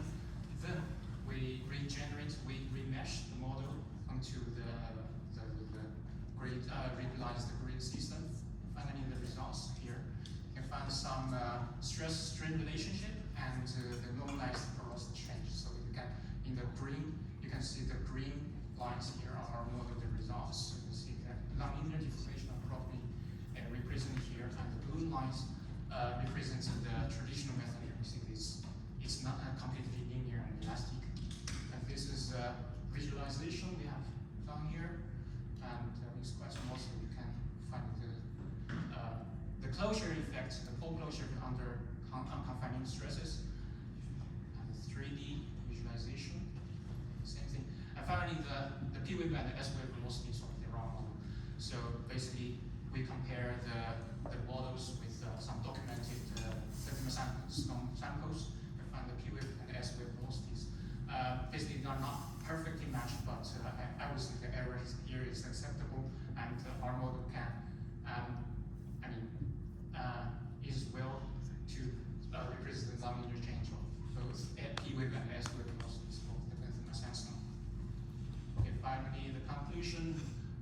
then we regenerate, we remesh the model onto the grid, realize the grid system. Finally, the results here, you can find some stress-strain relationship and the normalized porosity change. So you can, in the green, you can see the green lines here are model the results. So you can see that nonlinear deformation are properly represented here, and the blue lines represent the traditional method. You see this, it's not completely linear and elastic. And this is visualization we have done here, and it's quite small, so you can find the closure effect, the pole closure under confining stresses, and the 3D visualization, same thing. And finally, the P-wave and the S-wave velocities of the raw model. So basically, we compare the models with some documented samples and find the P-wave and the S-wave velocities. Basically, they are not perfectly matched, but I would say the error here is acceptable, and our model can, is well to represent the nonlinear change of both P-wave and S-wave velocities of the Bentham sandstone. Okay, finally, the conclusion: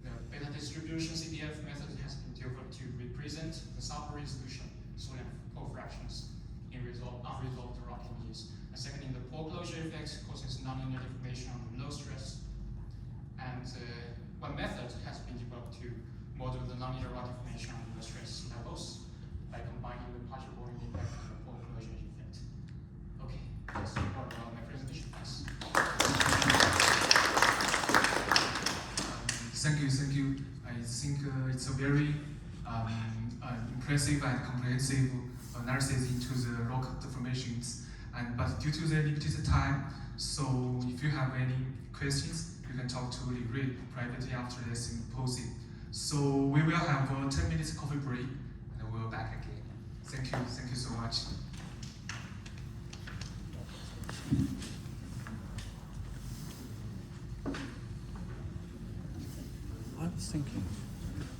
the beta distribution CDF method has been developed to represent the sub-resolution solid pole fractions in unresolved rock images. And secondly, the pole closure effect causes nonlinear deformation under low stress. And one method has been developed to model the nonlinear rock deformation under low stress levels by combining the partial volume effect and the pole closure effect. Okay, that's all about my presentation. Thanks. very impressive and comprehensive analysis into the rock deformations. But due to the limited time, so if you have any questions, you can talk to Li privately after the symposium. So we will have a 10 minutes coffee break, and we'll back again. Thank you so much. I was thinking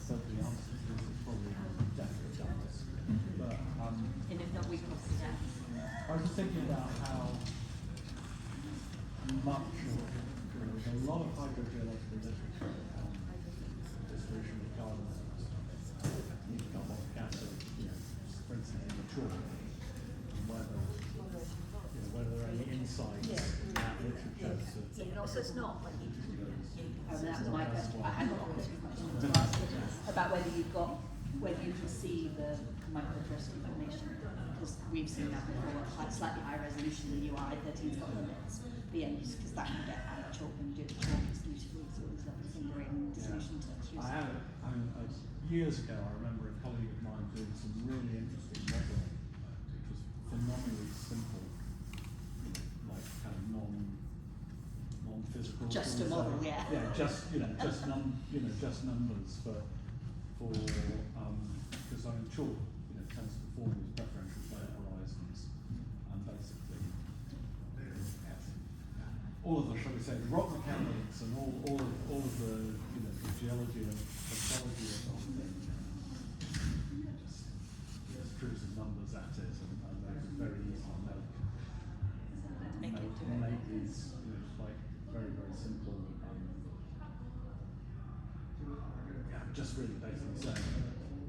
that the answer is probably definitely done this. But and if not, we can sit down. I was just thinking about how much there's a lot of hydrogeological literature on dissolution of carbon carbonic acid, for instance, in the chalk, and whether there are any insights in that literature So it's not like that was my question. I had got a question to ask about whether you can see the microcrystal formation, because we've seen that before at slightly higher resolution than UI13's got limits. But yeah, because that can get out of chalk when you do the chalk, it's beautiful, it's always lovely fingering dissolution textures. Years ago, I remember a colleague of mine doing some really interesting modelling, which was phenomenally simple, like kind of non-physical. Just a model, yeah. Yeah, just numbers for because chalk tends to form these preferential flare horizons, and basically all of the, shall we say, rock mechanics and all of the the geology and pathology of the whole thing just threw some numbers at it, and they could very easily make these like very simple just really basically saying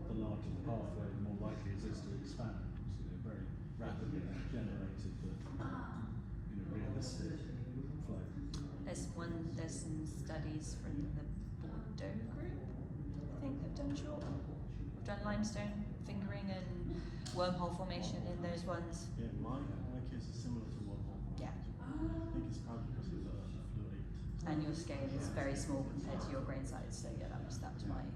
the larger the pathway, the more likely it is to expand. So very rapidly generated the realistic flow. There's some studies from the Bordeaux group, I think, have done chalk. We've done limestone fingering and wormhole formation in those ones. Yeah, my case is similar to wormhole. Yeah. I think it's probably because of the fluid. And your scale is very small compared to your grain size, so yeah, that was my.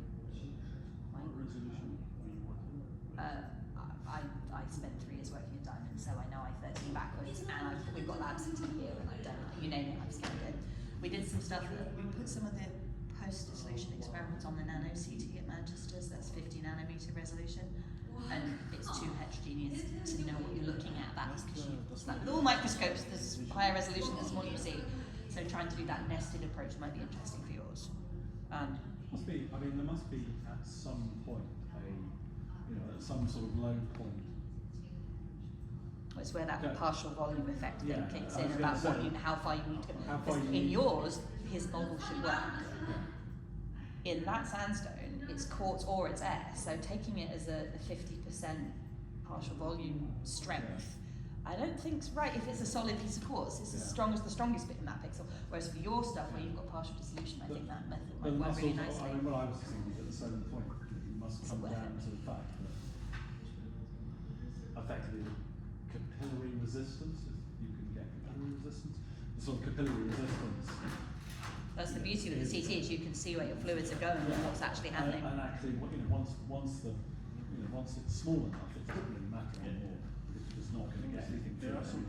What resolution were you working with? I spent 3 years working in diamonds, so I know I-13 backwards, and we've got labs in here, and I've done it, you name it, I've scanned it. We did some stuff, we put some of the post-dissolution experiments on the nano CT at Manchester's, that's 50 nanometer resolution, and it's too heterogeneous to know what you're looking at. That's like with all microscopes, there's higher resolution, the more you see. So trying to do that nested approach might be interesting for yours. There must be at some point at some sort of low point. It's where that partial volume effect thing kicks in about how far you need to go. In yours, his model should work. In that sandstone, it's quartz or it's air, so taking it as a 50% partial volume strength, I don't think's right. If it's a solid piece of quartz, it's as strong as the strongest bit in that pixel. Whereas for your stuff, where you've got partial dissolution, I think that method might work really nicely. What I was thinking is at a certain point, you must come down to the fact that effectively capillary resistance, you can get capillary resistance, the sort of capillary resistance. That's the beauty with the CT, is you can see where your fluids are going and what's actually happening. And actually, once it's small enough, it doesn't really matter anymore. It's just not going to get anything. There are some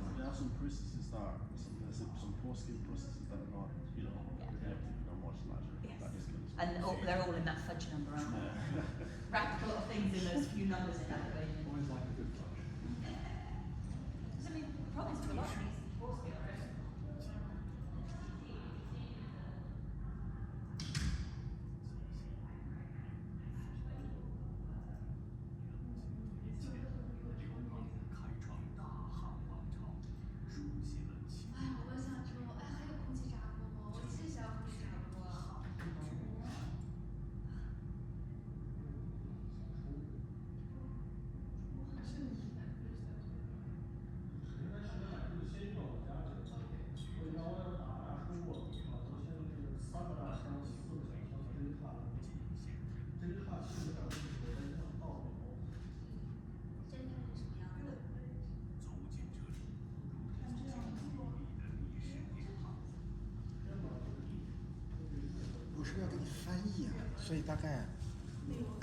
processes that are some post-scale processes that are not much larger. Yes. That is good. And they're all in that fudge number, aren't they? Wrapped a lot of things in those few numbers in that way. Always like a good fudge. I mean, the problem is to a lot of these force field, right?我是要给你翻译啊，所以大概我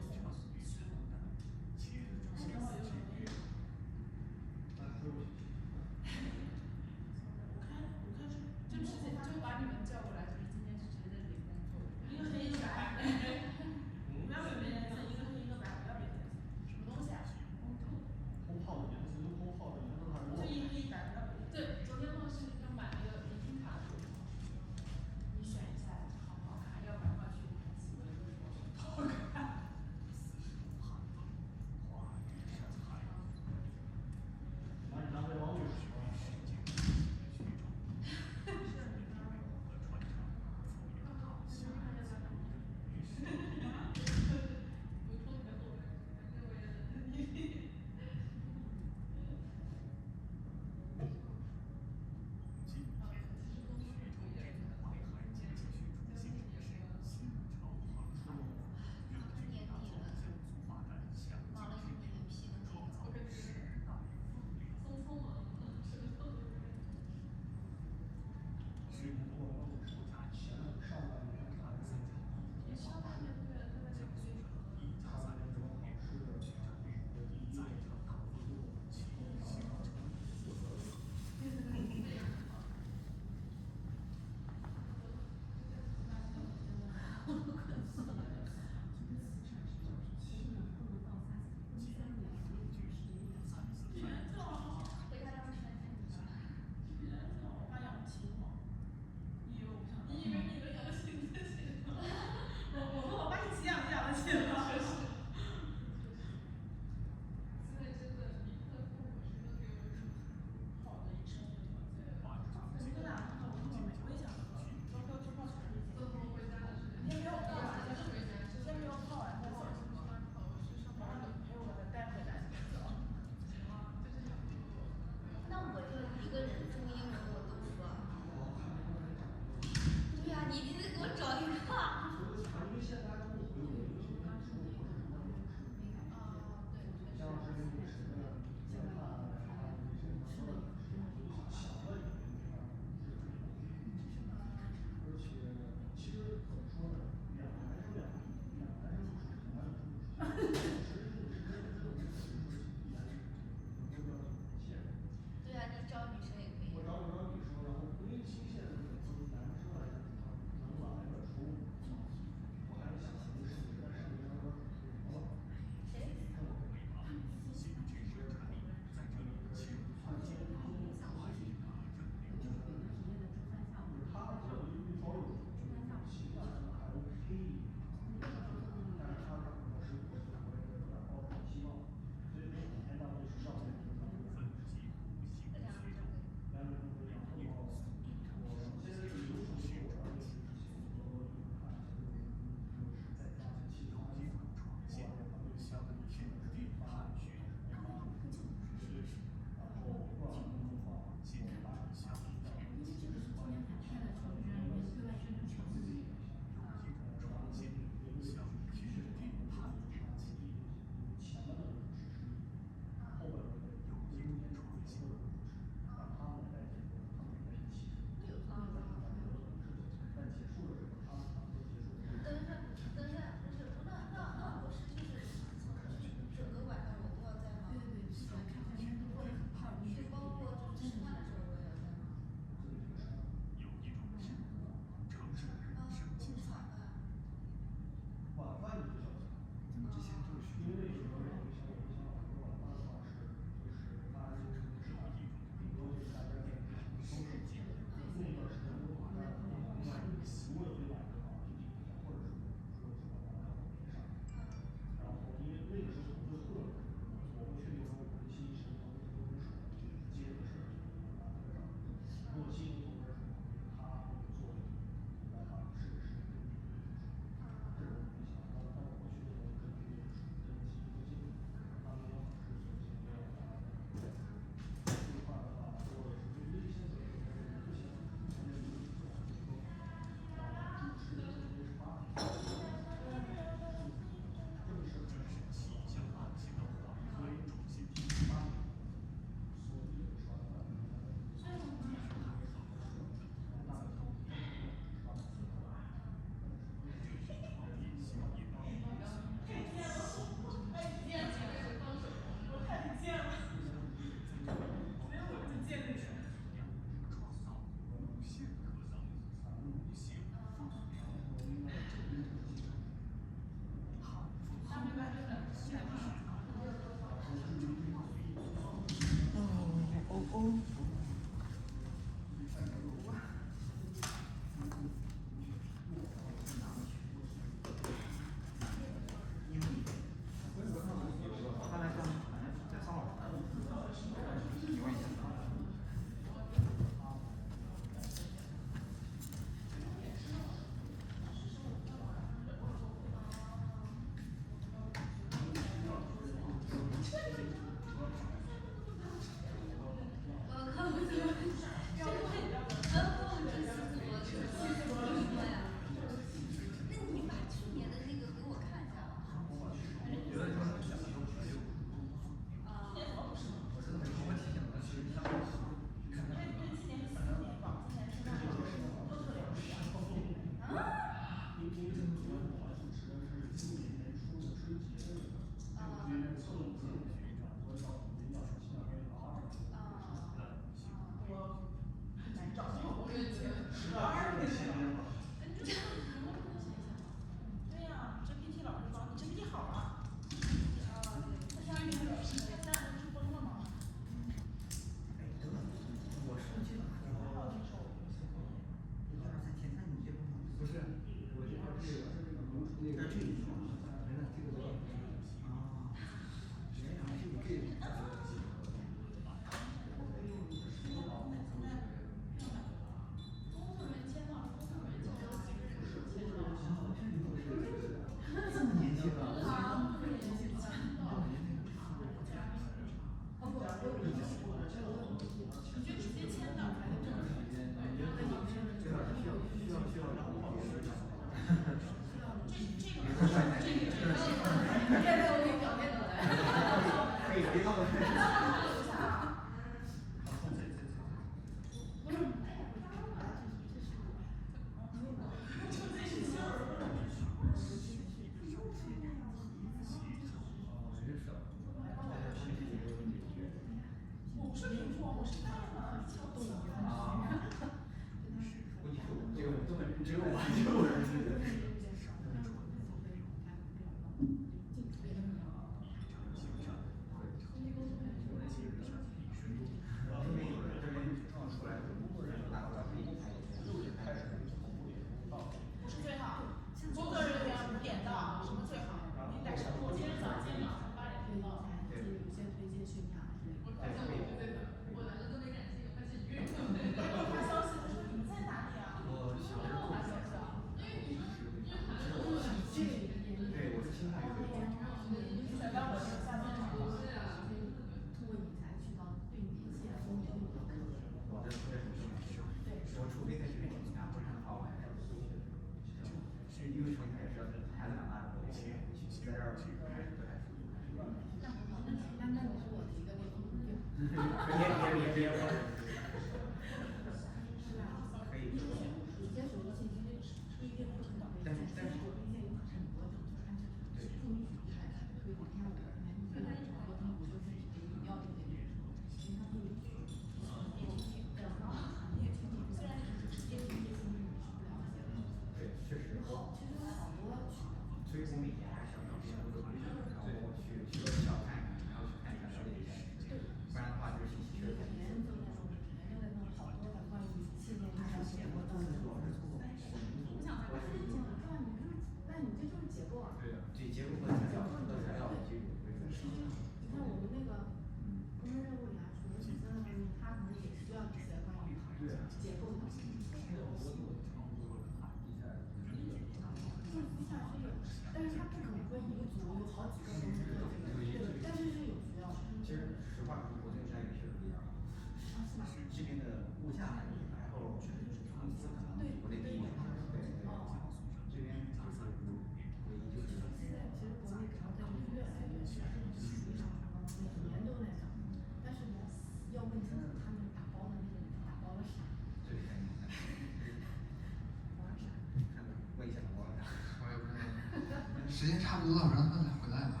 时间差不多了，让他们俩回来吧。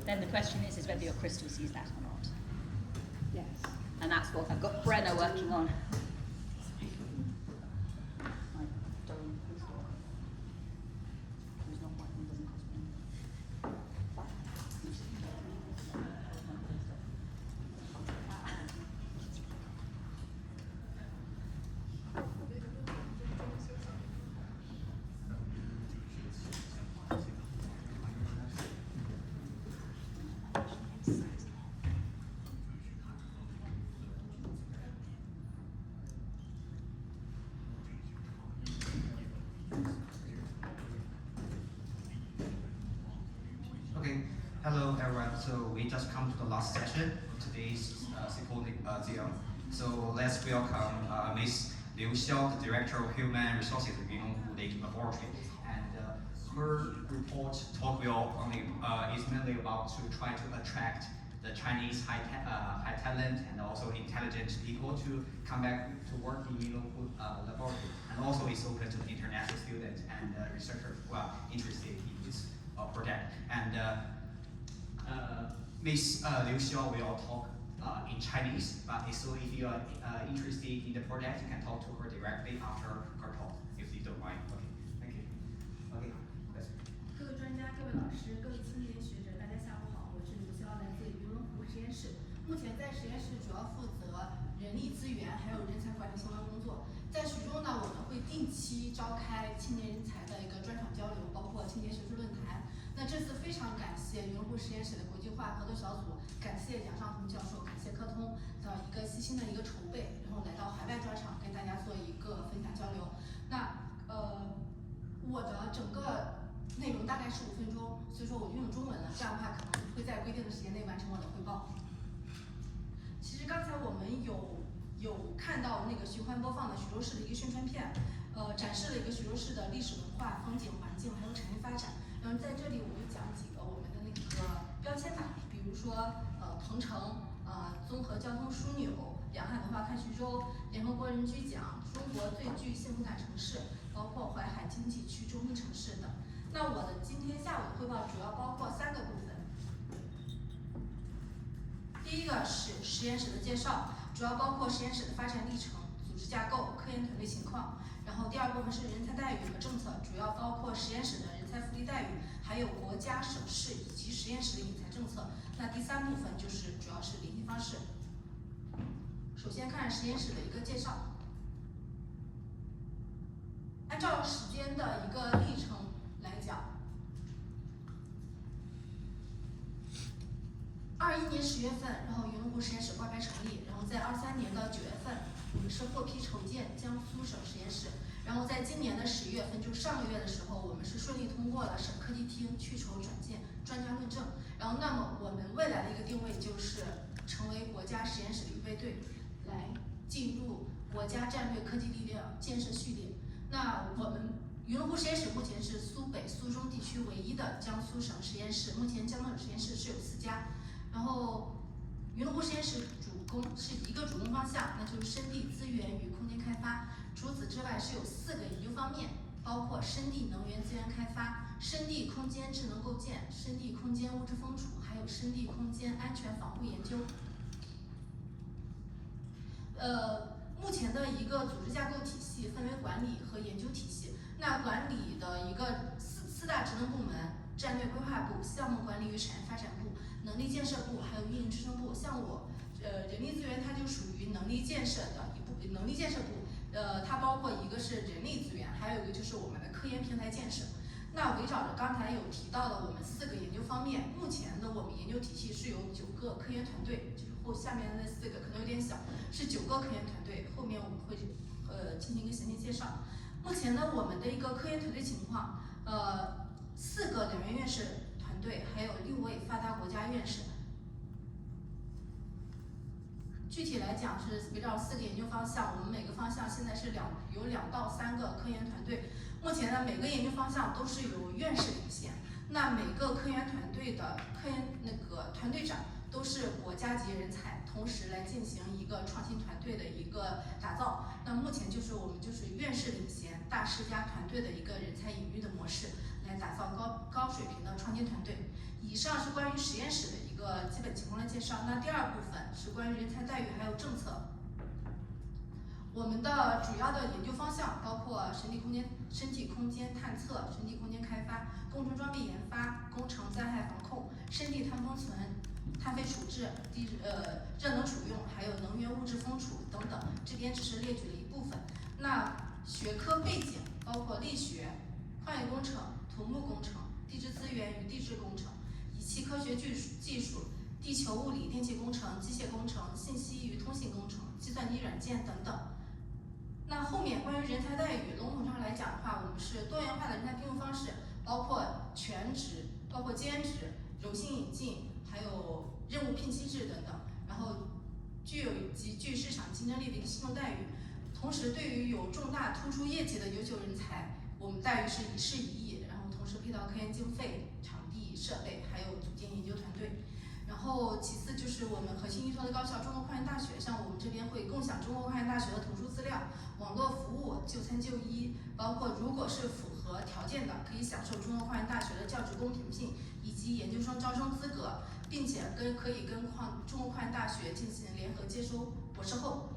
Then the question is whether your crystals use that or not. Yes. And that's that's what I've got Brenner working on. Who's not working doesn't cost me. Okay, hello everyone. So we just come to the last session of today's symposium. So let's welcome Ms. Liu Xiao, the Director of Human Resources at Yunhu Lake Laboratory. And her report talk will only is mainly about to try to attract the Chinese high talent and also intelligent people to come back to work in Yunhu Laboratory. And also it's open to the international students and researchers who are interested in this project. And Ms. Liu Xiao will talk in Chinese, but so if you are interested in the project, you can talk to her directly after her talk, if you don't mind. Okay, thank you. Okay, that's it. 各位专家、各位老师、各位青年学者，大家下午好，我是刘潇，来自于云龙湖实验室。目前在实验室主要负责人力资源还有人才管理相关工作。在徐州呢，我们会定期召开青年人才的一个专场交流，包括青年学术论坛。那这次非常感谢云龙湖实验室的国际化合作小组，感谢杨尚红教授，感谢科通的一个细心的一个筹备，然后来到海外专场跟大家做一个分享交流。那我的整个内容大概15分钟，所以说我就用中文了，这样的话可能会在规定的时间内完成我的汇报。其实刚才我们有看到那个循环播放的徐州市的一个宣传片，展示了一个徐州市的历史文化、风景、环境还有产业发展。然后在这里我就讲几个我们的那个标签吧，比如说同城、综合交通枢纽、两岸文化看徐州、联合国人居奖、中国最具幸福感城市，包括淮海经济区中心城市等。那我的今天下午的汇报主要包括3个部分。第一个是实验室的介绍，主要包括实验室的发展历程、组织架构、科研团队情况。然后第二部分是人才待遇和政策，主要包括实验室的人才福利待遇，还有国家、省市以及实验室的引才政策。那第3部分就是主要是联系方式。首先看实验室的一个介绍，按照时间的一个历程来讲，21年10月份，然后云龙湖实验室挂牌成立，然后在23年的9月份，我们是获批筹建江苏省实验室，然后在今年的11月份，就上个月的时候，我们是顺利通过了省科技厅去筹转建专家论证，然后那么我们未来的一个定位就是成为国家实验室的预备队，来进入国家战略科技力量建设序列。那我们云龙湖实验室目前是苏北、苏中地区唯一的江苏省实验室，目前江苏省实验室是有4家。然后，云龙湖实验室是一个主攻方向，那就是深地资源与空间开发。除此之外，是有4个研究方面，包括深地能源资源开发、深地空间智能构建、深地空间物质封储，还有深地空间安全防护研究。目前的一个组织架构体系分为管理和研究体系。那管理的一个四大职能部门：战略规划部、项目管理与产业发展部、能力建设部，还有运营支撑部。像我，人力资源它就属于能力建设的一部，能力建设部，它包括一个是人力资源，还有一个就是我们的科研平台建设。那围绕着刚才有提到的我们4个研究方面，目前的我们研究体系是有9个科研团队，就是下面的那4个可能有点小，是9个科研团队，后面我们会进行一个详细介绍。目前呢，我们的一个科研团队情况，4个两院院士团队，还有6位发达国家院士。具体来讲是围绕4个研究方向，我们每个方向现在是有2到3个科研团队。目前呢，每个研究方向都是由院士领衔，那每个科研团队的团队长都是国家级人才，同时来进行一个创新团队的一个打造。那目前我们就是院士领衔，大师加团队的一个人才引育的模式，来打造高水平的创新团队。以上是关于实验室的一个基本情况的介绍。那第二部分是关于人才待遇还有政策。我们的主要的研究方向包括身体空间探测、身体空间开发、工程装备研发、工程灾害防控、身体碳封存、碳费处置、热能储用，还有能源物质封储等等。这边只是列举了一部分。那学科背景包括力学、矿业工程、土木工程、地质资源与地质工程、仪器科学技术、地球物理电气工程、机械工程、信息与通信工程、计算机软件等等。那后面关于人才待遇，笼统上来讲的话，我们是多元化的人才聘用方式，包括全职、包括兼职、柔性引进，还有任务聘期制等等，然后具有极具市场竞争力的一个薪酬待遇。同时，对于有重大突出业绩的优秀人才，我们待遇是一事一议，然后同时配套科研经费、场地、设备，还有组建研究团队。然后其次就是我们核心依托的高校中国矿业大学，像我们这边会共享中国矿业大学的图书资料、网络服务、就餐就医，包括如果是符合条件的，可以享受中国矿业大学的教职工评聘以及研究生招生资格，并且可以跟中国矿业大学进行联合接收博士后。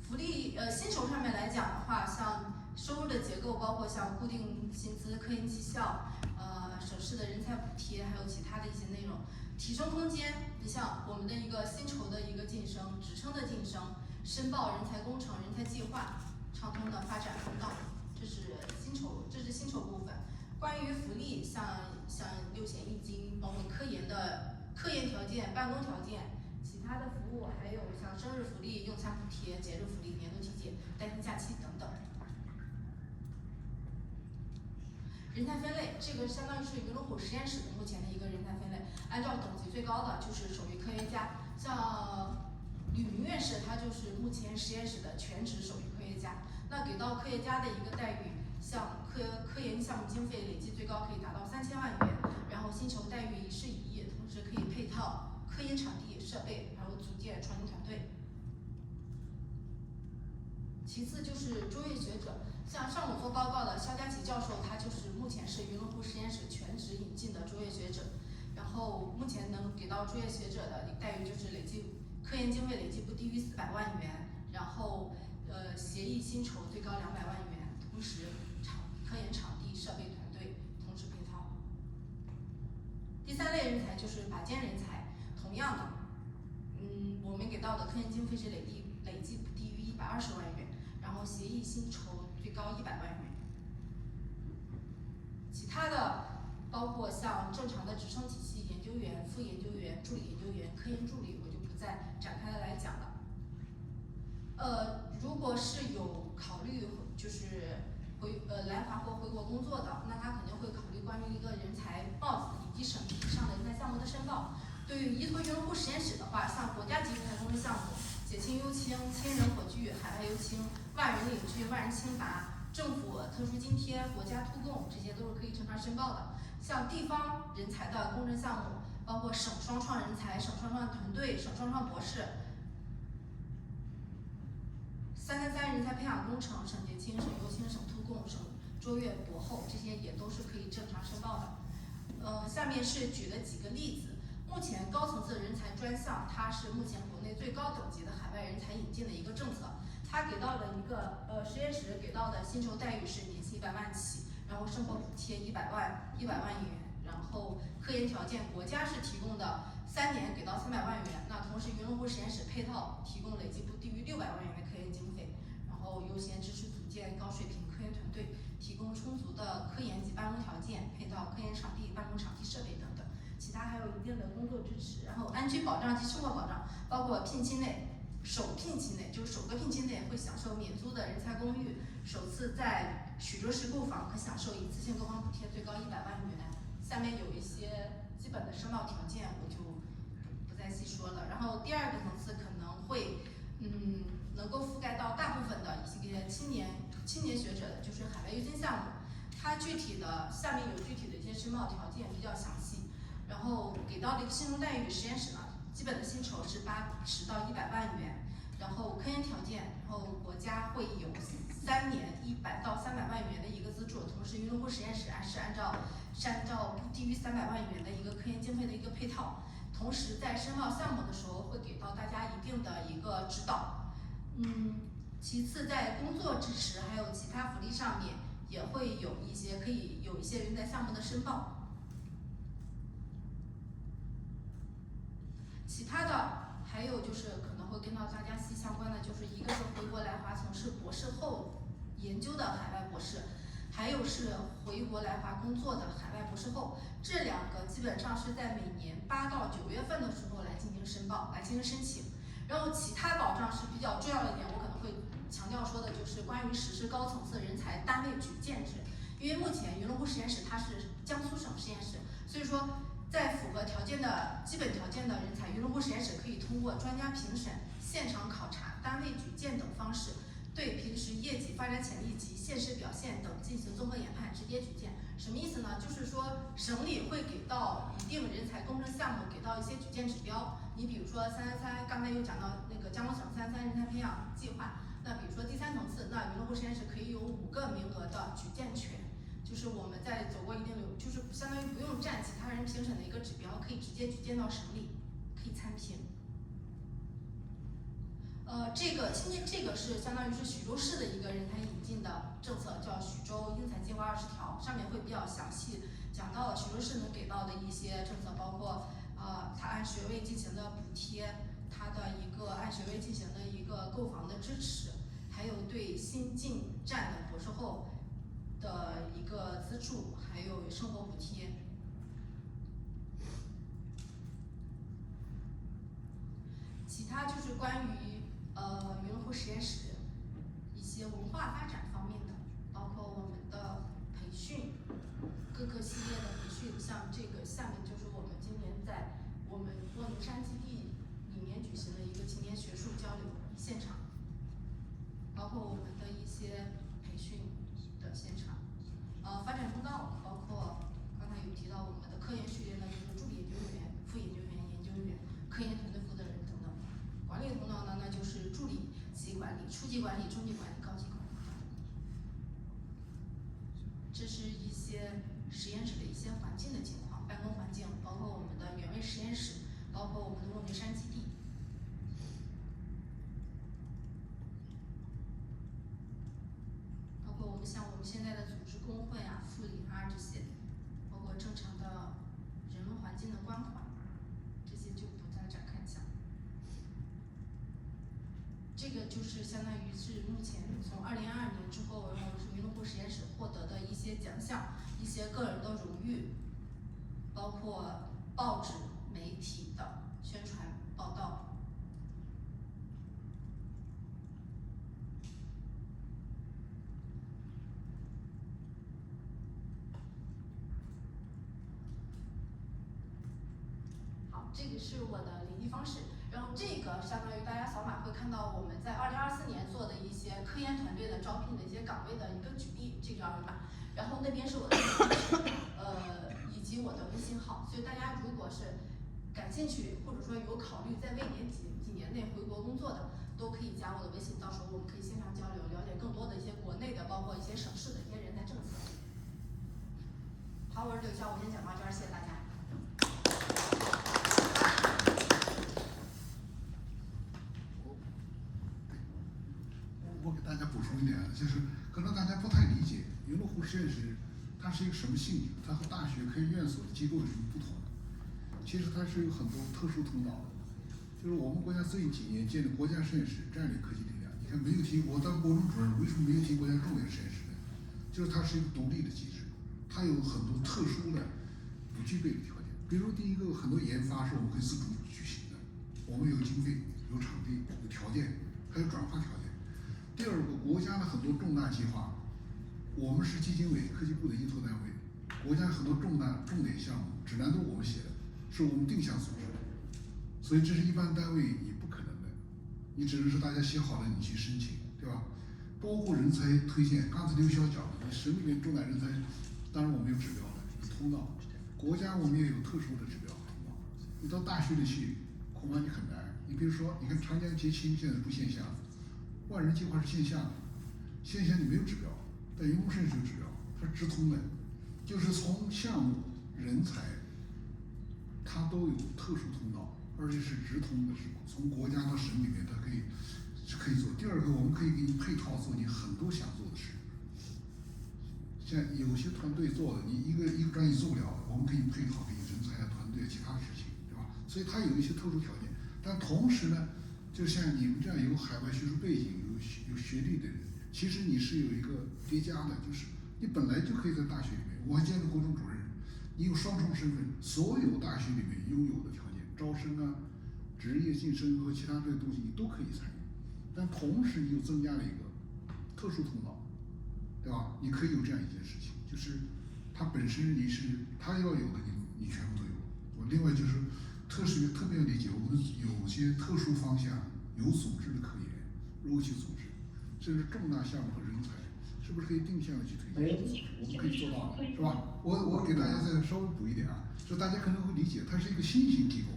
福利薪酬上面来讲的话，像收入的结构包括像固定薪资、科研绩效、省市的人才补贴，还有其他的一些内容。提升空间，你像我们的一个薪酬的一个晋升、职称的晋升、申报人才工程、人才计划、畅通的发展通道，这是薪酬部分。关于福利，像6险1金，包括科研条件、办公条件。其他的服务还有像生日福利、用餐补贴、节日福利、年度体检、带薪假期等等。人才分类，这个相当于是云龙湖实验室的目前的一个人才分类。按照等级最高的就是首席科学家，像吕明院士，他就是目前实验室的全职首席科学家。那给到科学家的一个待遇，像科研项目经费累计最高可以达到3000万元，然后薪酬待遇一事一议，同时可以配套科研场地、设备，还有组建创新团队。其次就是卓越学者，像上午做报告的肖佳琪教授，他就是目前是云龙湖实验室全职引进的卓越学者。然后目前能给到卓越学者的待遇就是累计科研经费累计不低于400万元，然后协议薪酬最高200万元，同时科研场地、设备团队同时配套。第3类人才就是拔尖人才，同样的，我们给到的科研经费是累计不低于120万元，然后协议薪酬最高100万元。其他的包括像正常的职称体系，研究员、副研究员、助理研究员、科研助理，我就不再展开来讲了。如果是有考虑就是来华或回国工作的，那他肯定会考虑关于一个人才帽子以及省级以上的人才项目的申报。对于依托云龙湖实验室的话，像国家级人才工程项目、解清优青、千人火炬、海外优青、万人领军、万人清拔、政府特殊津贴、国家突供，这些都是可以正常申报的。像地方人才的工程项目，包括省双创人才、省双创团队、省双创博士、3+3人才培养工程、省结清、省优青、省突供、省卓越博后，这些也都是可以正常申报的。下面是举了几个例子。目前高层次人才专项，它是目前国内最高等级的海外人才引进的一个政策。它给到的一个实验室给到的薪酬待遇是年薪100万起，然后生活补贴100万元，然后科研条件国家是提供的3年给到300万元，那同时云龙湖实验室配套提供累计不低于600万元的科研经费，然后优先支持组建高水平科研团队，提供充足的科研及办公条件，配套科研场地、办公场地设备等等。其他还有一定的工作支持，然后安居保障及生活保障，包括聘期内、首聘期内，就是首个聘期内会享受免租的人才公寓，首次在许多市购房可享受一次性购房补贴最高100万元。下面有一些基本的申报条件，我就不再细说了。然后第2个层次可能会，能够覆盖到大部分的一些青年学者的，就是海外优先项目，它具体的下面有具体的一些申报条件比较详细。然后给到的一个薪酬待遇，实验室呢，基本的薪酬是80到100万元，然后科研条件，然后国家会有3年100到300万元的一个资助，同时云龙湖实验室是按照不低于300万元的一个科研经费的一个配套，同时在申报项目的时候会给到大家一定的一个指导。其次在工作支持还有其他福利上面也会有一些人才项目的申报。其他的还有就是可能会跟到大家息息相关的，就是一个是回国来华从事博士后研究的海外博士，还有是回国来华工作的海外博士后，这2个基本上是在每年8到9月份的时候来进行申报，来进行申请。然后其他保障是比较重要的一点，我可能会强调说的就是关于实施高层次人才单位举荐制，因为目前云龙湖实验室它是江苏省实验室，所以说在符合基本条件的人才，云龙湖实验室可以通过专家评审、现场考察、单位举荐等方式，对平时业绩发展潜力及现实表现等进行综合研判，直接举荐。什么意思呢？就是说省里会给到一定人才工程项目给到一些举荐指标，你比如说333，刚才有讲到那个江苏省333人才培养计划，那比如说第3层次，那云龙湖实验室可以有5个名额的举荐权。就是我们在走过一定流，就是相当于不用占其他人评审的一个指标，可以直接举荐到省里，可以参评。这个是相当于是徐州市的一个人才引进的政策，叫徐州英才计划20条，上面会比较详细讲到徐州市能给到的一些政策，包括它按学位进行的补贴，它的一个按学位进行的一个购房的支持，还有对新进站的博士后的一个资助，还有生活补贴。其他就是关于云龙湖实验室一些文化发展方面的，包括我们的培训，各个系列的培训，像这个下面就是我们今年在我们卧龙山基地里面举行的一个青年学术交流现场，包括我们的一些培训的现场。发展通道包括刚才有提到我们的科研序列呢，就是助理研究员、副研究员、研究员、科研团队负责人等等。管理通道呢，那就是助理级管理、初级管理、中级管理、高级管理。这是一些实验室的一些环境的情况，办公环境，包括我们的原位实验室，包括我们的卧龙山基地。包括我们像我们现在的组织工会啊、副理啊这些，包括正常的人文环境的关怀，这些就不再展开讲。这个就是相当于是目前从2022年之后，然后是云龙湖实验室获得的一些奖项、一些个人的荣誉，包括报纸、媒体的宣传报道。这个是我的联系方式，然后这个相当于大家扫码会看到我们在2024年做的一些科研团队的招聘的一些岗位的一个举例，这个二维码，然后那边是我的以及我的微信号，所以大家如果是感兴趣或者说有考虑在未年几年内回国工作的，都可以加我的微信，到时候我们可以线上交流，了解更多的一些国内的，包括一些省市的一些人才政策。好，我是刘潇，我先讲到这儿，谢谢大家。我给大家补充一点，就是可能大家不太理解云龙湖实验室它是一个什么性质，它和大学科研院所的机构有什么不同？其实它是有很多特殊通道的，就是我们国家这几年建的国家实验室战略科技力量，你看没有提，我当国中主任为什么没有提国家重点实验室呢？就是它是一个独立的机制，它有很多特殊的不具备的条件，比如第一个，很多研发是我们可以自主举行的，我们有经费、有场地、有条件，还有转化条件。第二个，国家的很多重大计划，我们是基金委、科技部的依托单位，国家很多重点项目指南都是我们写的，是我们定向组织的，所以这是一般单位也不可能的，你只能是大家写好了你去申请，对吧？包括人才推荐，刚才刘潇讲的，你省里面重点人才，当然我们有指标的，有通道，国家我们也有特殊的指标，你到大学里去恐怕你很难。你比如说，你看长江结清现在不线下，万人计划是线下的，线下你没有指标，但云工程是有指标，它是直通的，就是从项目、人才，它都有特殊通道，而且是直通的，是从国家到省里面它可以做。第二个，我们可以给你配套做你很多想做的事。像有些团队做的，你一个专业做不了的，我们可以配套给你人才、团队其他的事情，对吧？所以它有一些特殊条件，但同时呢，就像你们这样有海外学术背景、有学历的人，其实你是有一个叠加的，就是你本来就可以在大学里面，我还见过国中主任，你有双重身份，所有大学里面拥有的条件，招生啊、职业晋升和其他这些东西你都可以参与，但同时你又增加了一个特殊通道。对吧？你可以有这样一件事情，就是它本身它要有的你全部都有。我另外就是特别要理解，我们有些特殊方向有组织的科研，如何去组织，甚至重大项目和人才，是不是可以定向的去推荐？我们可以做到的，是吧？我给大家再稍微补一点啊，就大家可能会理解，它是一个新型机构，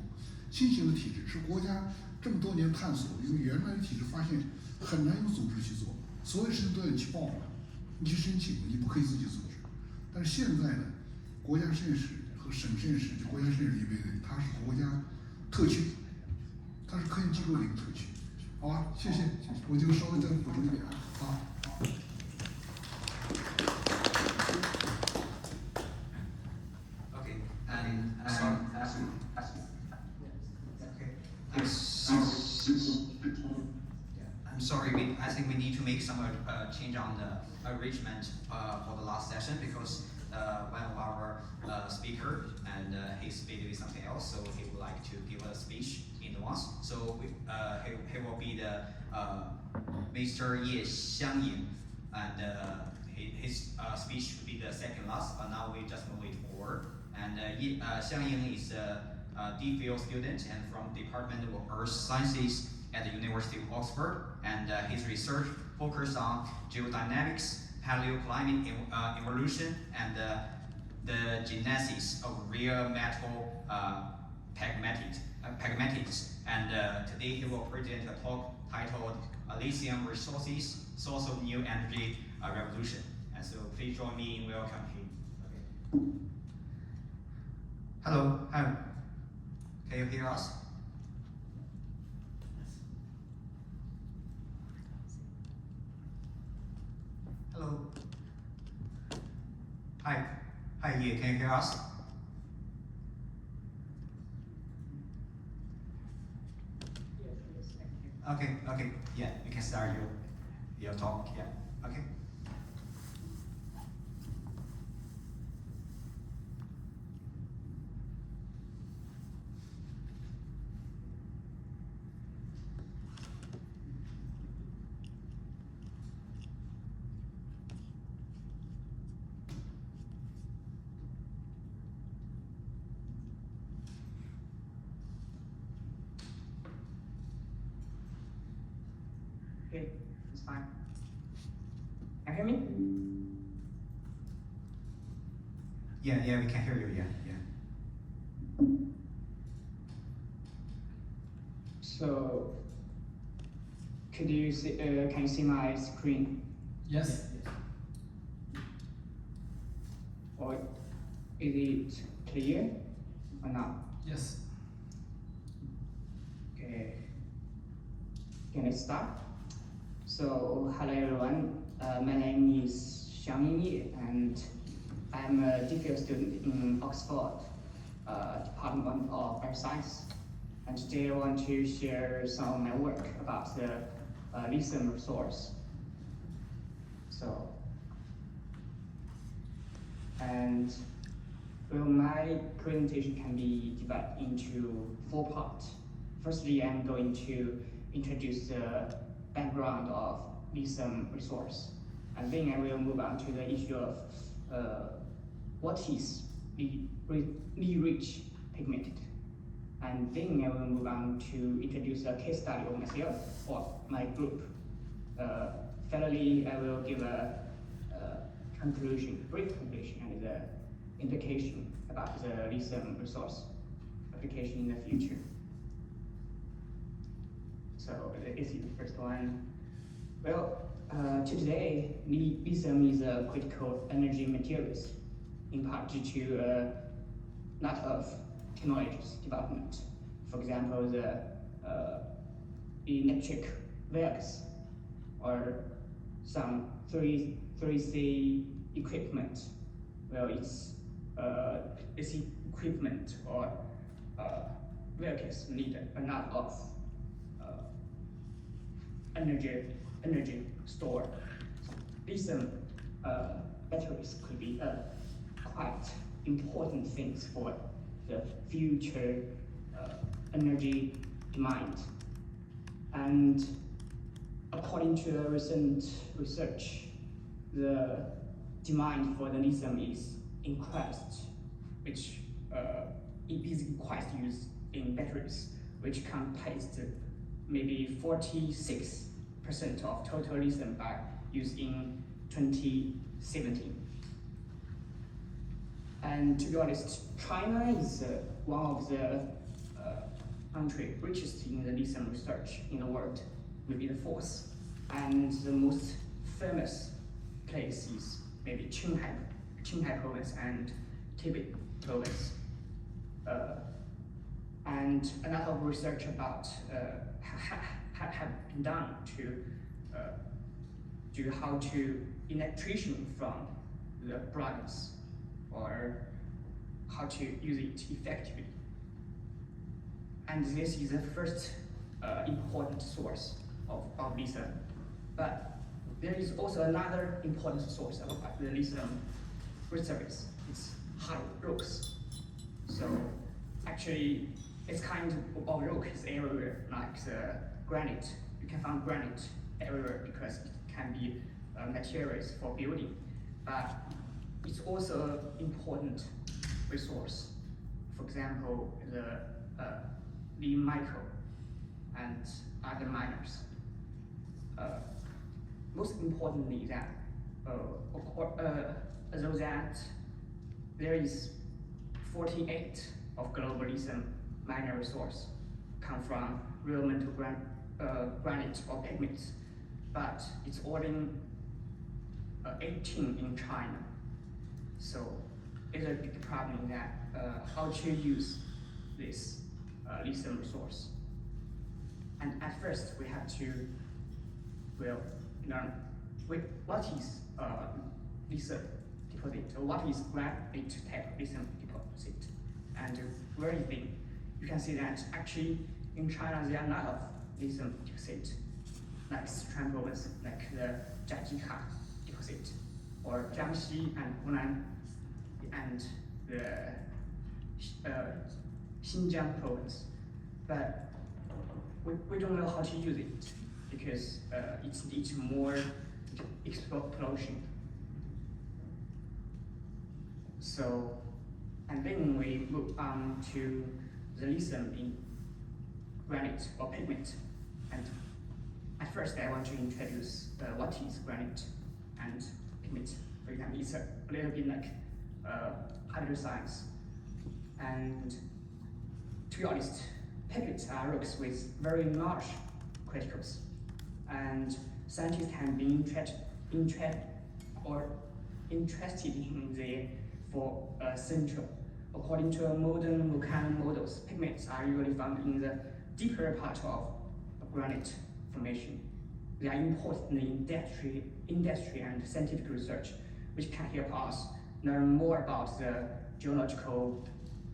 新型的体制，是国家这么多年探索，因为原来的体制发现很难有组织去做，所有事情都要你去报的。你去申请，你不可以自己组织。但是现在呢，国家实验室和省实验室，就国家实验室里面的，它是国家特区，它是科研机构的一个特区。好吧，谢谢，我就稍微再补充一点啊。好。Okay, and I'm sorry, I think we need to make some change on the arrangement for the last session because one of our speaker and he's busy with something else, so he would like to give a speech in advance. So he will be the Mr. Ye Xiangying, and his speech will be the second last, but now we just move it forward. And Ye Xiangying is a DPhil student and from Department of Earth Sciences at the University of Oxford, and his research focused on geodynamics, paleoclimate evolution, and the genesis of rare metal pegmatites. And today he will present a talk titled Lithium Resources, Source of New Energy Revolution. And so please join me in welcoming him. Okay. Hello, hi. Can you hear us? Hello. Hi. Hi, Ye, can you hear us? Okay, yeah, you can start your talk, yeah, okay. Okay, it's fine. Can you hear me? Yeah, we can hear you, yeah. So, could you see, can you see my screen? Yes. Or is it clear or not? Yes. Okay. Can I start? So, hello everyone. My name is Xiangying Ye, and I'm a DPhil student in Oxford, Department of Earth Science. And today I want to share some of my work about the lithium resource. So, and well, my presentation can be divided into 4 parts. Firstly, I'm going to introduce the background of lithium resource, and then I will move on to the issue of what is rich pigmented, and then I will move on to introduce a case study of myself or my group. Finally, I will give a brief conclusion and the implication about the lithium resource application in the future. So this is the first one. Well, today, lithium is a critical energy materials, in part due to a lot of technologies development. For example, the electric vehicles or some 3C equipment. Well, it's equipment or vehicles need a lot of energy store. Lithium batteries could be quite important things for the future energy demand. And according to a recent research, the demand for the lithium is increased, which it is quite used in batteries, which can place maybe 46% of total lithium by used in 2017. And to be honest, China is one of the country richest in the lithium research in the world, maybe the fourth. And the most famous place is maybe Qinghai province and Tibet province. And a lot of research about have been done to do how to electrician from the brines or how to use it effectively. And this is the first important source of lithium. But there is also another important source of the lithium reserves. It's high rocks. So actually, it's kind of rock is everywhere, like the granite. You can find granite everywhere because it can be materials for building. But it's also an important resource. For example, the micro and other miners. Most importantly, that although that there is 48 of global lithium miner resource come from real metal granite or pigments, but it's only 18 in China. So it's a big problem that how to use this lithium resource. And at first we have to learn what is lithium deposit, or what is granite type lithium deposit, and where is it? You can see that actually in China there are a lot of lithium deposit, like Sichuan province, like the Jiajiha deposit, or Jiangxi and Hunan, and the Xinjiang province. But we don't know how to use it because it needs more exploration. So, and then we move on to the lithium in granite or pigment. And at first I want to introduce what is granite and pigment. For example, it's a little bit like hydroscience. And to be honest, pigments are rocks with very large criticals. And scientists have been interested in them for central. According to modern volcanic models, pigments are usually found in the deeper part of granite formation. They are important in industry and scientific research, which can help us learn more about the geological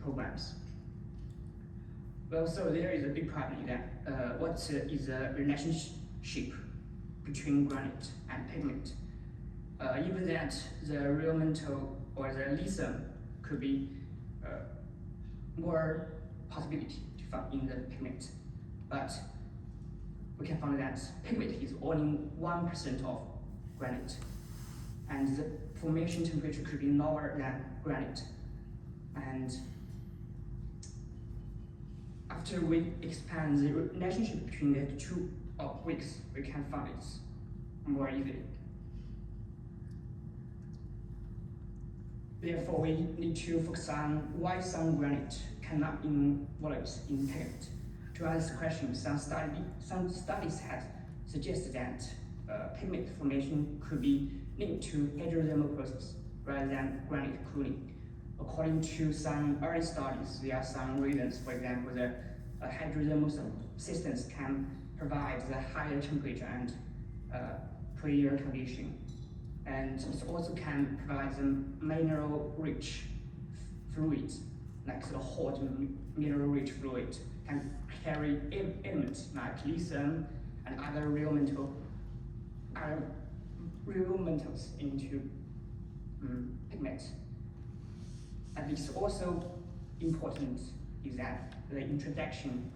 programs. Well, so there is a big problem that what is the relationship between granite and pigment? Even that the real metal or the lithium could be more possibility to find in the pigment, but we can find that pigment is only 1% of granite, and the formation temperature could be lower than granite. And after we expand the relationship between the two bricks, we can find it more easily. Therefore, we need to focus on why some granite cannot involve in pigment. To answer this question, some studies have suggested that pigment formation could be linked to hydrothermal process rather than granite cooling. According to some early studies, there are some reasons. For example, the hydrothermal systems can provide the higher temperature and clear condition, and it also can provide the mineral-rich fluid, like the hot mineral-rich fluid, can carry elements like lithium and other real metals into pigment. And it's also important is that the interaction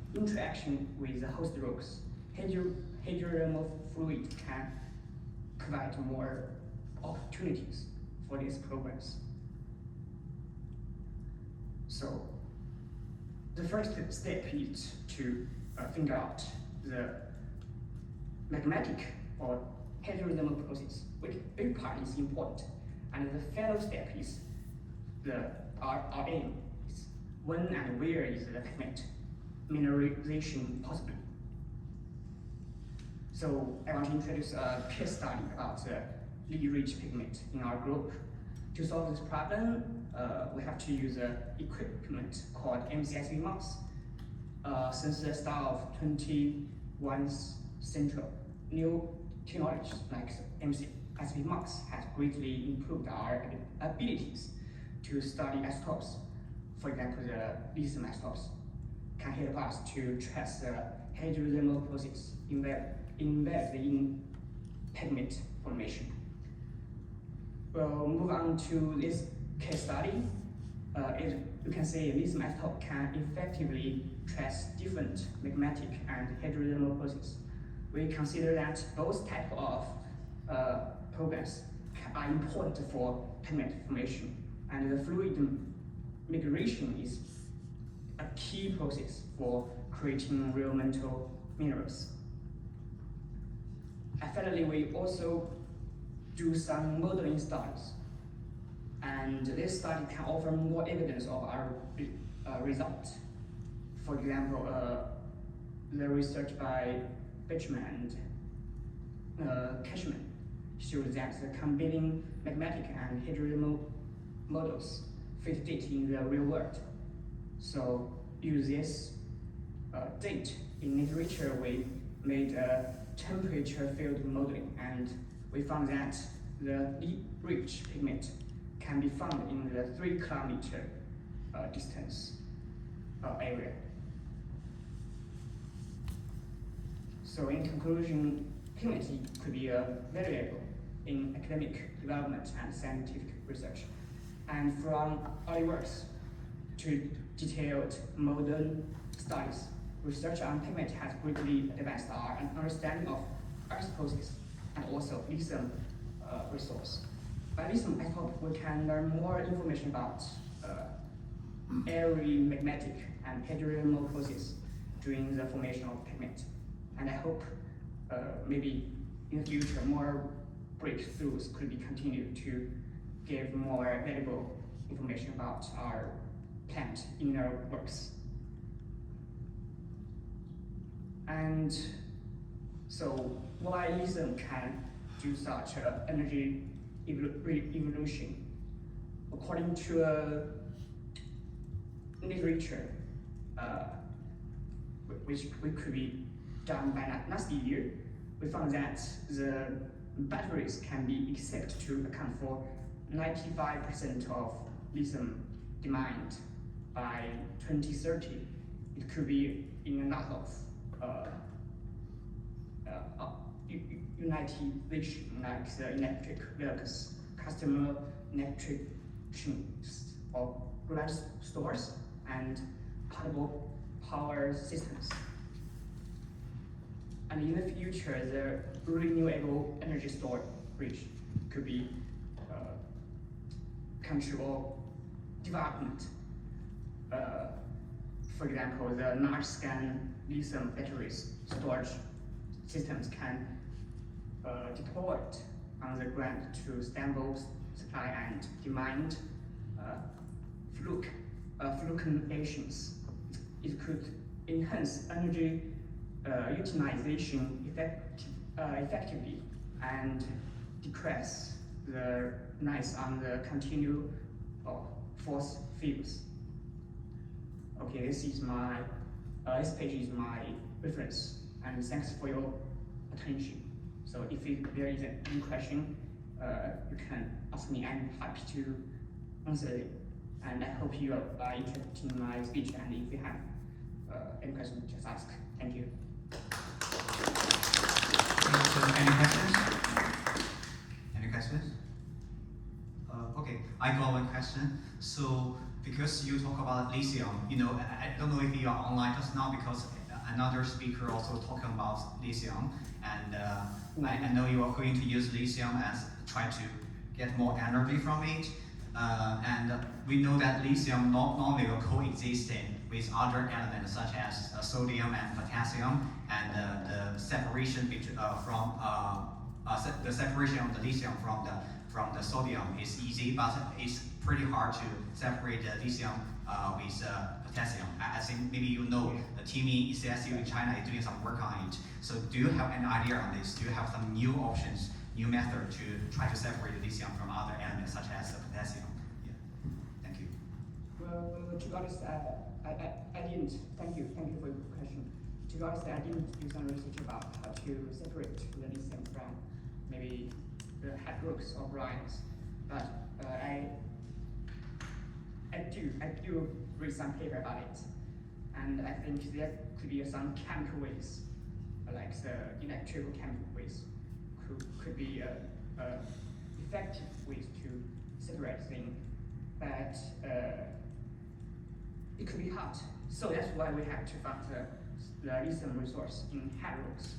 with the host rocks. Hydrothermal fluid can provide more opportunities for these programs. So the first step is to figure out the magmatic or hydrothermal process, which part is important. And the final step is our aim is when and where is the pigment mineralization possible. So I want to introduce a case study about lead-rich pigment in our group. To solve this problem, we have to use an equipment called MCSV Mouse. Since the start of 21st century, new technologies like MCSV Mouse has greatly improved our abilities to study isotopes. For example, the lithium isotopes can help us to trace the hydrothermal process embedded in pigment formation. We'll move on to this case study. As you can see, lithium isotope can effectively trace different magmatic and hydrothermal processes. We consider that both types of programs are important for pigment formation, and the fluid migration is a key process for creating real metal minerals. And finally, we also do some modeling studies, and this study can offer more evidence of our result. For example, the research by Bitchman and Cashman shows that the combining magmatic and hydrothermal models fit data in the real world. So use this data in literature, we made a temperature field modeling, and we found that the rich pigment can be found in the 3 kilometer distance area. So in conclusion, pigment could be valuable in academic development and scientific research. And from early works to detailed modern studies, research on pigment has greatly advanced our understanding of Earth's process and also lithium resource. By lithium, I hope we can learn more information about airy magmatic and hydrothermal process during the formation of pigment. And I hope maybe in the future more breakthroughs could be continued to give more valuable information about our plant inner works. And so why lithium can do such energy evolution? According to literature, which could be done by last year, we found that the batteries can be expected to account for 95% of lithium demand by 2030. It could be in a lot of unitization, like the electric vehicles, customer electricians, or garage stores, and portable power systems. And in the future, the renewable energy storage could be control development. For example, the large-scale lithium batteries storage systems can deployed on the ground to stable supply and demand fluctuations. It could enhance energy utilization effectively and decrease the noise on the continued force fields. Okay, this page is my reference, and thanks for your attention. So if there is any question, you can ask me. I'm happy to answer it. And I hope you are interested in my speech, and if you have any questions, just ask. Thank you. Any questions? Any questions? Okay, I got one question. So, because you talk about lithium, I don't know if you are online just now because another speaker also talking about lithium, and I know you are going to use lithium as try to get more energy from it. And we know that lithium not normally will coexist with other elements such as sodium and potassium, and the separation the separation of the lithium from the sodium is easy, but it's pretty hard to separate the lithium with potassium. I think maybe the team in CSU in China is doing some work on it. So do you have an idea on this? Do you have some new options, new method to try to separate the lithium from other elements such as the potassium? Yeah. Thank you. Well, to be honest, I didn't. Thank you for your question. To be honest, I didn't do some research about how to separate the lithium from maybe the hydrox or brines, but I do read some paper about it, and I think there could be some chemical ways, like the electrical chemical ways, could be effective ways to separate things, but it could be hard. So that's why we have to find the lithium resource in hydrox.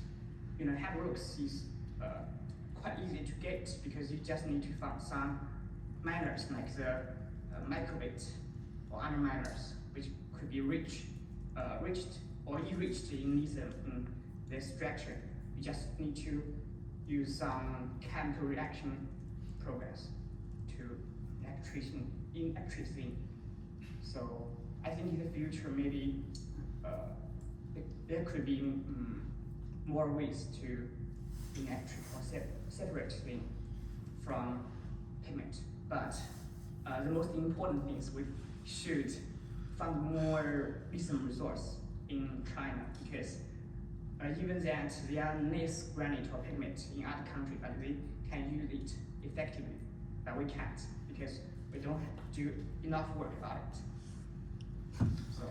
Hydrox is quite easy to get because you just need to find some miners like the microbit or other miners which could be reached or enriched in lithium in their structure. You just need to use some chemical reaction progress to electricity. So I think in the future maybe there could be more ways to electric or separate things from pigment. But the most important thing is we should find more lithium resource in China, because even that there are less granite or pigment in other countries, but they can use it effectively, but we can't because we don't do enough work about it. So.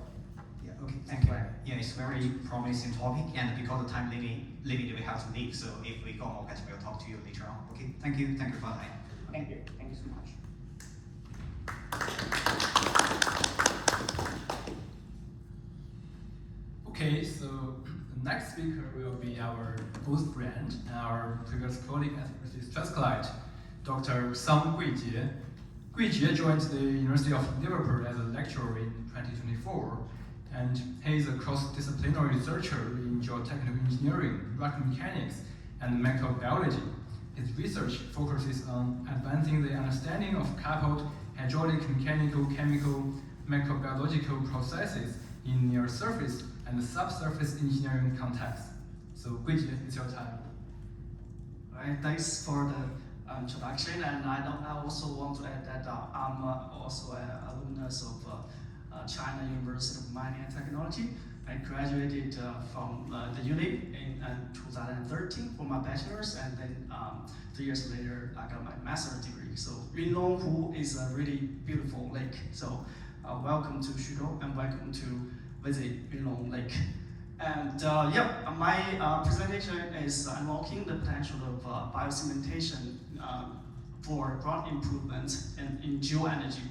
Yeah, okay, thank you. Yeah, it's very promising topic, and because of time limit, we have to leave. So if we got more questions, we'll talk to you later on. Okay, thank you for that. Thank you so much. Okay, so the next speaker will be our old friend, our previous colleague at University of Strathclyde, Dr. Sang Guijie. Guijie joined the University of Liverpool as a lecturer in 2024, and he is a cross-disciplinary researcher in geotechnical engineering, rock mechanics, and microbiology. His research focuses on advancing the understanding of coupled hydraulic, mechanical, chemical, microbiological processes in near-surface and subsurface engineering contexts. So, Guijie, it's your time. Right, thanks for the introduction, and I also want to add that I'm also an alumnus of China University of Mining and Technology. I graduated from the uni in 2013 for my bachelor's, and then 3 years later I got my master's degree. So Yunlong Hu is a really beautiful lake. So welcome to Xuzhou and welcome to visit Yunlong Lake. And my presentation is unlocking the potential of biocementation for ground improvement in geoenergy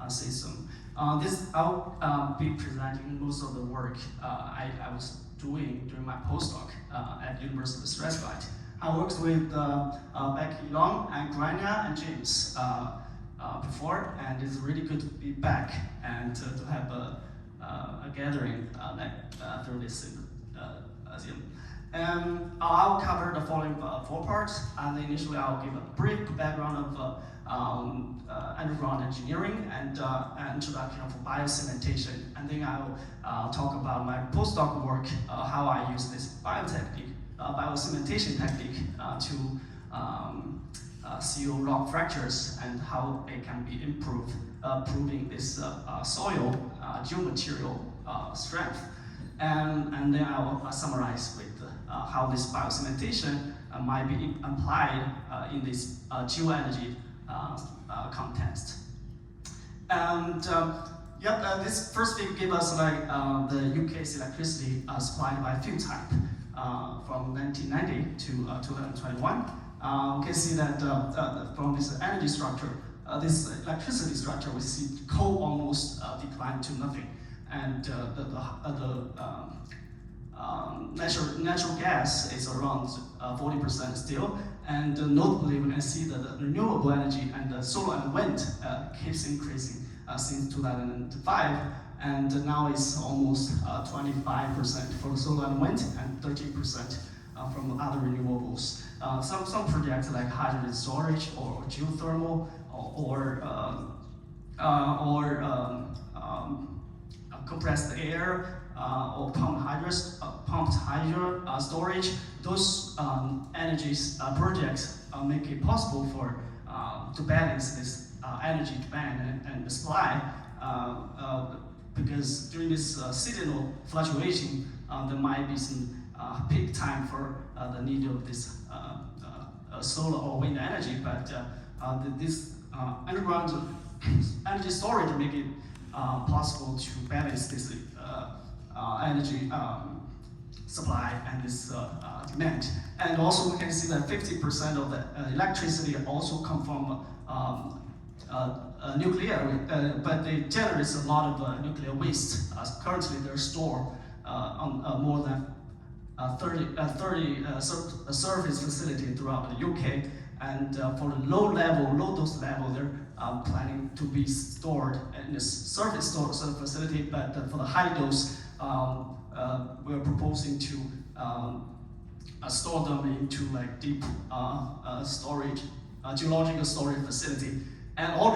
system. I'll be presenting most of the work I was doing during my postdoc at University of Strathclyde. I worked with Becky Long and Grania and James before, and it's really good to be back and to have a gathering through this symposium. And I'll cover the following 4 parts. And initially, I'll give a brief background of underground engineering and introduction of biocementation. And then I'll talk about my postdoc work, how I use this biocementation technique to seal rock fractures and how it can be improved, proving this soil geomaterial strength. And then I will summarize with how this biocementation might be applied in this geoenergy context. And this first thing gives us like the UK's electricity supplied by field type from 1990 to 2021. You can see that from this energy structure, this electricity structure, we see coal almost declined to nothing, and the natural gas is around 40% still. And notably, we can see that the renewable energy and the solar and wind keeps increasing since 2005, and now it's almost 25% for the solar and wind and 13% from other renewables. Some projects like hydrogen storage or geothermal or compressed air or pumped hydro storage, those energies projects make it possible for to balance this energy demand and the supply, because during this seasonal fluctuation, there might be some peak time for the need of this solar or wind energy, but this underground energy storage make it possible to balance this energy supply and this demand. And also we can see that 50% of the electricity also come from nuclear, but it generates a lot of nuclear waste. Currently they're stored on more than 30 surface facilities throughout the UK, and for the low dose level, they're planning to be stored in this surface storage facility, but for the high dose, we're proposing to store them into like deep storage, geological storage facility. And all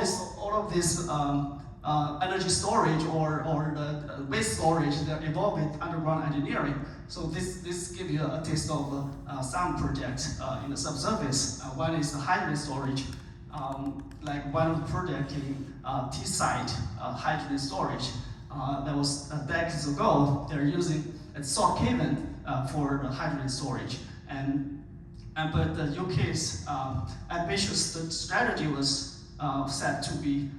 of this energy storage or the waste storage, they're involved with underground engineering. So this gives you a taste of some projects in the subsurface. One is the hydrogen storage, like one of the projects in T-site hydrogen storage. That was decades ago. They're using a salt cavern for the hydrogen storage, but the UK's ambitious strategy was set to be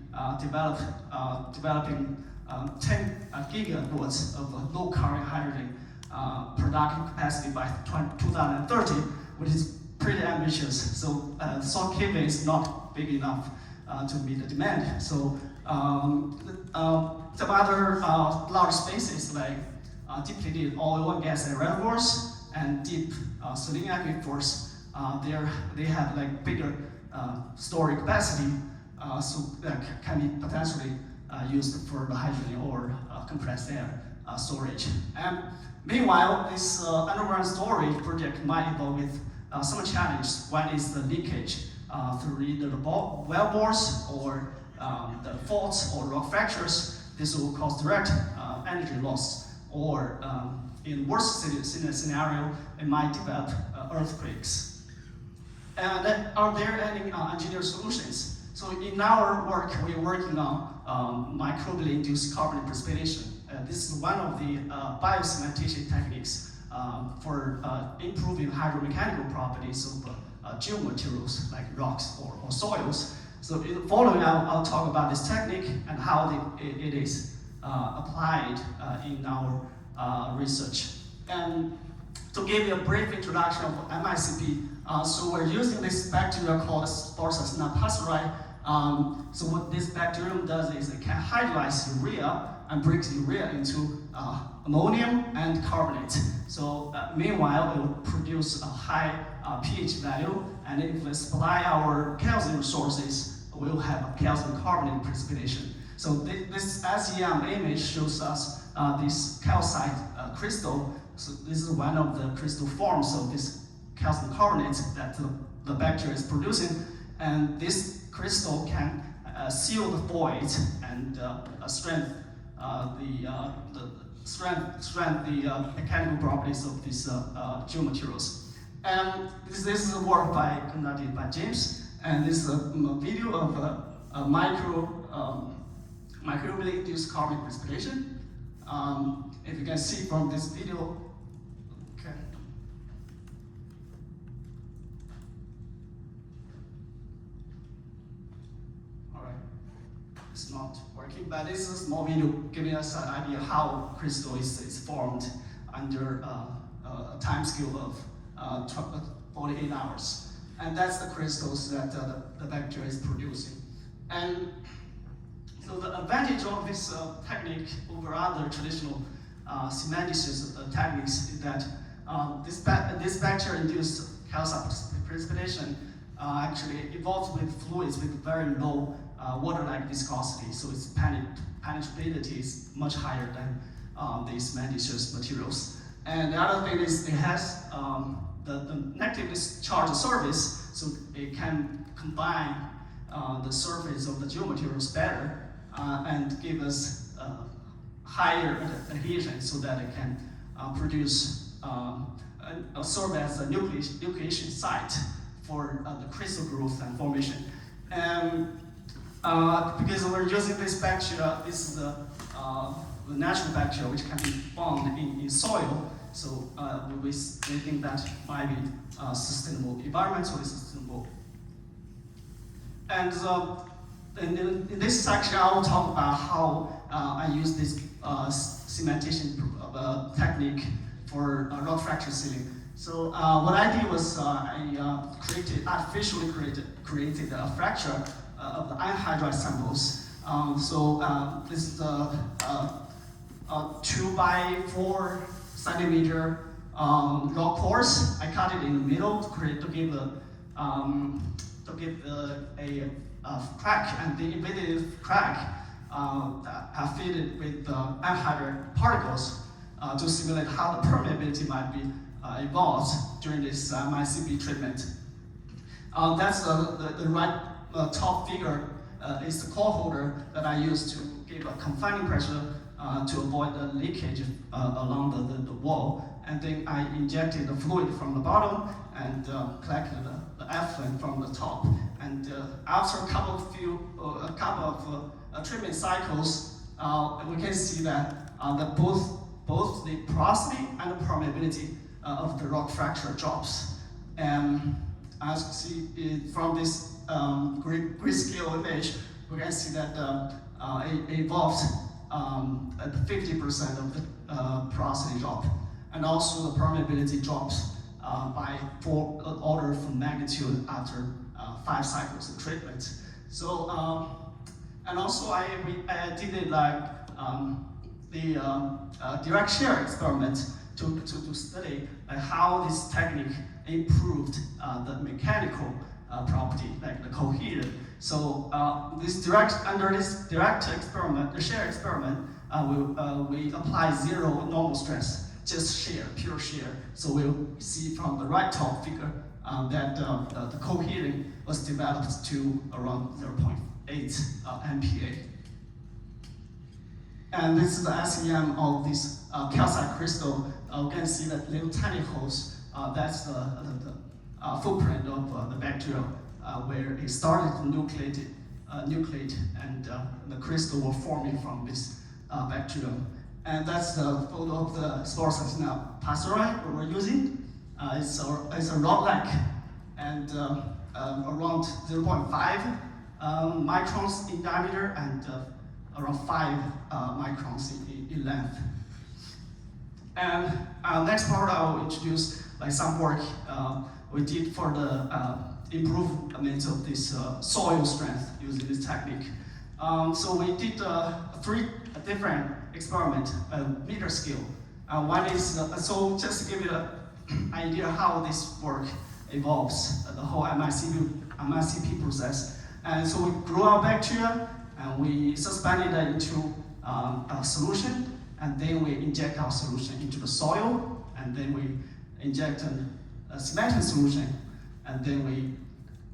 developing 10 gigawatts of low carbon hydrogen production capacity by 2030, which is pretty ambitious. So salt cavern is not big enough to meet the demand. So some other large spaces like depleted oil and gas reservoirs and deep saline aquifers, they have like bigger storage capacity, so that can be potentially used for the hydrogen or compressed air storage. And meanwhile, this underground storage project might involve with some challenges. One is the leakage through either the well bores or the faults or rock fractures. This will cause direct energy loss, or in worst scenario, it might develop earthquakes. And are there any engineered solutions? So in our work, we're working on microbially induced carbon precipitation. This is one of the biocementation techniques for improving hydromechanical properties of geomaterials like rocks or soils. So in the following, I'll talk about this technique and how it is applied in our research. And to give you a brief introduction of MICP, so we're using this bacteria called Sporosacina pastori. So what this bacterium does is it can hydrolyze urea and breaks urea into ammonium and carbonate. So meanwhile, it will produce a high pH value, and if we supply our calcium resources, we'll have a calcium carbonate precipitation. So this SEM image shows us this calcite crystal So this is one of the crystal forms of this calcium carbonate that the bacteria is producing, and this crystal can seal the void and strengthen the mechanical properties of these geomaterials. And this is a work conducted by James, and this is a video of a microbially induced carbon precipitation. If you can see from this video, okay. All right, it's not working, but this is a small video giving us an idea how crystal is formed under a time scale of 48 hours. And that's the crystals that the bacteria is producing. And so the advantage of this technique over other traditional cementitious techniques is that this bacteria-induced calcium precipitation actually evolves with fluids with very low water-like viscosity, so its penetrability is much higher than these cementitious materials. And the other thing is it has the negatively charged surface, so it can combine the surface of the geomaterials better and give us higher adhesion so that it can produce serve as a nucleation site for the crystal growth and formation. And because we're using this bacteria, this is the natural bacteria which can be found in soil, so we think that might be sustainable, environmentally sustainable. And in this section, I will talk about how I use this cementation technique for rock fracture sealing. So what I did was I artificially created a fracture of the anhydride samples. This is the 2 by 4 centimeter rock pores. I cut it in the middle to give a crack, and the embedded crack are fitted with anhydride particles to simulate how the permeability might be evolved during this MICP treatment. That's the right top figure is the core holder that I use to give a confining pressure to avoid the leakage along the wall. And then I injected the fluid from the bottom and collected the effluent from the top. And after a couple of treatment cycles, we can see that both the porosity and the permeability of the rock fracture drops. And as you see from this grid-scale image, we can see that it evolves at 50% of the porosity drop. And also the permeability drops by 4 orders of magnitude after 5 cycles of treatment. So, and also I did it like the direct shear experiment to study how this technique improved the mechanical property, like the cohesion. So under this direct experiment, the shear experiment, we apply 0 normal stress, just shear, pure shear. So we'll see from the right top figure that the cohesion was developed to around 0.8 MPa. And this is the SEM of this calcite crystal. You can see that little tiny holes. That's the footprint of the bacteria where it started to nucleate, and the crystal was forming from this bacterium. And that's the photo of the spore Satina pastorite we're using. It's a rod-like and around 0.5 microns in diameter and around 5 microns in length. And next part I will introduce some work we did for the improvement of this soil strength using this technique. So we did 3 different experiments, meter scale. One is, so just to give you an idea how this work evolves, the whole MICP process. And so we grew our bacteria and we suspended it into a solution, and then we inject our solution into the soil. and then we inject a cementing solution, and then we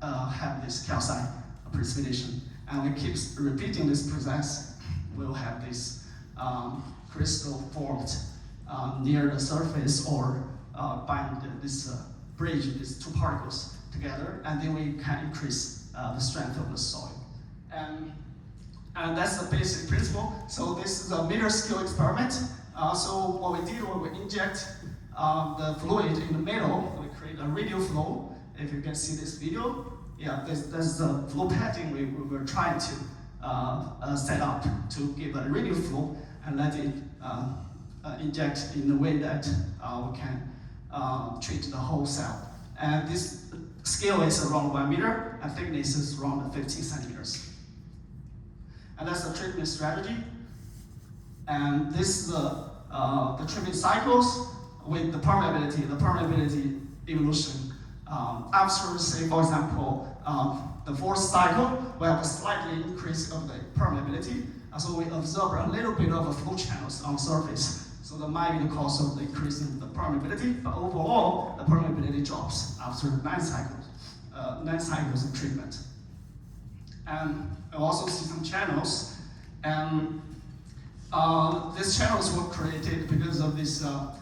have this calcite precipitation. And we keep repeating this process. We'll have this crystal formed near the surface or bind this bridge these two particles together, and then we can increase the strength of the soil. And that's the basic principle. So this is a meter scale experiment. So what we did was we inject the fluid in the middle. We create a radial flow. If you can see this video, yeah, that's the flow pattern we were trying to set up to give a radial flow and let it inject in a way that we can treat the whole cell. And this scale is around 1 meter, and thickness is around 15 centimeters. And that's the treatment strategy. And this is the treatment cycles with the permeability evolution. After, say, for example, the fourth cycle, we have a slightly increase of the permeability. So we observe a little bit of flow channels on the surface. So that might be the cause of the increase in the permeability, but overall, the permeability drops after 9 cycles of treatment. And I also see some channels, and these channels were created because of this, the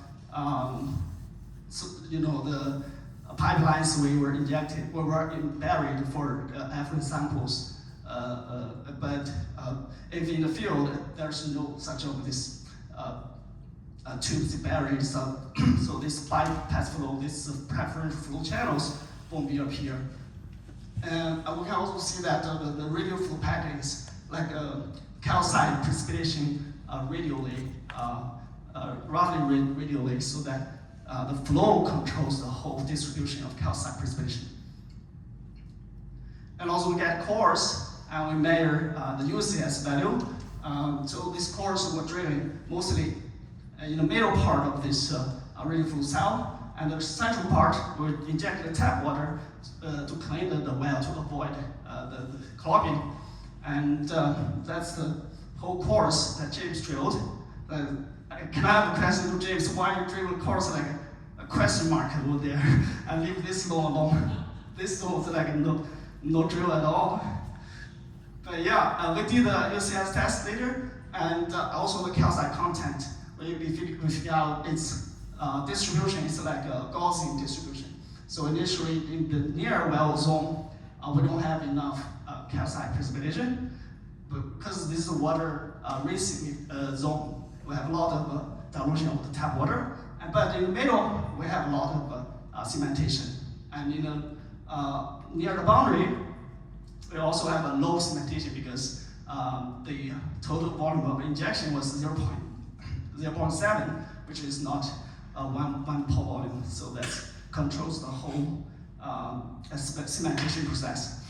pipelines we were injected, we were buried for effluent samples. But if in the field there's no such of this tubes buried, so this bypass flow, this preferential flow channels won't be appear. And we can also see that the radial flow patterns, like calcite precipitation radially, roughly radially, so that the flow controls the whole distribution of calcite precipitation. And also we get cores, and we measure the UCS value. So these cores were driven mostly in the middle part of this radial flow cell, and the central part we inject the tap water to clean the well to avoid the clogging. And that's the whole course that James drilled. Can I have a question to James? Why you drill a course like a question mark over there and leave this zone alone? This zone is like no drill at all. But yeah, we did the UCS test later, and also the calcite content. We figured out its distribution is like a Gaussian distribution. So initially in the near well zone, we don't have enough calcite precipitation, but because this is a water racing zone, we have a lot of dilution of the tap water. But in the middle, we have a lot of cementation. And in the near the boundary, we also have a low cementation because the total volume of injection was 0.7, which is not one pore volume. So that controls the whole cementation process.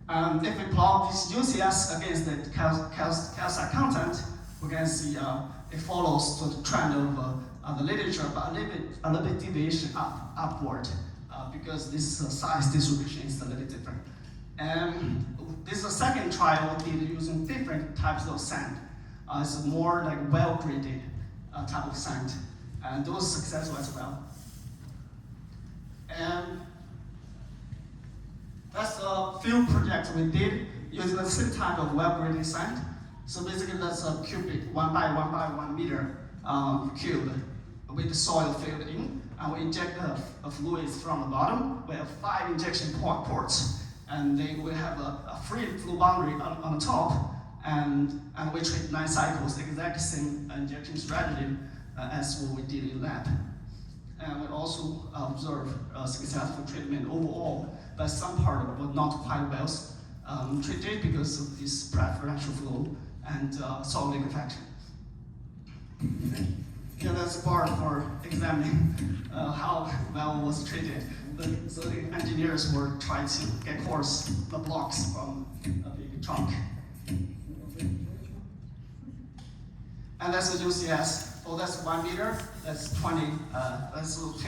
If we plot this UCS against the calcite content, we can see it follows the trend of the literature, but a little bit deviation upward because this size distribution is a little different. This is the second trial we did using different types of sand. It's more like well-graded type of sand, and those successful as well. And that's a field project we did using the same type of well-graded sand. So basically that's a cubic 1 by 1 by 1 meter cube with the soil filled in, and we inject the fluids from the bottom. We have 5 injection ports, and then we have a free flow boundary on the top, and we treat 9 cycles, the exact same injection strategy as what we did in lab. And we also observe successful treatment overall, but some part was not quite well treated because of this preferential flow and soil liquefaction. Yeah, that's part for examining how well was treated. So the engineers were trying to get coarse the blocks from a big trunk. And that's the UCS. Oh, that's 1 meter. That's 10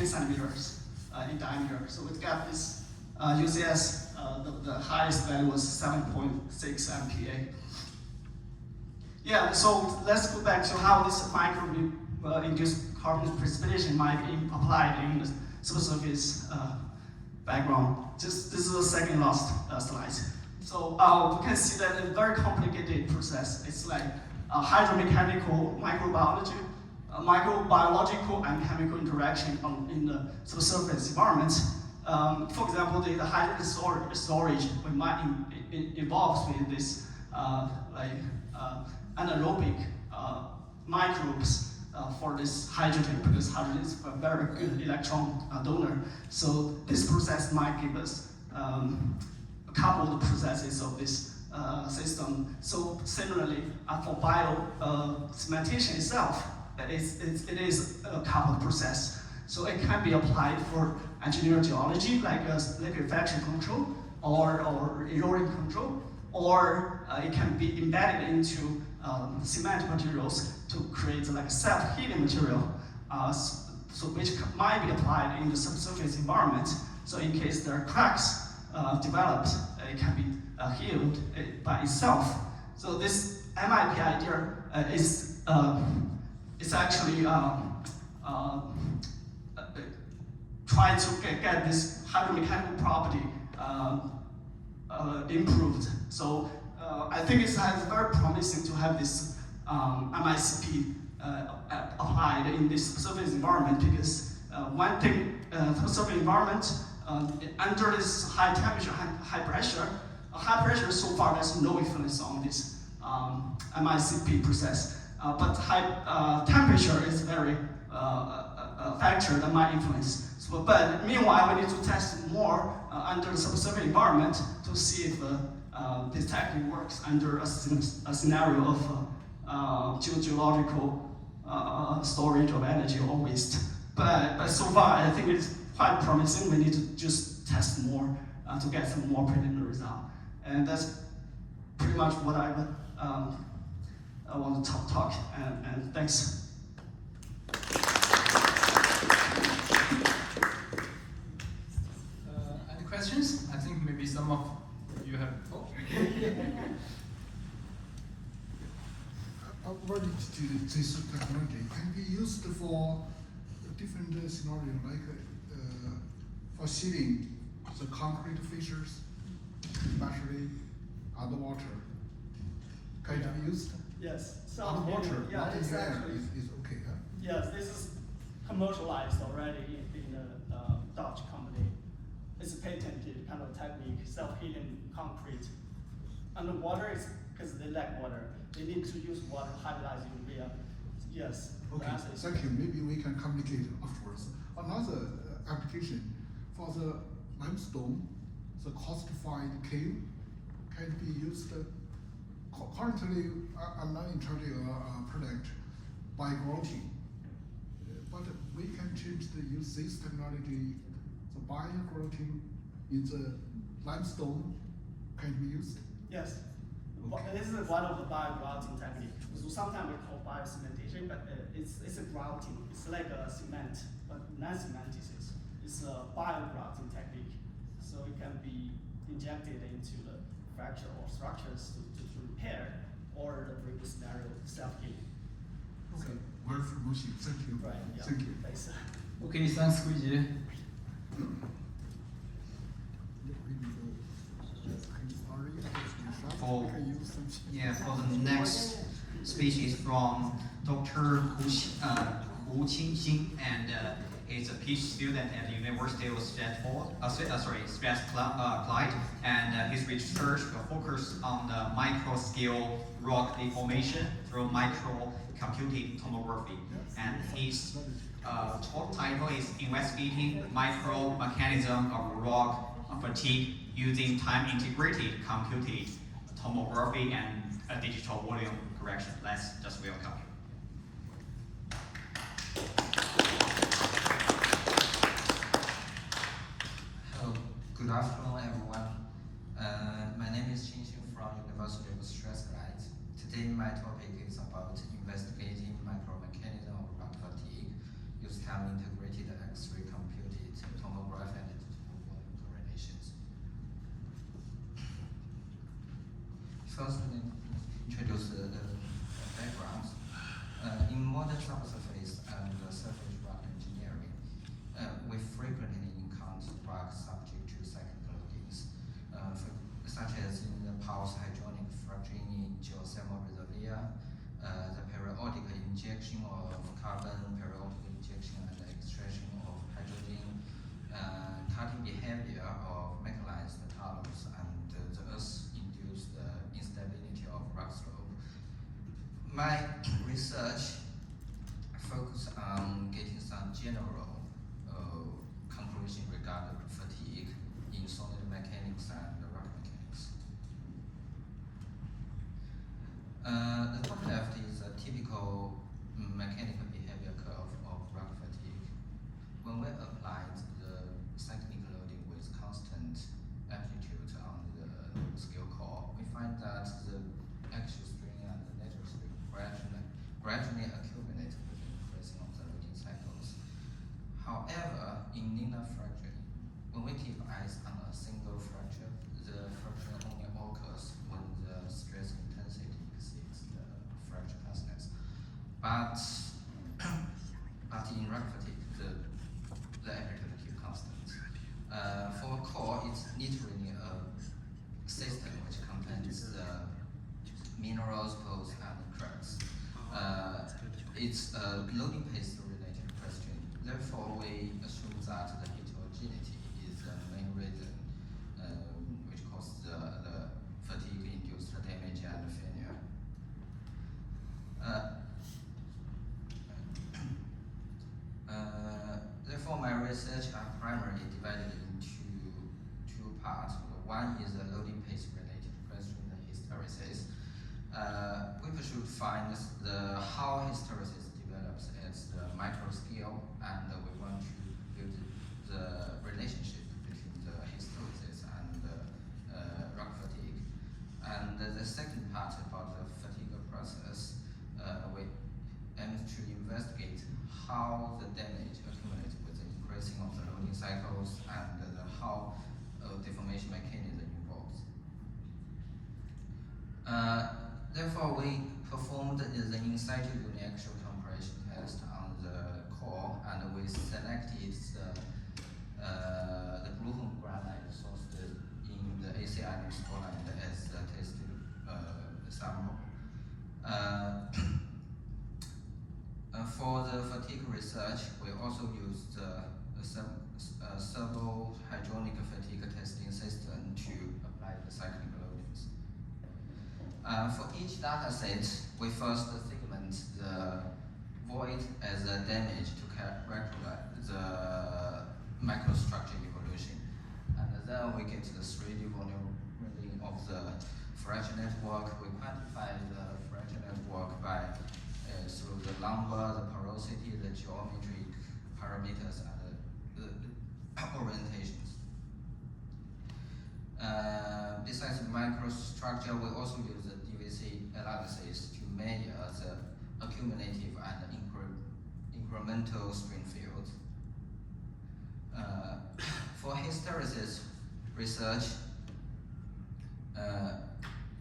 centimeters in diameter. So we got this UCS. The highest value was 7.6 MPa. Yeah, so let's go back to how this micro-induced carbon precipitation might be applied in the subsurface background. This is the second last slide. So we can see that a very complicated process. It's like hydromechanical, microbiology, microbiological and chemical interaction in the subsurface environment. For example, the hydrogen storage involves with this anaerobic microbes for this hydrogen, because hydrogen is a very good electron donor. So this process might give us a couple of processes of this system. So similarly, for bio-cementation itself, it is a coupled process. So it can be applied for engineered geology, like liquefaction control or erosion control, or it can be embedded into cement materials to create like a self-healing material, so which might be applied in the subsurface environment. So in case there are cracks developed, it can be healed by itself. So this MIP idea is actually try to get this hydromechanical property improved. So I think it's very promising to have this MICP applied in this subsurface environment, because one thing, subsurface environment, under this high temperature, high pressure, so far there's no influence on this MICP process. But high temperature is very a factor that might influence. So, but meanwhile, we need to test more under the subsurface environment to see if this technique works under a scenario of geological storage of energy or waste. But so far, I think it's quite promising. We need to just test more to get some more preliminary result. And that's pretty much what I want to talk. And thanks. Any questions? I think maybe some of you have. Oh. According to this technology, can be used for different scenarios, like for sealing the concrete fissures, especially underwater. Can it be used? Yes. So underwater, yeah, not in it's the air, actually is okay, huh? yes. This is commercialized already in a Dutch company. It's a patented kind of technique, self-healing concrete. Underwater is because they lack water. They need to use water hydrolyzing urea. Yes. Okay, thank you. Maybe we can communicate afterwards. Another application for the limestone, the calcified cave, can be used. Currently, I'm not in charge of a product by grouting, but we can change use this technology. The bio-grouting in the limestone can be used. Yes. Okay. This is one of the bio-grouting techniques. So sometimes we call bio-cementation, but it's a grouting. It's like a cement, but non-cementitious. It's a bio-grouting technique. So it can be injected into the fracture or structures to repair, or the previous scenario, self-healing. Okay. Word for motion. Thank you. Right. Yeah. Thank you. Thanks. Okay, thanks, Guiji. For the next speech is from Dr. Hu Qingxin, and he's a PhD student at the University of Strathclyde, and his research will focus on the micro-scale rock deformation through micro-computed tomography. And his talk title is Investigating the Micro-Mechanism of Rock Fatigue using Time-Integrated Computed Tomography and Digital Volume Correction. Let's just welcome him. Hello, good afternoon, everyone. My name is Qingxin from University of Strathclyde. Today, my topic is about investigating micromechanism of rock fatigue using time-integrated X-ray computed tomography and digital volume correlations. First, introduce subsurface and surface rock engineering, we frequently encounter rock subject to cyclical loadings, such as in the pulse hydronic fracturing in geothermal reservoir, the periodic injection of carbon, periodic injection and extraction of hydrogen, cutting behavior of mechanized tunnels, and the earth-induced instability of rock slope. My research focused on getting some general conclusion regarding fatigue in solid mechanics and rock mechanics. The top left is a typical mechanical behavior curve of rock fatigue. When we applied the cyclic loading with constant amplitude on the scale core, we find that the axial strain and the lateral strain gradually accumulate with the increasing of the loading cycles. However, in linear fracturing, when we keep eyes on a single fracture, the fracture only occurs when the stress intensity exceeds the fracture toughness. But in rock fatigue, the amplitude keeps constant. For a core, it's literally a system which contains the minerals, poles, and cracks. It's a loading pace related question. Therefore, we assume that the heterogeneity is the main reason which causes the fatigue-induced damage and failure. Therefore, my research are primarily divided into two parts. One is the loading pace related question, the hysteresis. We should find how hysteresis develops at the micro scale, and we want to build the relationship between the hysteresis and rock fatigue. And the second part about the fatigue process, we aim to investigate how the damage accumulates with the increasing of the loading cycles and how deformation mechanism involves. Therefore, we performed the in situ uniaxial compression test on the core, and we selected the blue granite sourced in the ACI Scotland as the test sample. For the fatigue research, we also used a servo-hydronic fatigue testing system to apply the cyclic loadings. For each data set, we first segment the void as a damage to calculate the microstructure evolution. And then we get the 3D volume reading of the fracture network. We quantify the fracture network by through the lumbar, the porosity, the geometric parameters, and the orientations. Besides microstructure, we also use the DVC analysis to measure the accumulative and incremental strain fields. For hysteresis research,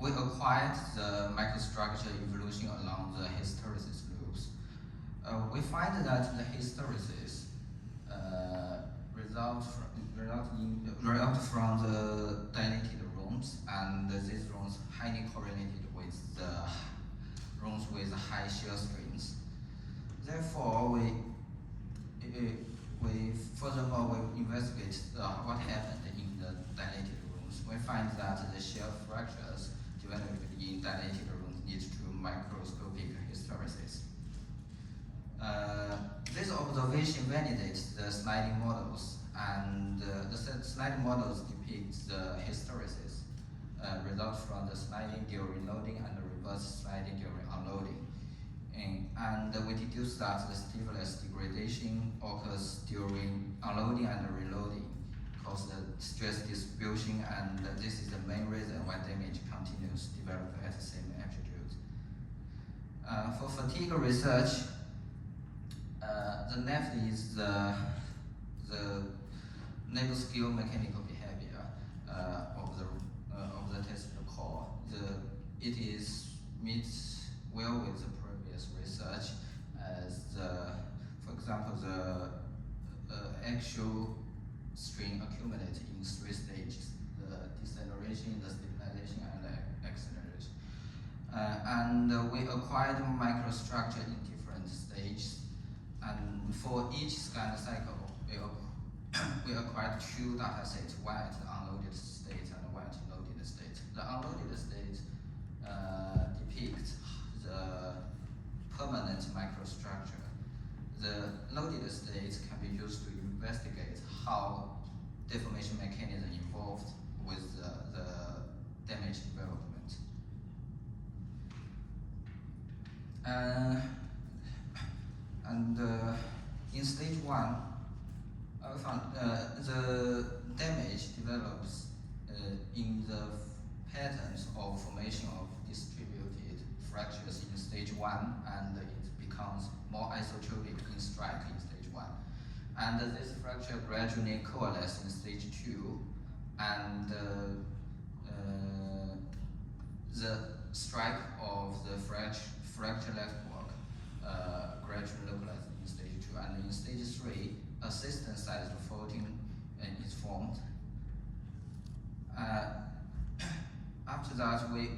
we acquired the microstructure evolution along the hysteresis loops. We find that the hysteresis result from the dilated rooms, and these rooms highly correlated with the rooms with high shear strains. Therefore, we investigate what happened in the dilated rooms. We find that the shear fractures developed in dilated rooms lead to microscopic hysteresis. This observation validates the sliding models, and the sliding models depict the hysteresis result from the sliding during loading and the reverse sliding during unloading. And we deduce that the stimulus degradation occurs during unloading and reloading, cause the stress distribution, and this is the main reason why damage continues to develop at the same amplitude. For fatigue research, the left is the naval skill mechanical behavior of the tested core. It meets well with the previous research, as example, the actual string accumulated in 3 stages: the deceleration, the stabilization, and the acceleration. And we acquired microstructure in different stages. And for each scanned cycle, we acquired 2 data sets, one at the unloaded state and one at the loaded state. The unloaded state depicts the permanent microstructure. The loaded state can be used to investigate how deformation mechanism involved with the damage development. In stage 1, we found the damage develops in the patterns of formation of distributed fractures in stage 1, and it becomes more isotropic in strike in stage 1. And this fracture gradually coalesces in stage 2, and the strike of the fracture network gradually localizes in stage 2. And in stage 3, a system-sized faulting is formed. After that, we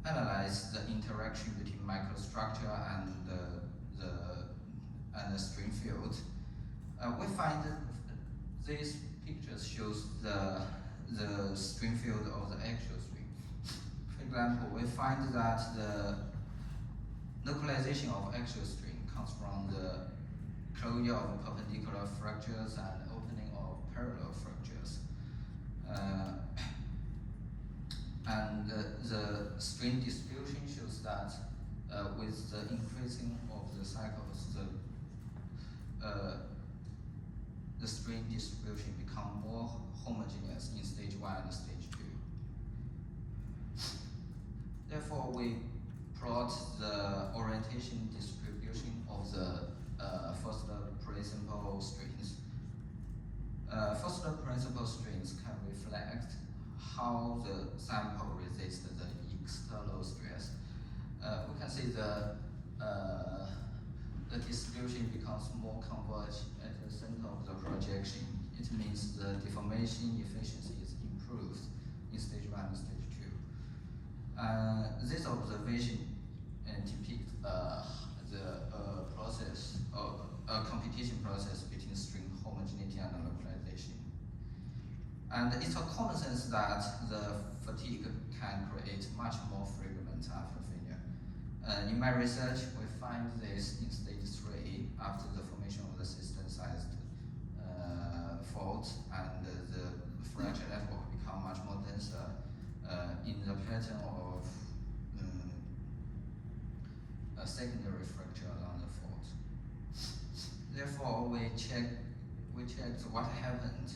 analyze the interaction between microstructure and the string field. We find that these pictures shows the string field of the actual string. For example, we find that the localization of actual string comes from the closure of perpendicular fractures and opening of parallel fractures. And the string distribution shows that with the increasing of the cycles, the string distribution become more homogeneous in stage 1 and stage 2. Therefore, we plot the orientation distribution of the first principal strings. First principal strings can reflect how the sample resists the external stress. We can see the distribution becomes more converged at the center of the projection. It means the deformation efficiency is improved in stage 1 and stage 2. This observation depicts the process of a competition process between string homogeneity and localization. And it's a common sense that the fatigue can create much more fragment after failure. In my research, we find this in stage 3 after the formation of the system-sized fault, and the fracture network become much more denser in the pattern of a secondary fracture along the fault. Therefore, we checked what happened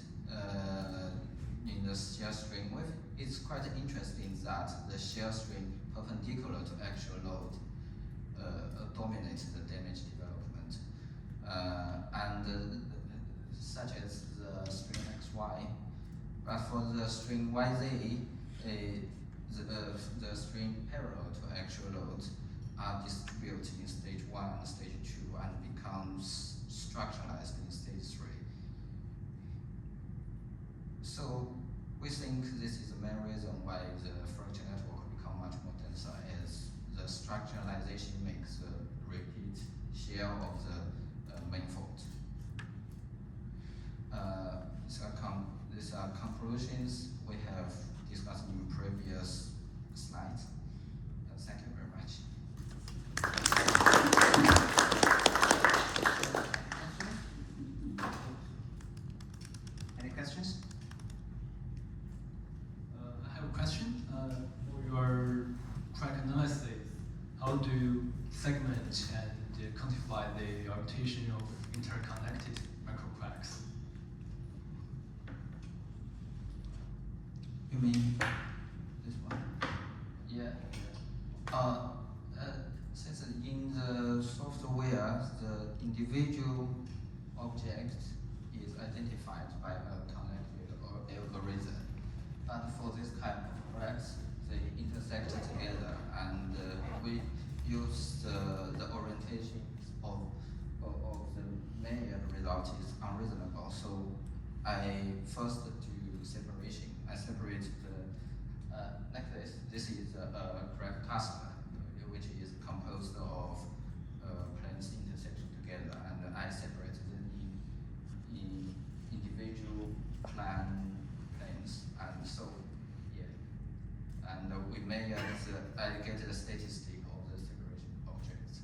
in the shear string wave. It's quite interesting that the shear string perpendicular to actual load dominates the damage development, and such as the string XY. But for the string YZ, the string parallel to actual loads are distributed in stage 1 and stage 2 and becomes structuralized in stage 3. So we think this is the main reason why the fracture network become much more denser, as the structuralization makes the repeat shear of the main fault. These are conclusions we have discussed in previous slides. Thank you very much. Any questions? I have a question. For your track analysis, how do you segment and quantify the orientation of interconnected microcracks? You mean this one? Yeah. Since in the software, the individual object is identified by a connected algorithm. But for this type of cracks, they intersect together, and we use the orientation of the layer layout is unreasonable. So I first do separation. I separate the like this. This is a graph cluster, which is composed of planes intersection together, and I separate them in individual planes, and so yeah. And we may I get the statistic of the separation objects.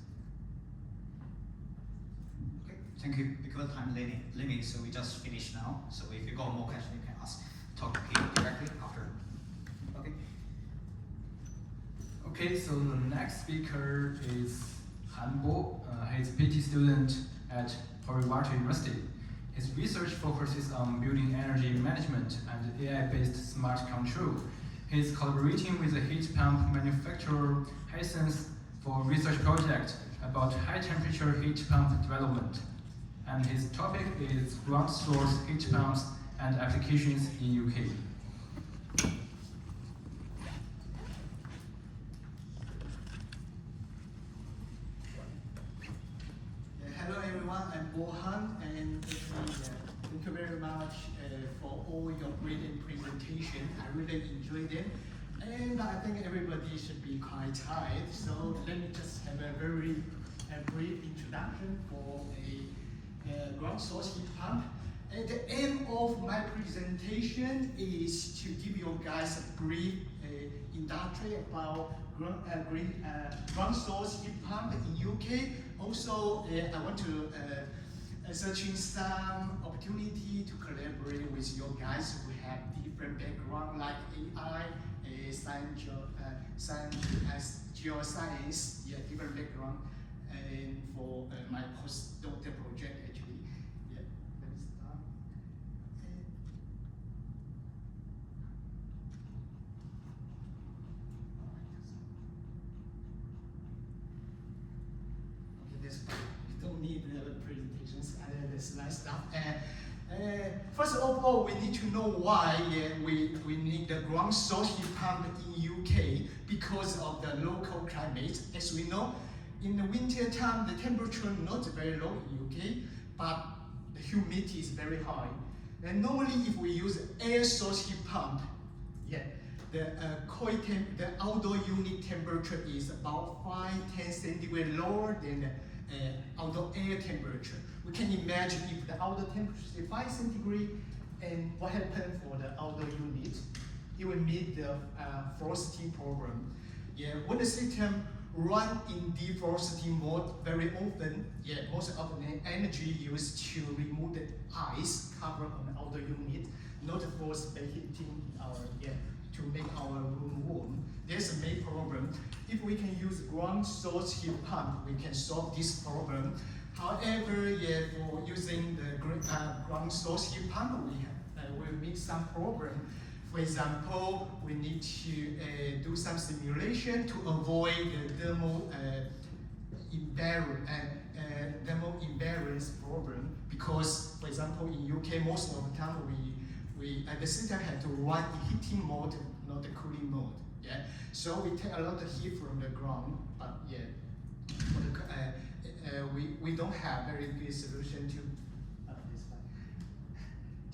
Okay, thank you. Because of time limit, so we just finished now. So if you got more questions, you can ask. Talk to him directly after. Okay. Okay, so the next speaker is Han Bo. He's a PhD student at Poriwata University. His research focuses on building energy management and AI-based smart control. He's collaborating with the heat pump manufacturer Hisense for a research project about high-temperature heat pump development. And his topic is ground source heat pumps and applications in UK. Hello everyone, I'm Bo Han, and thank you very much for all your brilliant presentation. I really enjoyed them, and I think everybody should be quite tired. So let me just have a very brief introduction for a ground source heat pump. And the aim of my presentation is to give you guys a brief introduction about ground source heat pump in UK. Also, I want to searching some opportunity to collaborate with you guys who have different background like AI, geoscience, yeah, different background, and for my postdoctoral project actually. Yeah, let me start. Okay, that's fine. You don't need presentations. That's nice stuff. First of all, we need to know why we need the ground source heat pump in UK because of the local climate. As we know, in the winter time, the temperature not very low in UK, but the humidity is very high. And normally, if we use air source heat pump, yeah, the outdoor unit temperature is about 5-10 centigrade lower than the outdoor air temperature. We can imagine if the outdoor temperature is 5 centigrade, and what happens for the outdoor unit? It will meet the frosting problem. Yeah, when the system run in defrosting mode very often, yeah, most of the energy used to remove the ice cover on the outer unit, not for space heating our, yeah, to make our room warm. There's a main problem. If we can use ground source heat pump, we can solve this problem. However, yeah, for using the ground source heat pump, we will meet some problem. For example, we need to do some simulation to avoid the thermal imbalance problem. Because, for example, in UK, most of the time the system had to run in heating mode, not the cooling mode. Yeah, so we take a lot of heat from the ground, but yeah, for the, we don't have very good solution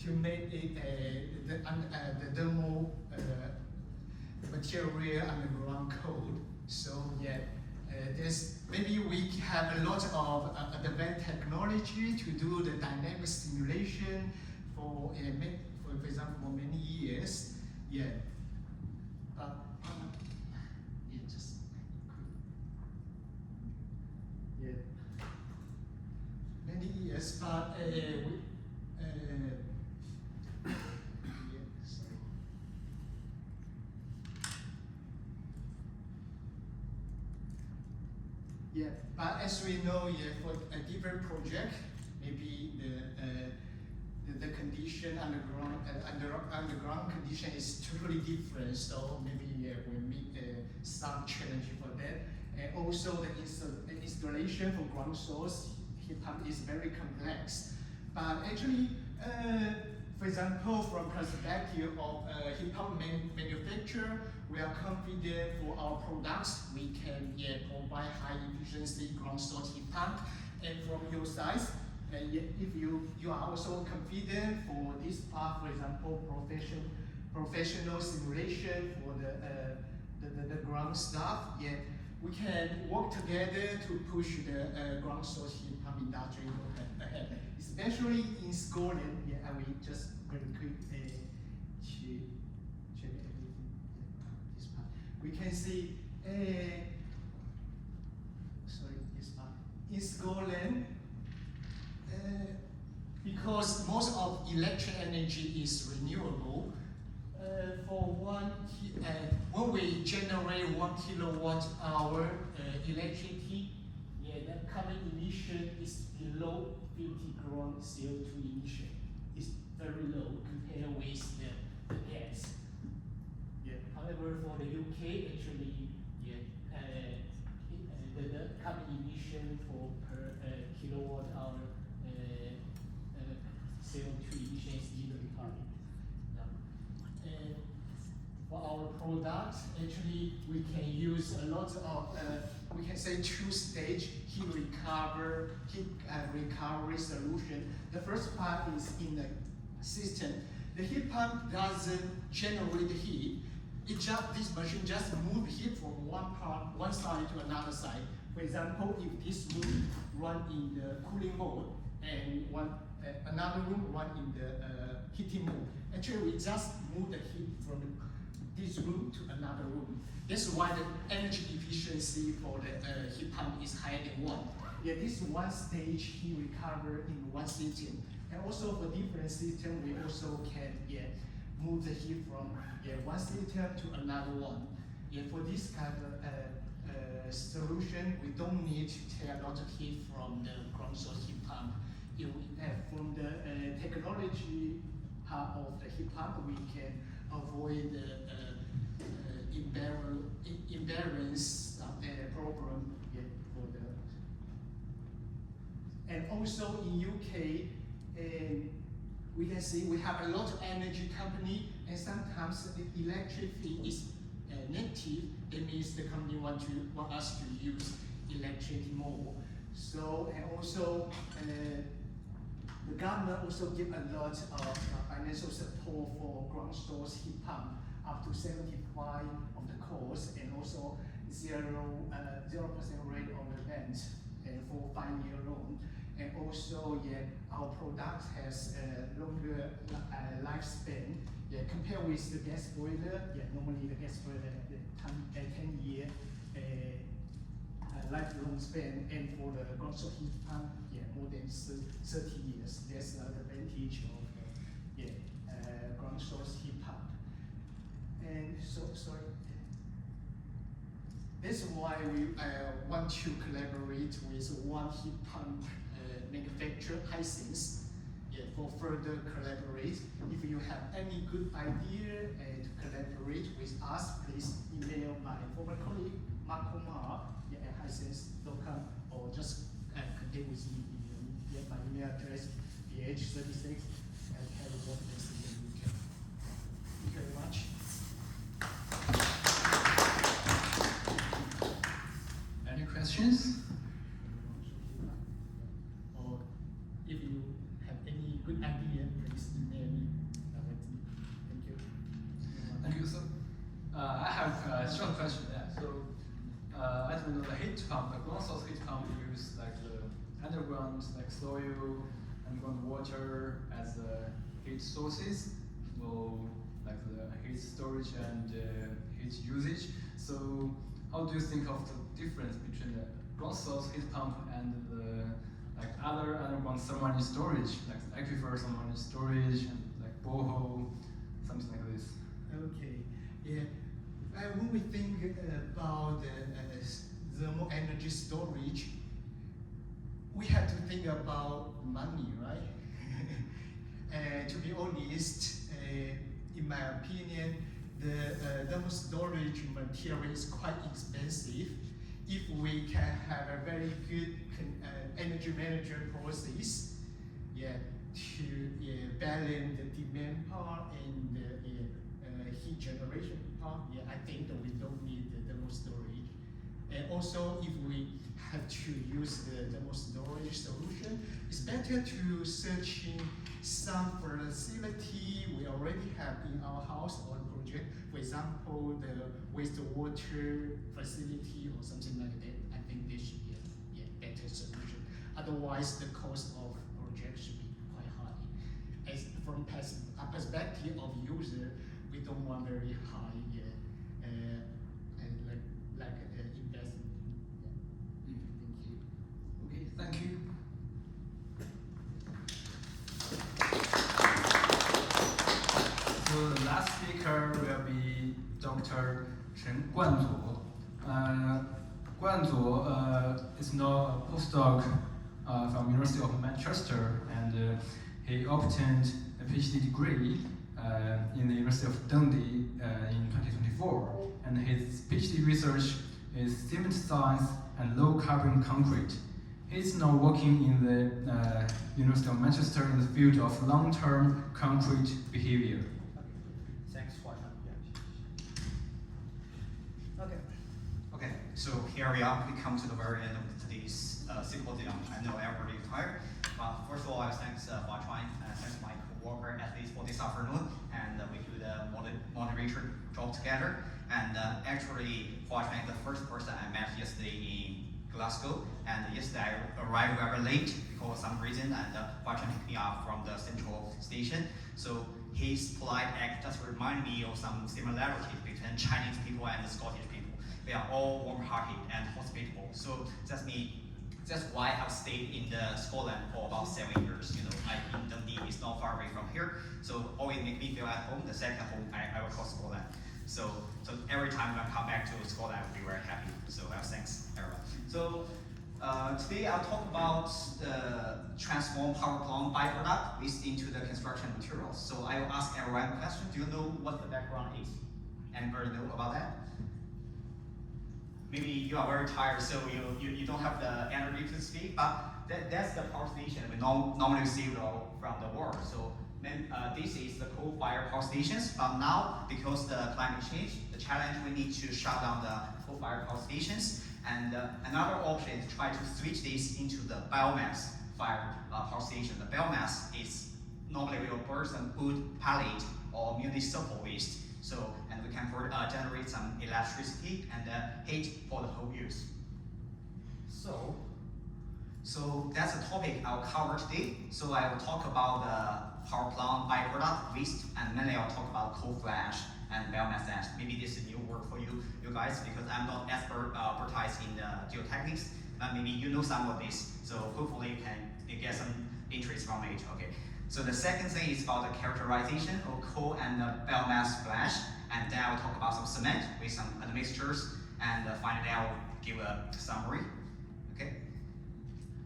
to make it the thermal material underground cold. So yeah, there's maybe we have a lot of advanced technology to do the dynamic simulation for example for many years. Yeah, but yeah, just yeah, many years, but yeah, but as we know, yeah, for a different project, maybe the condition underground condition is totally different. So maybe we meet some challenge for that. And also the installation for ground source heat pump is very complex. But actually, for example, from perspective of heat pump manufacturer, we are confident for our products. We can provide high efficiency ground source heat pump. And from your side, if you are also confident for this part, for example, professional simulation for the ground stuff, we can work together to push the ground source heat pump industry ahead, especially in Scotland. I will just very quick check everything. This part. We can see, sorry, this part. In Scotland, because most of electric energy is renewable, when we generate 1 kilowatt hour electricity, the carbon emission is below 50 gram CO2 emission. It's very low compared with the gas. However, for the UK, actually, the carbon emission for per kilowatt hour CO2 emission is even higher. For our products, actually, we can use a lot of, we can say two-stage heat recovery solution. The first part is in the system. The heat pump doesn't generate heat. This machine just moves heat from one side to another side. For example, if this room run in the cooling mode and another room run in the heating mode, actually we just move the heat from this room to another room. That's why the energy efficiency for the heat pump is higher than one. This one-stage heat recover in one system. And also for different system, we also can move the heat from one system to another one. For this kind of solution, we don't need to take a lot of heat from the ground source heat pump. From the technology part of the heat pump, we can avoid the imbalance problem for the. And also in UK, we can see we have a lot of energy company, and sometimes the electricity is negative. That means the company want us to use electricity more. So, and also the government also give a lot of financial support for ground source heat pump, up to 75 of the cost, and also 0% rate on the rent for 5-year loan. And also, our product has a longer lifespan. Compared with the gas boiler, normally the gas boiler has a 10-year lifelong span, and for the ground source heat pump, more than 30 years. That's the advantage of ground source heat pump. And sorry. That's why we want to collaborate with one heat pump manufacturer, Hisense, for further collaborate. If you have any good idea to collaborate with us, please email my former colleague, Mark Kumar, at hisense.com, or just contact with me. My email address, ph36 @hello.uk. Thank you very much. Any questions? Or if you have any good idea, please email me directly. Thank you. Thank you, sir. I have a short question there. So, as we know, the heat pump, the ground source heat pump use like the underground, like soil and groundwater as heat sources for like the heat storage and heat usage. So, how do you think of the difference between the ground source heat pump and the like other underground submarine storage, like the aquifer submarine storage and like borehole, something like this? Okay, when we think about thermal energy storage, we have to think about money, right? To be honest, in my opinion, the thermal storage material is quite expensive. If we can have a very good energy management process, to balance the demand part and the heat generation part, I think that we don't need the thermal storage. And also, if we have to use the thermal storage solution, it's better to search in some facility we already have in our house or project. For example, the wastewater facility or something like that. I think this should be a better solution. Otherwise, the cost of project should be quite high. As from a perspective of user, we don't want very high investment. Okay, thank you. So the last speaker will be Dr. Chen Guanzuo. Guanzuo is now a postdoc from University of Manchester, and he obtained a PhD degree in the University of Dundee in 2024. And his PhD research is cement science and low carbon concrete. He's now working in the University of Manchester in the field of long-term concrete behavior. Thanks, Huachuan. Okay. Okay, so here we are. We come to the very end of today's symposium. I know everybody is tired. First of all, I thanks Huachuan and thanks my co-worker at least for this afternoon. And we do the moderation job together. And actually, Huachuan is the first person I met yesterday in Glasgow. And yesterday I arrived very late because of some reason. And Huachuan picked me up from the central station. So his polite act just reminded me of some similarities between Chinese people and the Scottish people. They are all warm-hearted and hospitable. So that's why I've stayed in the Scotland for about 7 years. You know, in Dundee, it's not far away from here. So always make me feel at home. The second home, I will call Scotland. So every time I come back to Scotland, I will be very happy. So thanks, everyone. So today I'll talk about the transform power plant byproduct waste into the construction materials. So I will ask everyone a question. Do you know what the background is? Anybody know about that? Maybe you are very tired, so you don't have the energy to speak, but that's the power station we normally see from the world. So this is the coal-fired power stations, but now, because the climate change, the challenge, we need to shut down the coal-fired power stations. And another option is to try to switch this into the biomass-fired power station. The biomass is normally we will burn some wood pellet or municipal waste. So, and we can generate some electricity and heat for the whole use. So that's a topic I'll cover today. So I will talk about the power plant byproduct waste, and mainly I'll talk about coal flash and biomass ash. Maybe this is a new word for you guys, because I'm not expertise in geotechnics, but maybe you know some of this. So hopefully you get some interest from it. Okay. So the second thing is about the characterization of coal and biomass flash, and then I'll talk about some cement with some admixtures, and finally I'll give a summary. Okay.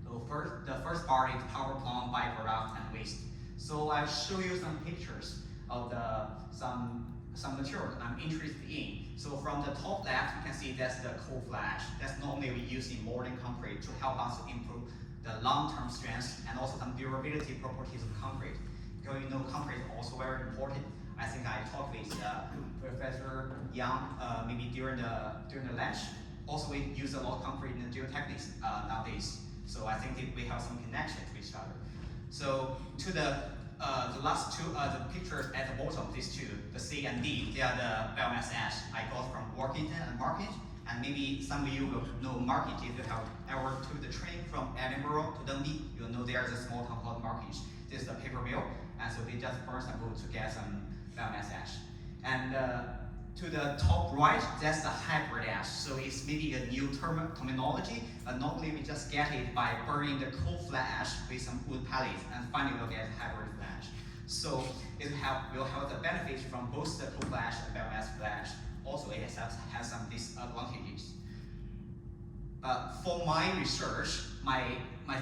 So the first part is power plant byproduct and waste. So I'll show you some pictures of some material that I'm interested in. So from the top left, you can see that's the coal flash. That's normally we use in modern concrete to help us to improve the long-term strength and also some durability properties of concrete. Because you know concrete is also very important. I think I talked with Professor Yang maybe during the lunch. Also, we use a lot of concrete in the geotechnics nowadays. So I think we have some connection to each other. So to the last two, the pictures at the bottom, these two, the C and D, they are the biomass ash I got from Workington and Market. And maybe some of you will know Market if you have ever took the train from Edinburgh to Dundee. You'll know there's a small town called Market. This is the paper mill, and so they just burn some wood to get some biomass ash. And to the top right, that's the hybrid ash. So it's maybe a new terminology. Normally we just get it by burning the coal flash with some wood pellets, and finally we'll get hybrid flash. So it will have the benefits from both the coal flash and biomass flash. Also, it has some disadvantages. For my research, my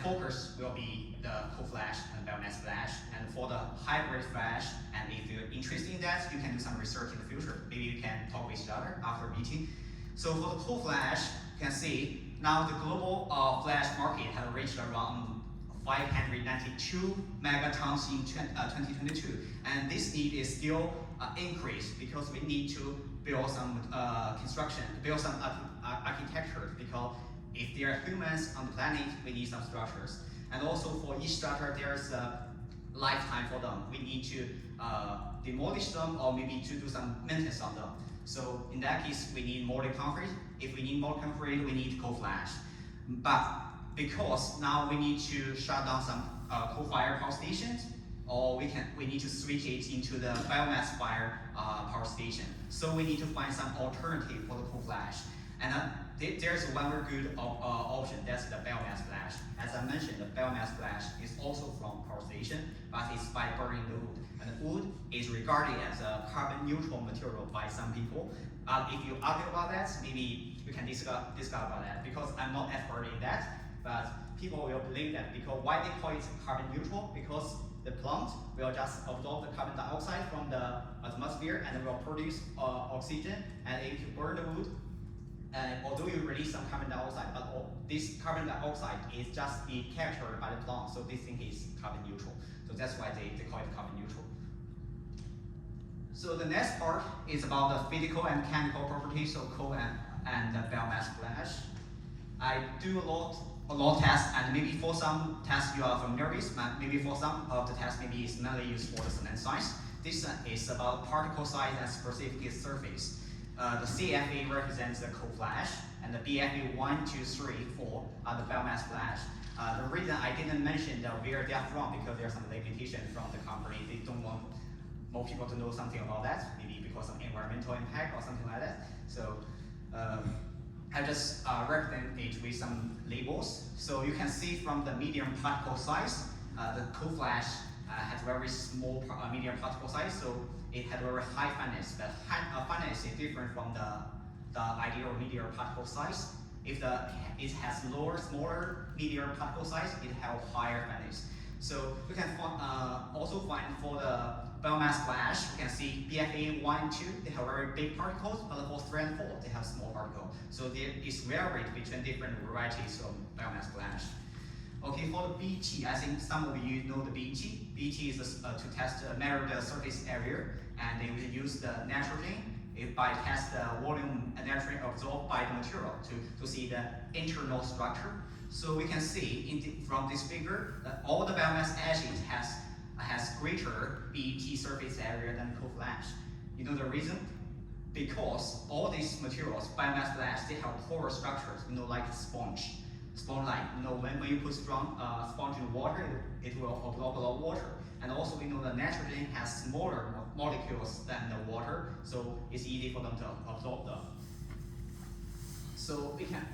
focus will be the coal flash and biomass flash. And for the hybrid flash, and if you're interested in that, you can do some research in the future. Maybe we can talk with each other after a meeting. So for the coal flash, you can see now the global flash market has reached around 592 megatons in 2022. And this need is still increased because we need to build some construction, build some architecture, because if there are humans on the planet, we need some structures. And also for each structure, there's a lifetime for them. We need to demolish them or maybe to do some maintenance on them. So in that case, we need more concrete. If we need more concrete, we need coal flash. But because now we need to shut down some coal-fired power stations, or we need to switch it into the biomass-fired power station. So we need to find some alternative for the coal flash. And there's one very good option, that's the biomass flash. As I mentioned, the biomass flash is also from power station, but it's by burning the wood. And the wood is regarded as a carbon neutral material by some people. If you argue about that, maybe we can discuss about that, because I'm not expert in that, but people will believe that, because why they call it carbon neutral? Because the plant will just absorb the carbon dioxide from the atmosphere and will produce oxygen, and if you burn the wood, although you release some carbon dioxide, but this carbon dioxide is just be captured by the plant, so this thing is carbon neutral. So that's why they call it carbon neutral. So the next part is about the physical and chemical properties of coal and the biomass flash. I do a lot of tests, and maybe for some tests you are familiar with, but maybe for some of the tests maybe it's mainly used for the cement size. This is about particle size and specific surface. The CFA represents the coal flash, and the BFA 1, 2, 3, 4 are the biomass flash. The reason I didn't mention where they are from, because there's some limitation from the company. They don't want more people to know something about that, maybe because of environmental impact or something like that. So I just represent it with some labels. So you can see from the medium particle size, the coal flash has very small medium particle size, so it had very high fineness. But fineness is different from the ideal medium particle size. If it has smaller medium particle size, it has higher fineness. So we can also find for the biomass flash, you can see BFA 1 and 2, they have very big particles, but for 3 and 4, they have small particles. So there is varied between different varieties of biomass flash. Okay, for the BT, I think some of you know the BT. BT is to measure the surface area, and they will use the nitrogen by test the volume and nitrogen absorbed by the material to see the internal structure. So we can see from this figure that all the biomass ashes has greater BT surface area than coal flash. You know the reason? Because all these materials, biomass flash, they have porous structures, like sponge. Sponge-like, when you put sponge in water, it will absorb a lot of water. And also we know that nitrogen has smaller molecules than the water, so it's easy for them to absorb them. So we can,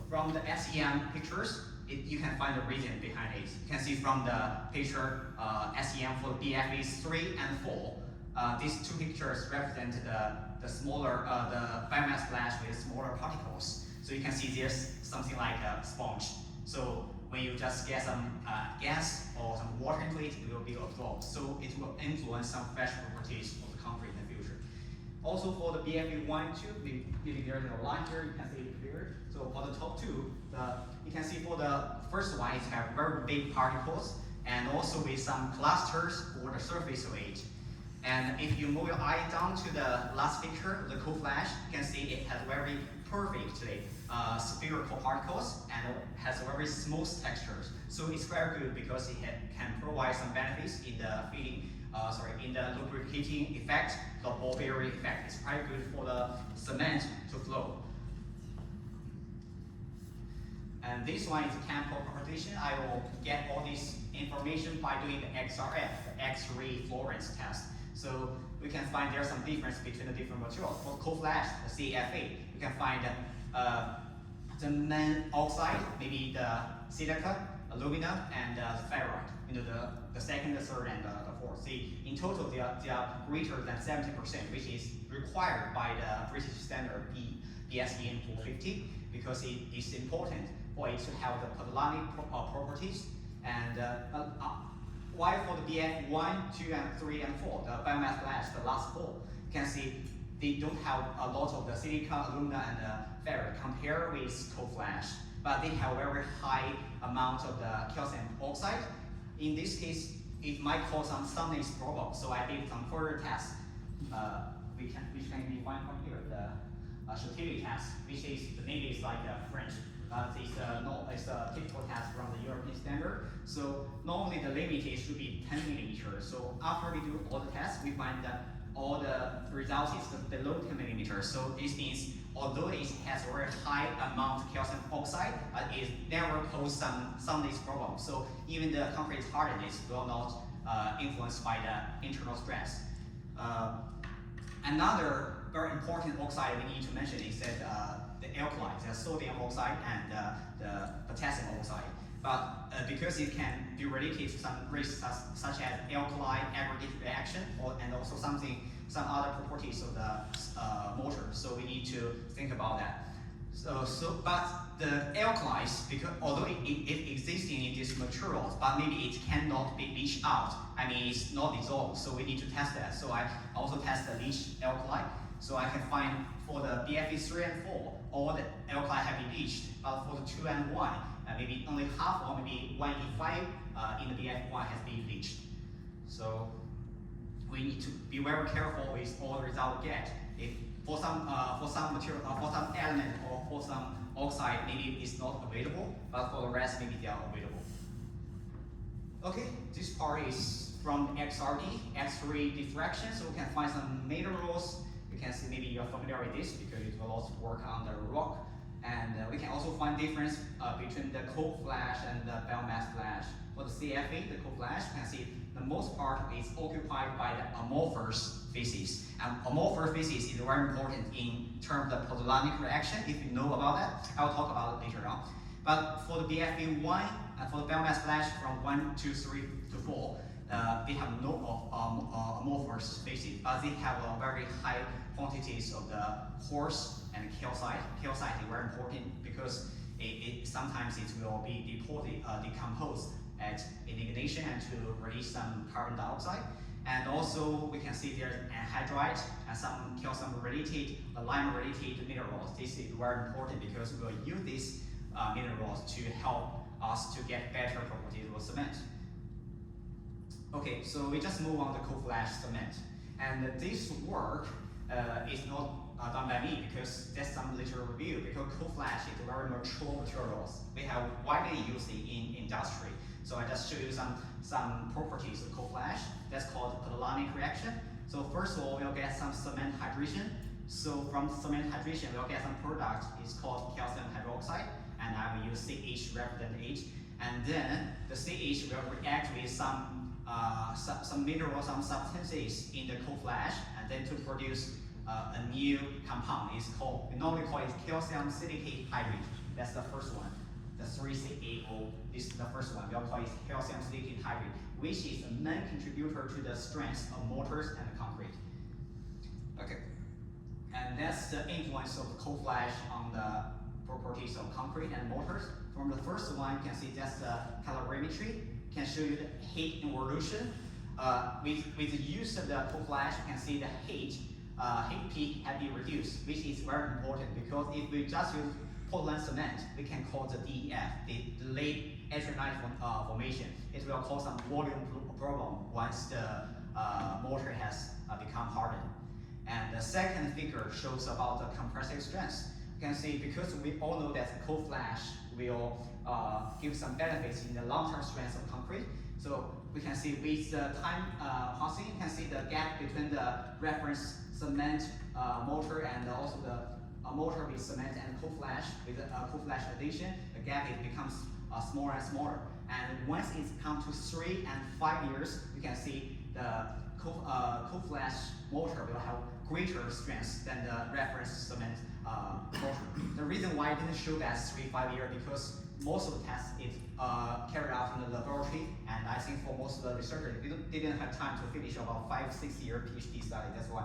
from the SEM pictures, you can find the reason behind it. You can see from the picture SEM for the BFAs 3 and 4. These two pictures represent the smaller, the biomass flash with smaller particles. So you can see there's something like a sponge. So when you just get some gas or some water into it, it will be absorbed. So it will influence some fresh properties of the concrete in the future. Also for the BFA 1 and 2, maybe there's a line here, you can see it clear. So for the top two, you can see for the first one, it has very big particles, and also with some clusters for the surface of it. And if you move your eye down to the last picture, the coal flash, you can see it has very perfectly spherical particles and has very smooth textures. So it's very good because it can provide some benefits in the in the lubricating effect, the ball bearing effect. It's quite good for the cement to flow. And this one is chemical preparation. I will get all this information by doing the XRF, the X-ray fluorescence test. So we can find there's some difference between the different materials. For coal flash, the CFA, you can find the main oxide, maybe the silica, aluminum, and ferrite. The second, the third, and the fourth. See, in total, they are greater than 70%, which is required by the British standard BSEN 450, because it is important for it to have the polynomial properties. And while for the BF 1, 2, and 3, and 4, the biomass flash, the last four, you can see they don't have a lot of the silicon, aluminum, and ferrite compared with coal flash, but they have very high amount of the calcium oxide. In this case, it might cause some soundness problem, so I did some further tests, which can be found from here. Chantilly test, which is the name is like French, but it's a typical test from the European standard. So normally the limit should be 10 millimeters. So after we do all the tests, we find that all the results is below 10 millimeters. So this means although it has a very high amount of calcium oxide, it never poses some of these problems. So even the concrete hardness will not influenced by the internal stress. Another very important oxide we need to mention is that the alkali, the sodium oxide and the potassium oxide. But because it can be related to some risks such as alkali aggregate reaction and also some other properties of the motor, so we need to think about that. But the alkalis, because although it exists in these materials, but maybe it cannot be leached out. I mean, it's not dissolved, so we need to test that. So I also test the leached alkali. So I can find for the BFE 3 and 4, all the alkali have been leached, but for the 2 and 1, maybe only half or maybe 1 in 5 in the BF1 has been leached. So we need to be very careful with all the results we get. If for some material, for some element or for some oxide, maybe it's not available, but for the rest, maybe they are available. Okay, this part is from XRD, X-ray diffraction, so we can find some minerals. You can see maybe you're familiar with this because it will also work on the rock. And we can also find difference between the cold flash and the biomass flash. For the CFA, the cold flash, you can see the most part is occupied by the amorphous physics. And amorphous physics is very important in terms of pozzolanic reaction. If you know about that, I'll talk about it later on. But for the BFA1 and for the biomass flash from 1 to 3 to 4, they have no amorphous physics, but they have a very high quantities of the quartz and calcite. Calcite is very important because sometimes it will be decomposed at an ignition and to release some carbon dioxide. And also we can see there's anhydrite and some calcium-related, lime-related minerals. This is very important because we will use these minerals to help us to get better properties of cement. Okay, so we just move on to cold flash cement. And this work is not done by me because that's some literature review, because cold flash is very mature materials. We have widely used it in industry. So I just show you some properties of cold flash. That's called pozzolanic reaction. So first of all, we'll get some cement hydration. So from cement hydration, we'll get some product. It's called calcium hydroxide, and I will use CH represent H. And then the CH will react with some minerals, some substances in the cold flash, and then to produce a new compound. We normally call it calcium silicate hydride. That's the first one. The 3CaO is the first one. We'll call it calcium silicate hydride, which is the main contributor to the strength of mortars and concrete. Okay, and that's the influence of cold flash on the properties of concrete and mortars. From the first one, you can see that's the calorimetry. Can show you the heat evolution. With the use of the cold flash, you can see the heat peak has been reduced, which is very important because if we just use Portland cement, we can call the DEF, the delayed entry-night formation. It will cause some volume problem once the mortar has become hardened. And the second figure shows about the compressive strength. You can see because we all know that the cold flash will give some benefits in the long-term strength of concrete. So we can see with the time passing, you can see the gap between the reference cement mortar and also the mortar with cement and cold flash with cold flash addition. The gap becomes smaller and smaller. And once it comes to 3 and 5 years, you can see the cold flash mortar will have greater strength than the reference cement mortar. The reason why I didn't show that 3-5 years because most of the tests is carried out in the laboratory, and I think for most of the researchers, they didn't have time to finish about 5-6 year PhD study. That's why.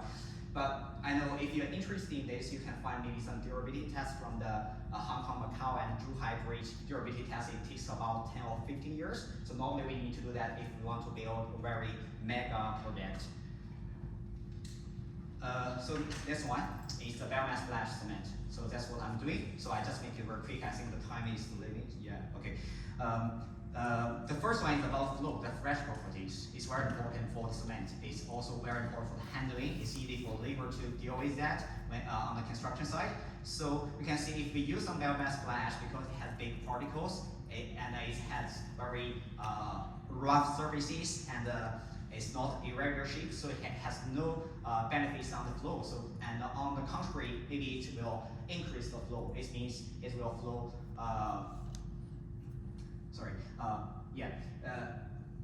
But I know if you're interested in this, you can find maybe some durability tests from the Hong Kong, Macau, and Zhuhai Bridge durability test. It takes about 10 or 15 years. So normally we need to do that if we want to build a very mega project. So this one is the biomass flash cement. So that's what I'm doing. So I just make it very quick. I think the time is limited. Yeah, okay. The first one is about flow, the fresh property. amenities. It's very important for the cement. It's also very important for the handling. It's easy for labor to deal with that when, on the construction side. So you can see if we use some biomass flash because it has big particles and it has very rough surfaces and it's not irregular shape, so it has no benefits on the flow. So and on the contrary, maybe it will increase the flow. It means it will flow.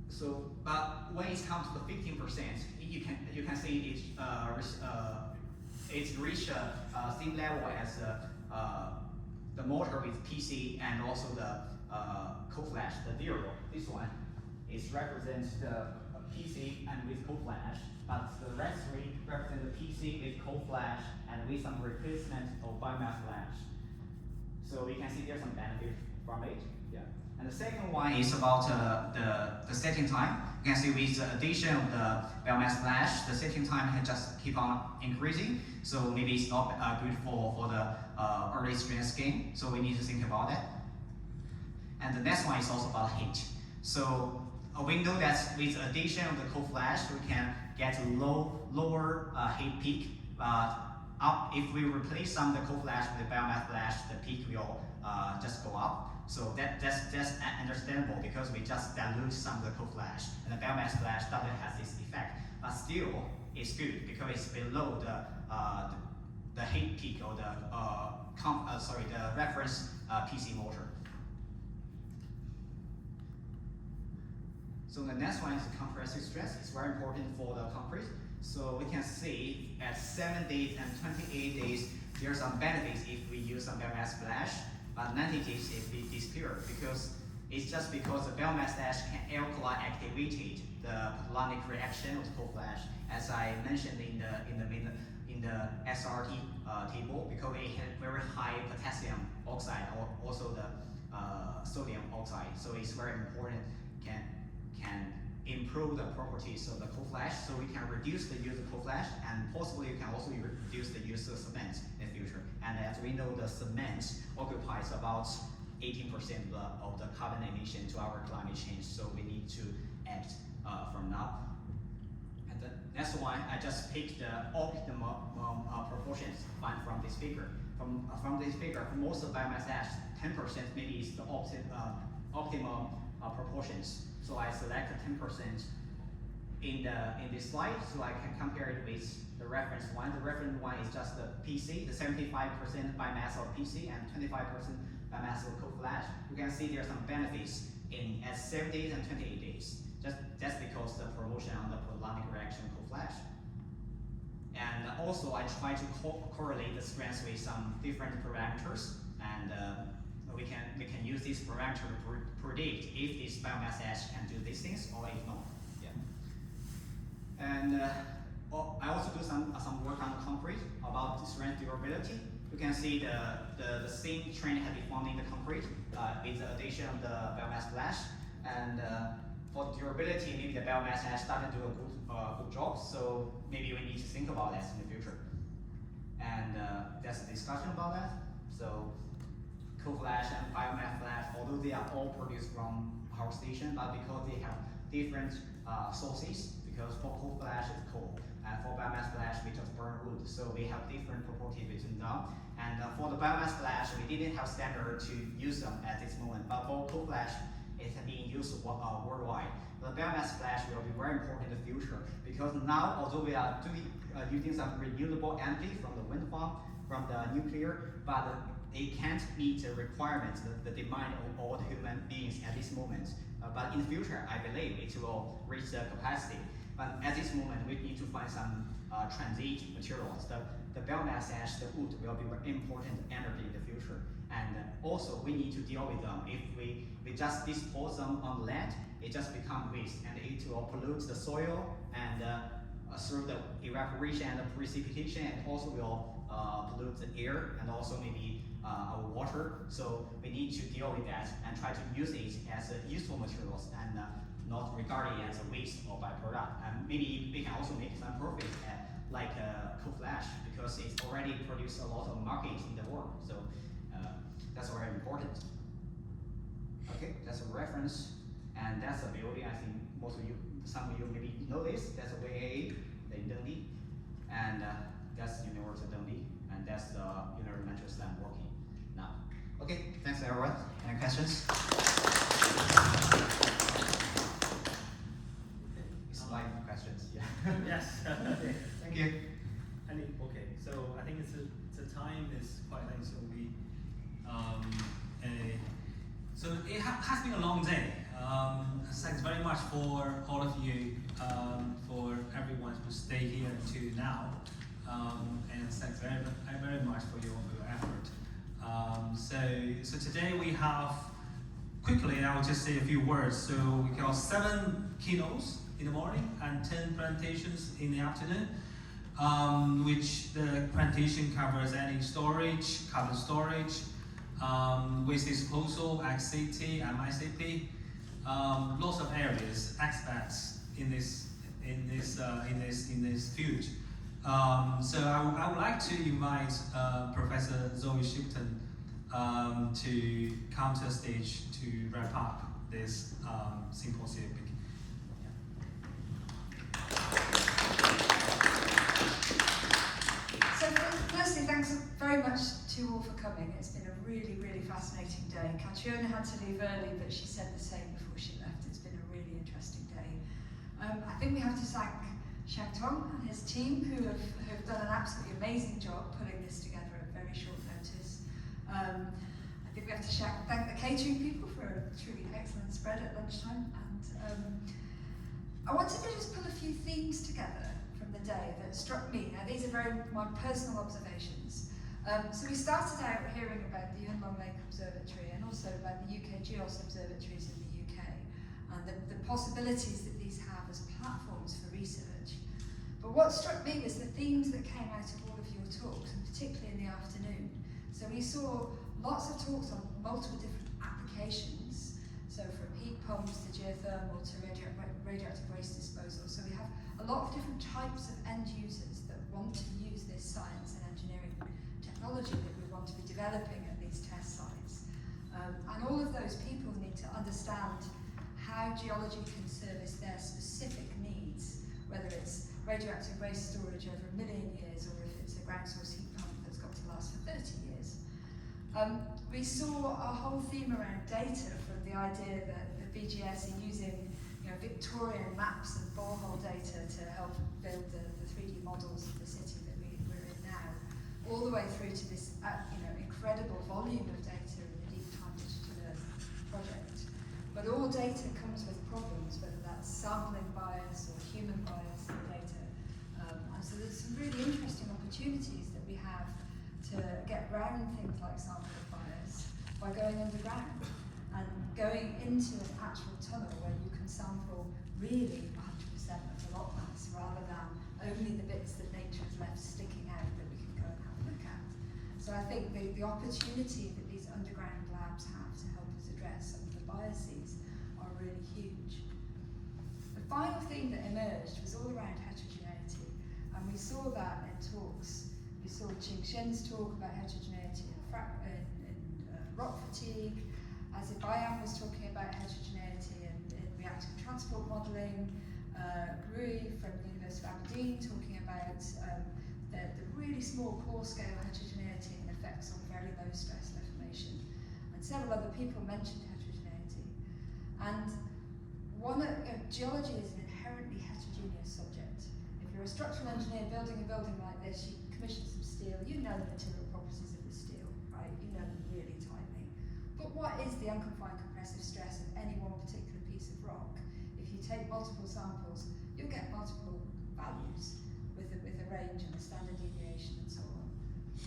So, but when it comes to the 15%, you can see it's reached same level as the motor with PC and also the co-flash, the zero. This one is represents the PC and with co-flash, but the rest three represent the PC with co-flash and with some replacement of biomass flash. So we can see there's some benefit from it. Yeah. And the second one is about the setting time. You can see with the addition of the biomass flash, the setting time can just keep on increasing. So maybe it's not good for the early strength game. So we need to think about that. And the next one is also about heat. So we know that with the addition of the co-flash, we can get lower heat peak. But if we replace some of the co-flash with the biomass flash, the peak will just go up. So that's understandable because we just dilute some of the co-flash, and the biomass flash doesn't have this effect. But still, it's good because it's below the heat peak or the reference PC motor. So the next one is the compressive stress. It's very important for the concrete. So we can see at 7 days and 28 days, there are some benefits if we use some biomass flash, but 90 days if we disappear because it's just because the biomass flash can alkali activate the Polonic reaction with co-flash, as I mentioned in the SRT table, because it has very high potassium oxide or also the sodium oxide. So it's very important. Can improve the properties of the co-flash, so we can reduce the use of co-flash, and possibly you can also reduce the use of cement in the future. And as we know, the cement occupies about 18% of the carbon emission to our climate change, so we need to act from now. And the next one, I just picked the optimum proportions found from this figure. From this figure, for most of biomass ash, 10% maybe is the optimum proportions. So I selected 10% in this slide, so I can compare it with the reference one. The reference one is just the PC, the 75% biomass of PC and 25% biomass of co-flash. You can see there are some benefits at 7 days and 28 days. Just because the promotion on the Polonic reaction co-flash. And also I try to correlate the strength with some different parameters, and we can use this parameter to predict if this biomass ash can do these things or if not. Yeah. And I also do some work on the concrete about the strength durability. You can see the same trend has been found in the concrete with the addition of the biomass flash. And for durability, maybe the biomass ash doesn't do a good job. So maybe we need to think about that in the future. And there's a discussion about that. So co-flash and biomass flash, although they are all produced from power station, but because they have different sources, because for co-flash it's coal, and for biomass flash we just burn wood, so we have different properties between them. And for the biomass flash, we didn't have standard to use them at this moment, but for co-flash, it has been used worldwide. The biomass flash will be very important in the future, because now, although we are using some renewable energy from the wind farm, from the nuclear, but it can't meet the requirements, the demand of all the human beings at this moment. But in the future, I believe it will reach the capacity. But at this moment, we need to find some transit materials. The biomass ash, the wood, will be very important energy in the future. And also, we need to deal with them. If we just dispose them on land, it just becomes waste, and it will pollute the soil and through the evaporation and the precipitation, and also will pollute the air and also maybe our water. So we need to deal with that and try to use it as useful materials and not regard it as a waste or byproduct. And maybe we can also make some profit like co-flash, because it's already produced a lot of market in the world. So that's very important. Okay, that's a reference, and that's a building. I think most of you, some of you maybe know this. That's a WA in Dundee, and that's University of Dundee, and that's the Manchester I'm working now. Okay, thanks everyone. Any questions? It's live questions. Yeah. Yes. Okay. Thank you. Okay, so I think the time is quite late, so we so it has been a long day. Thanks very much for all of you, for everyone who stayed here until now, and thanks very much for your effort. So today we have, quickly I will just say a few words. So we got 7 keynotes in the morning and 10 presentations in the afternoon, which the presentation covers energy storage, carbon storage, waste disposal, XCT, MICP, lots of areas, aspects in this field. So I would like to invite Professor Zoe Shipton to come to the stage to wrap up this symposium. So firstly, thanks very much to you all for coming. It's been a really, really fascinating day. Catriona had to leave early, but she said the same before she left. It's been a really interesting day. I think we have to thank Shang Tong and his team, who have done an absolutely amazing job putting this together at very short notice. I think we have to thank the catering people for a truly excellent spread at lunchtime. And I wanted to just pull a few themes together from the day that struck me. Now, these are my personal observations. So we started out hearing about the Yuen Long Lake Observatory and also about the UK GEOS observatories in the UK and the possibilities that these have as platforms for research. But what struck me was the themes that came out of all of your talks, and particularly in the afternoon. So we saw lots of talks on multiple different applications, so from heat pumps to geothermal to radioactive waste disposal. So we have a lot of different types of end users that want to use this science and engineering technology that we want to be developing at these test sites. And all of those people need to understand how geology can service their specific needs, whether it's radioactive waste storage over 1 million years or if it's a ground source heat pump that's got to last for 30 years. We saw a whole theme around data, from the idea that the BGS are using Victorian maps and borehole data to help build the 3D models of the city that we're in now, all the way through to this incredible volume of data in the Deep Time Digital Earth project. But all data comes with problems, whether that's sampling bias or human bias in data. And so there's some really interesting opportunities that we have to get around things like sampling bias by going underground and going into an actual tunnel where you can sample really 100% of the rock mass rather than only the bits that nature has left sticking out that we can go and have a look at. So I think the opportunity that these underground labs have to help us address some of the biases are really huge. The final thing that emerged was all around heterogeneity, and we saw that in talks. We saw Qing Shen's talk about heterogeneity in rock fatigue. Azerbaijan was talking about heterogeneity in reactive transport modelling. Rui from the University of Aberdeen talking about the really small core scale heterogeneity and effects on very low stress deformation. And several other people mentioned heterogeneity. And geology is an inherently heterogeneous subject. If you're a structural engineer building a building like this, you commission some steel, you know the material properties of the steel, right? You know them really tightly. But what is the unconfined compressive stress of any one particular piece of rock? If you take multiple samples, you'll get multiple values with a range and a standard deviation and so on.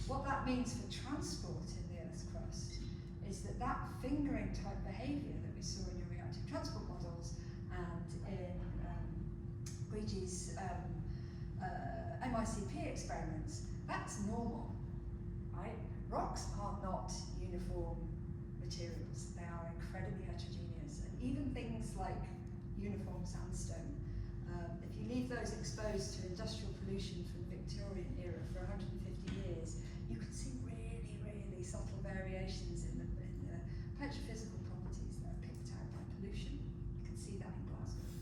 What that means for transport in the Earth's crust is that fingering type behaviour that we saw in your reactive transport models and in Guiji's MICP experiments, that's normal, right? Rocks are not uniform materials. They are incredibly heterogeneous. And even things like uniform sandstone, if you leave those exposed to industrial pollution from the Victorian era for 150 years, you can see really, really subtle variations in the petrophysical properties that are picked out by pollution. You can see that in Glasgow.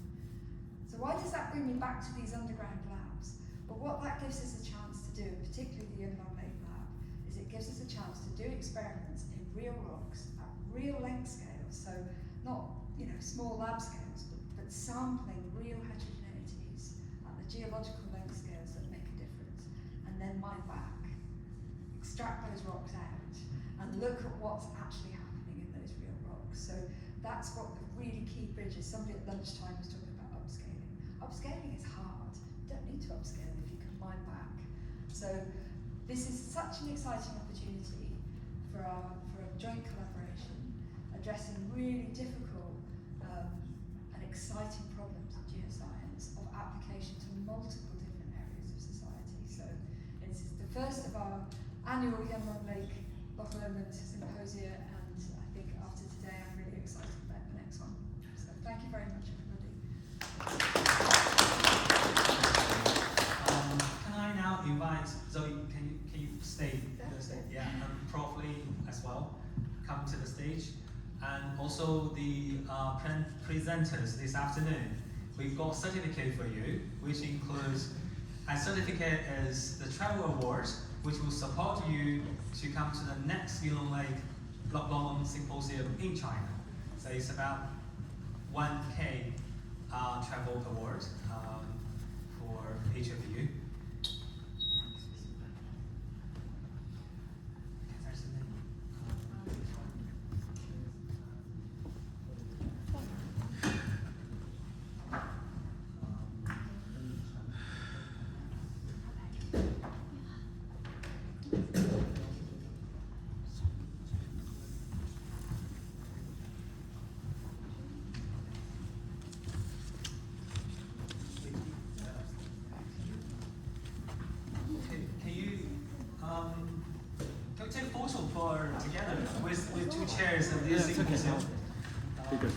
So So why does that bring me back to these underground labs? Well, what that gives us a chance to do, particularly the Yunnan Lake Lab, is it gives us a chance to do experiments in real rocks at real length scales. So not small lab scales, but sampling real heterogeneities at the geological length scales that make a difference, and then mine back, extract those rocks out, and look at what's actually happening in those real rocks. So that's what the really key bridge is. Somebody at lunchtime was talking about upscaling. Upscaling is hard. You don't need to upscale if you can mine back. So this is such an exciting opportunity for a joint collaboration addressing really difficult and exciting problems of geoscience, of application to multiple different areas of society. So it's the first of our annual Yunnan Lake Loch Lomond Symposia, and I think after today I'm really excited about the next one. So thank you very much, everybody. Can I now invite Zoe? Can you stay? Yeah, and properly as well. Come to the stage, and also the presenters this afternoon. We've got a certificate for you, which includes a certificate is the Travel Award, which will support you to come to the next Yunnan Lake Loch Lomond Symposium in China. So it's about 1K travel award for each of you. Can we take a photo for together with two chairs of this symposium? Like, look at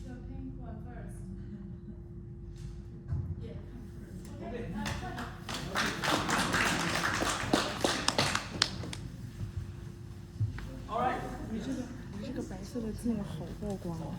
the pink one first. Yeah, pink first. Okay. All right. 你这个白色的字好曝光啊。